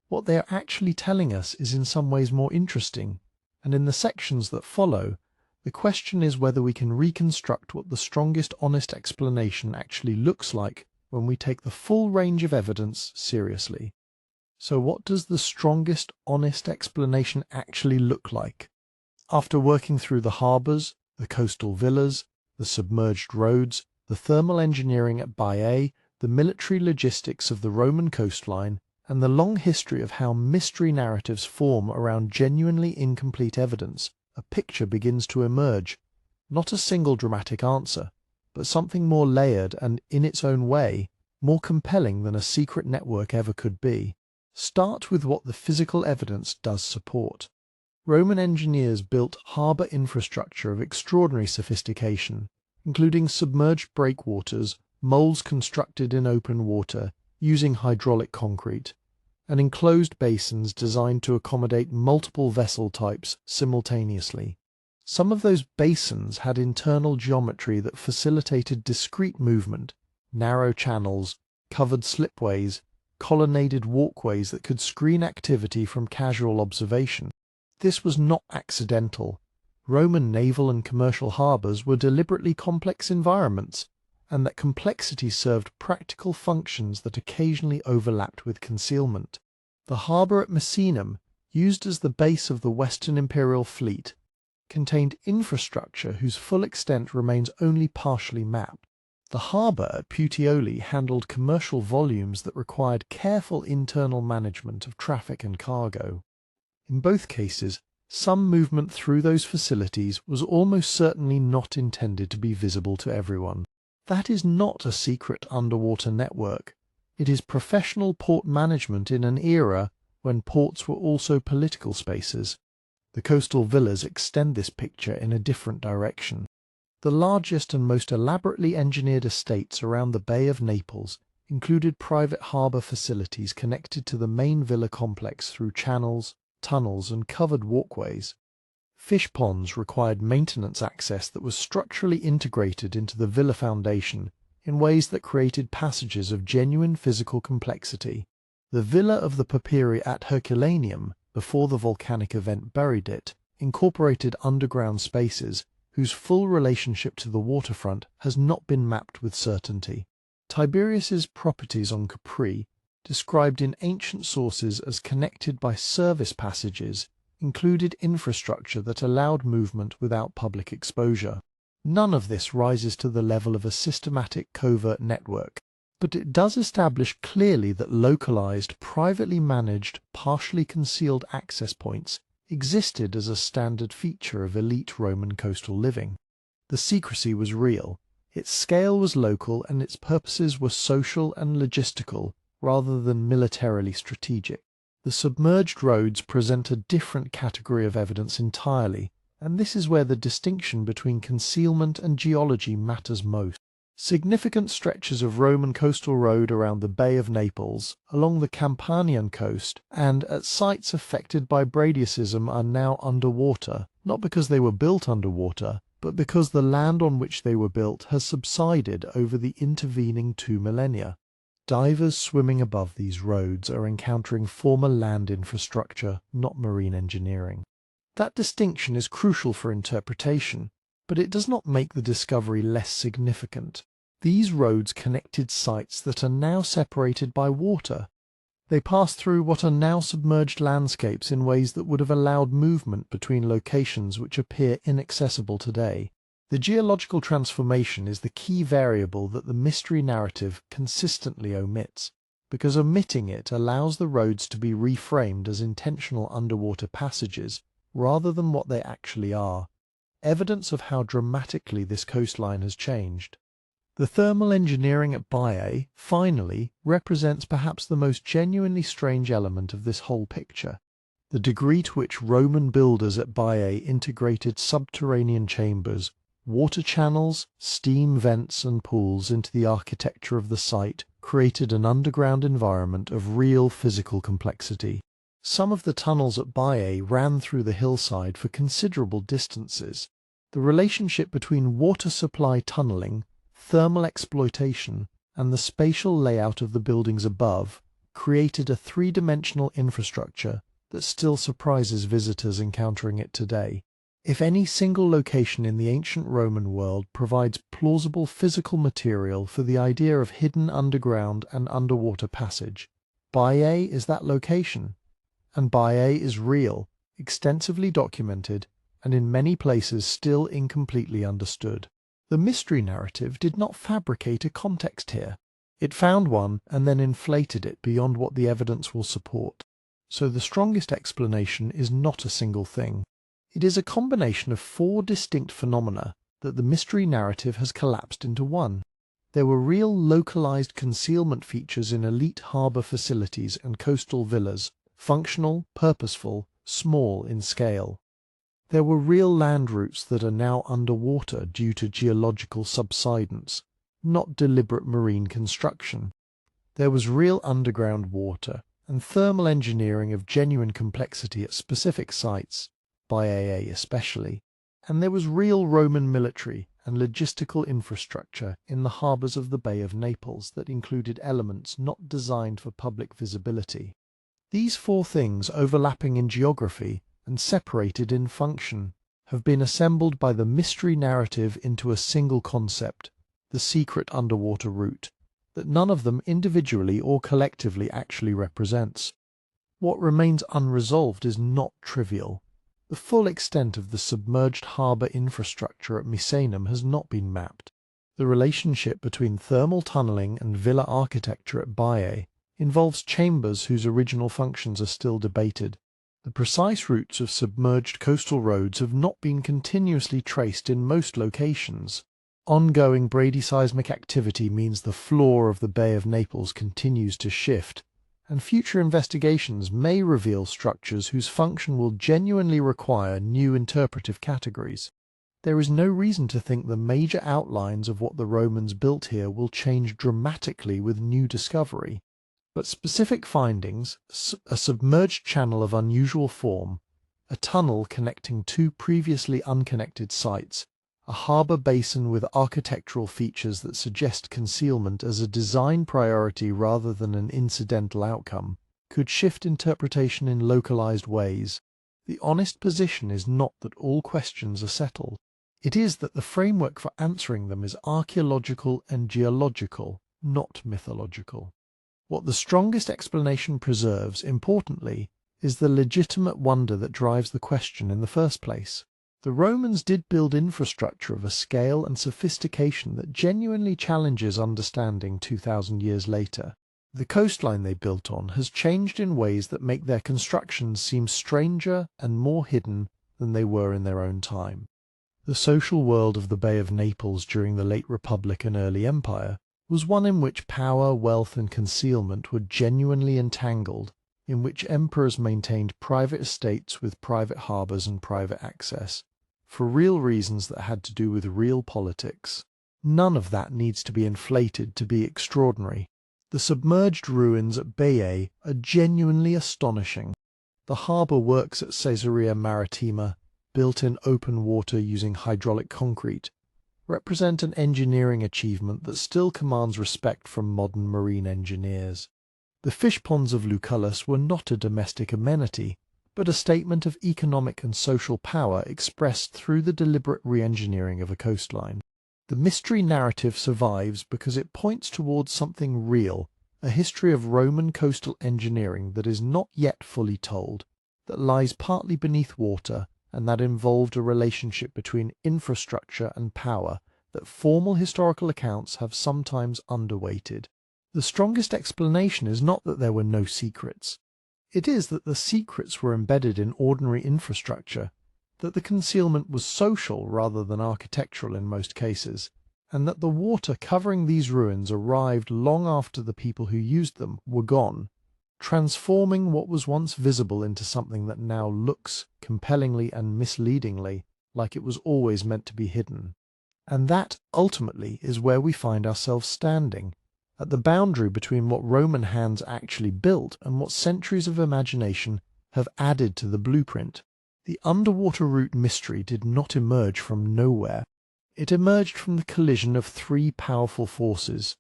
What they are actually telling us is in some ways more interesting, and in the sections that follow, the question is whether we can reconstruct what the strongest honest explanation actually looks like when we take the full range of evidence seriously. So what does the strongest honest explanation actually look like? After working through the harbours, the coastal villas, the submerged roads, the thermal engineering at Baiae, the military logistics of the Roman coastline, and the long history of how mystery narratives form around genuinely incomplete evidence, a picture begins to emerge. Not a single dramatic answer, but something more layered and, in its own way, more compelling than a secret network ever could be. Start with what the physical evidence does support. Roman engineers built harbour infrastructure of extraordinary sophistication, including submerged breakwaters, moles constructed in open water using hydraulic concrete, and enclosed basins designed to accommodate multiple vessel types simultaneously. Some of those basins had internal geometry that facilitated discrete movement, narrow channels, covered slipways, colonnaded walkways that could screen activity from casual observation. This was not accidental. Roman naval and commercial harbours were deliberately complex environments, and that complexity served practical functions that occasionally overlapped with concealment. The harbour at Misenum, used as the base of the Western Imperial fleet, contained infrastructure whose full extent remains only partially mapped. The harbour at Puteoli handled commercial volumes that required careful internal management of traffic and cargo. In both cases, some movement through those facilities was almost certainly not intended to be visible to everyone. That is not a secret underwater network. It is professional port management in an era when ports were also political spaces. The coastal villas extend this picture in a different direction. The largest and most elaborately engineered estates around the Bay of Naples included private harbour facilities connected to the main villa complex through channels, tunnels, and covered walkways. Fish ponds required maintenance access that was structurally integrated into the villa foundation in ways that created passages of genuine physical complexity. The villa of the Papyri at Herculaneum, before the volcanic event buried it, incorporated underground spaces whose full relationship to the waterfront has not been mapped with certainty. Tiberius's properties on Capri, described in ancient sources as connected by service passages, included infrastructure that allowed movement without public exposure. None of this rises to the level of a systematic covert network, but it does establish clearly that localized, privately managed, partially concealed access points existed as a standard feature of elite Roman coastal living. The secrecy was real, its scale was local, and its purposes were social and logistical rather than militarily strategic. The submerged roads present a different category of evidence entirely, and this is where the distinction between concealment and geology matters most. Significant stretches of Roman coastal road around the Bay of Naples, along the Campanian coast, and at sites affected by Braiaism are now underwater, not because they were built underwater, but because the land on which they were built has subsided over the intervening 2 millennia. Divers swimming above these roads are encountering former land infrastructure, not marine engineering. That distinction is crucial for interpretation, but it does not make the discovery less significant. These roads connected sites that are now separated by water. They pass through what are now submerged landscapes in ways that would have allowed movement between locations which appear inaccessible today. The geological transformation is the key variable that the mystery narrative consistently omits, because omitting it allows the roads to be reframed as intentional underwater passages rather than what they actually are, evidence of how dramatically this coastline has changed. The thermal engineering at Baiae, finally, represents perhaps the most genuinely strange element of this whole picture. The degree to which Roman builders at Baiae integrated subterranean chambers, water channels, steam vents and pools into the architecture of the site created an underground environment of real physical complexity. Some of the tunnels at Baiae ran through the hillside for considerable distances. The relationship between water supply tunneling, thermal exploitation, and the spatial layout of the buildings above created a three-dimensional infrastructure that still surprises visitors encountering it today. If any single location in the ancient Roman world provides plausible physical material for the idea of hidden underground and underwater passage, Baiae is that location. And Baiae is real, extensively documented, and in many places still incompletely understood. The mystery narrative did not fabricate a context here. It found one and then inflated it beyond what the evidence will support. So the strongest explanation is not a single thing. It is a combination of 4 distinct phenomena that the mystery narrative has collapsed into one. There were real localized concealment features in elite harbour facilities and coastal villas, functional, purposeful, small in scale. There were real land routes that are now underwater due to geological subsidence, not deliberate marine construction. There was real underground water and thermal engineering of genuine complexity at specific sites, Baiae especially, and there was real Roman military and logistical infrastructure in the harbours of the Bay of Naples that included elements not designed for public visibility. These 4 things overlapping in geography and separated in function have been assembled by the mystery narrative into a single concept, the secret underwater route, that none of them individually or collectively actually represents. What remains unresolved is not trivial. The full extent of the submerged harbour infrastructure at Misenum has not been mapped. The relationship between thermal tunnelling and villa architecture at Baiae involves chambers whose original functions are still debated. The precise routes of submerged coastal roads have not been continuously traced in most locations. Ongoing bradyseismic activity means the floor of the Bay of Naples continues to shift, and future investigations may reveal structures whose function will genuinely require new interpretive categories. There is no reason to think the major outlines of what the Romans built here will change dramatically with new discovery. But specific findings, a submerged channel of unusual form, a tunnel connecting two previously unconnected sites, a harbour basin with architectural features that suggest concealment as a design priority rather than an incidental outcome, could shift interpretation in localized ways. The honest position is not that all questions are settled. It is that the framework for answering them is archaeological and geological, not mythological. What the strongest explanation preserves, importantly, is the legitimate wonder that drives the question in the first place. The Romans did build infrastructure of a scale and sophistication that genuinely challenges understanding 2,000 years later. The coastline they built on has changed in ways that make their constructions seem stranger and more hidden than they were in their own time. The social world of the Bay of Naples during the late Republic and early Empire was one in which power, wealth, and concealment were genuinely entangled, in which emperors maintained private estates with private harbours and private access, for real reasons that had to do with real politics. None of that needs to be inflated to be extraordinary. The submerged ruins at Baiae are genuinely astonishing. The harbour works at Caesarea Maritima, built in open water using hydraulic concrete, represent an engineering achievement that still commands respect from modern marine engineers. The fish ponds of Lucullus were not a domestic amenity, but a statement of economic and social power expressed through the deliberate re-engineering of a coastline. The mystery narrative survives because it points towards something real, a history of Roman coastal engineering that is not yet fully told, that lies partly beneath water, and that involved a relationship between infrastructure and power that formal historical accounts have sometimes underweighted. The strongest explanation is not that there were no secrets. It is that the secrets were embedded in ordinary infrastructure, that the concealment was social rather than architectural in most cases, and that the water covering these ruins arrived long after the people who used them were gone, transforming what was once visible into something that now looks, compellingly and misleadingly, like it was always meant to be hidden. And that, ultimately, is where we find ourselves standing, at the boundary between what Roman hands actually built and what centuries of imagination have added to the blueprint. The underwater route mystery did not emerge from nowhere. It emerged from the collision of three powerful forces: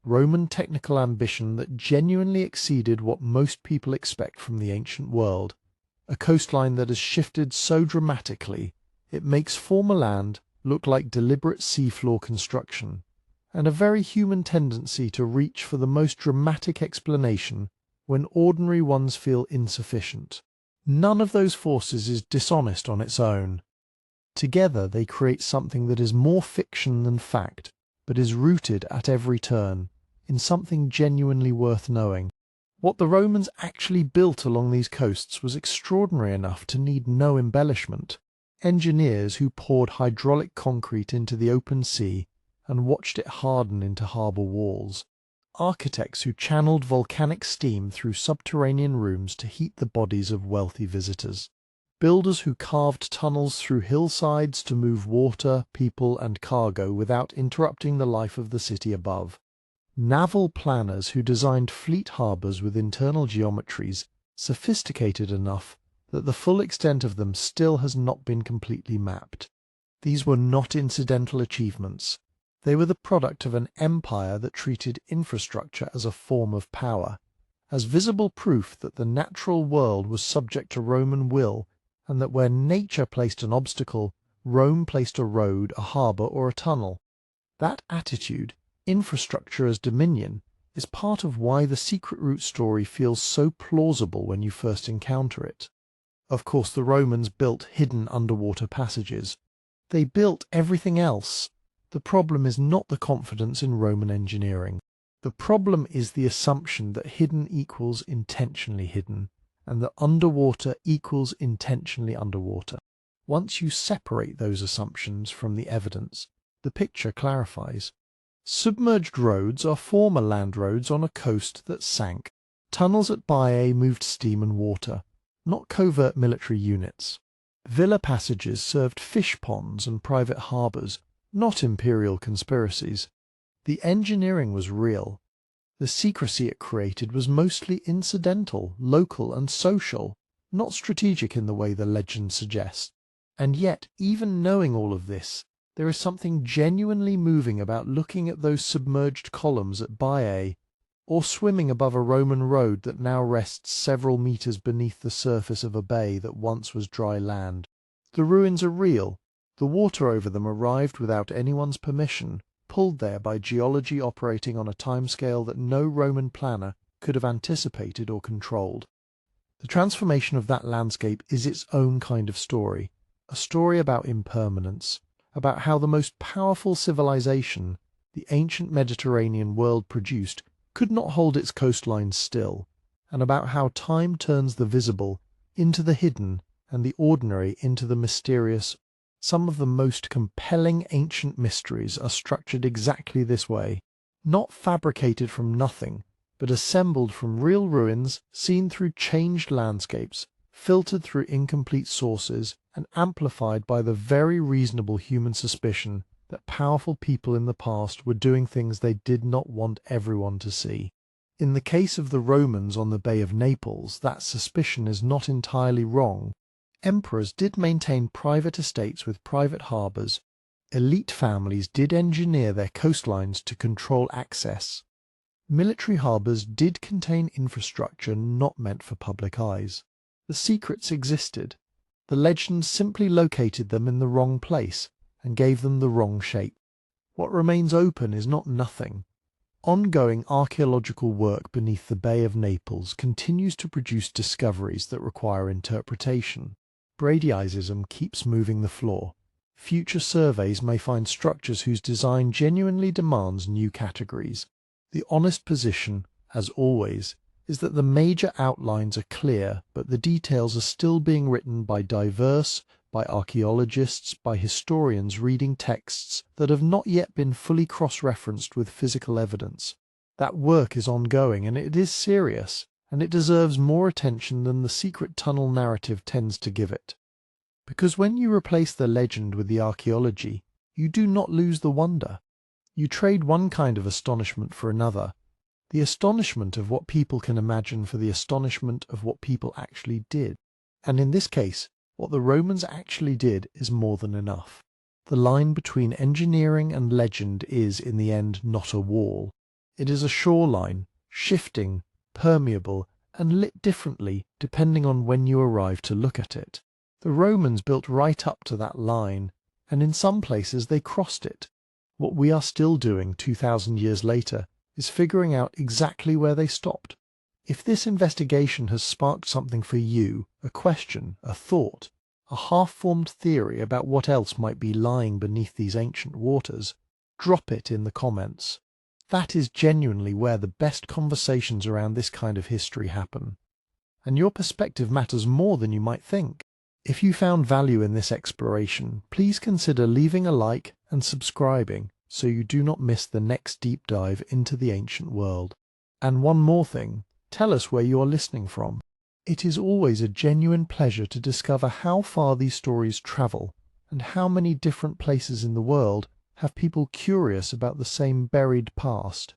Roman technical ambition that genuinely exceeded what most people expect from the ancient world, a coastline that has shifted so dramatically it makes former land look like deliberate seafloor construction, and a very human tendency to reach for the most dramatic explanation when ordinary ones feel insufficient. None of those forces is dishonest on its own. Together they create something that is more fiction than fact, but is rooted at every turn in something genuinely worth knowing. What the Romans actually built along these coasts was extraordinary enough to need no embellishment. Engineers who poured hydraulic concrete into the open sea and watched it harden into harbour walls. Architects who channeled volcanic steam through subterranean rooms to heat the bodies of wealthy visitors. Builders who carved tunnels through hillsides to move water, people, and cargo without interrupting the life of the city above. Naval planners who designed fleet harbours with internal geometries sophisticated enough that the full extent of them still has not been completely mapped. These were not incidental achievements. They were the product of an empire that treated infrastructure as a form of power, as visible proof that the natural world was subject to Roman will and that where nature placed an obstacle, Rome placed a road, a harbour, or a tunnel. That attitude, infrastructure as dominion, is part of why the secret route story feels so plausible when you first encounter it. Of course, the Romans built hidden underwater passages. They built everything else. The problem is not the confidence in Roman engineering. The problem is the assumption that hidden equals intentionally hidden, and that underwater equals intentionally underwater. Once you separate those assumptions from the evidence, the picture clarifies. Submerged roads are former land roads on a coast that sank. Tunnels at Baiae moved steam and water, not covert military units. Villa passages served fish ponds and private harbours, not imperial conspiracies. The engineering was real. The secrecy it created was mostly incidental, local and social, not strategic in the way the legend suggests. And yet, even knowing all of this, there is something genuinely moving about looking at those submerged columns at Baiae, or swimming above a Roman road that now rests several meters beneath the surface of a bay that once was dry land. The ruins are real. The water over them arrived without anyone's permission, pulled there by geology operating on a timescale that no Roman planner could have anticipated or controlled. The transformation of that landscape is its own kind of story, a story about impermanence, about how the most powerful civilization the ancient Mediterranean world produced could not hold its coastlines still, and about how time turns the visible into the hidden and the ordinary into the mysterious. Some of the most compelling ancient mysteries are structured exactly this way, not fabricated from nothing, but assembled from real ruins, seen through changed landscapes, filtered through incomplete sources, and amplified by the very reasonable human suspicion that powerful people in the past were doing things they did not want everyone to see. In the case of the Romans on the Bay of Naples, that suspicion is not entirely wrong. Emperors did maintain private estates with private harbours. Elite families did engineer their coastlines to control access. Military harbours did contain infrastructure not meant for public eyes. The secrets existed. The legends simply located them in the wrong place and gave them the wrong shape. What remains open is not nothing. Ongoing archaeological work beneath the Bay of Naples continues to produce discoveries that require interpretation. Baiaeism keeps moving the floor. Future surveys may find structures whose design genuinely demands new categories. The honest position, as always, is that the major outlines are clear, but the details are still being written by archaeologists, by historians reading texts that have not yet been fully cross-referenced with physical evidence. That work is ongoing, and it is serious, and it deserves more attention than the secret tunnel narrative tends to give it. Because when you replace the legend with the archaeology, you do not lose the wonder. You trade one kind of astonishment for another, the astonishment of what people can imagine for the astonishment of what people actually did. And in this case, what the Romans actually did is more than enough. The line between engineering and legend is, in the end, not a wall. It is a shoreline, shifting, permeable, and lit differently depending on when you arrive to look at it. The Romans built right up to that line, and in some places they crossed it. What we are still doing 2,000 years later is figuring out exactly where they stopped. If this investigation has sparked something for you, a question, a thought, a half-formed theory about what else might be lying beneath these ancient waters, drop it in the comments. That is genuinely where the best conversations around this kind of history happen. And your perspective matters more than you might think. If you found value in this exploration, please consider leaving a like and subscribing so you do not miss the next deep dive into the ancient world. And one more thing, tell us where you are listening from. It is always a genuine pleasure to discover how far these stories travel and how many different places in the world have people curious about the same buried past.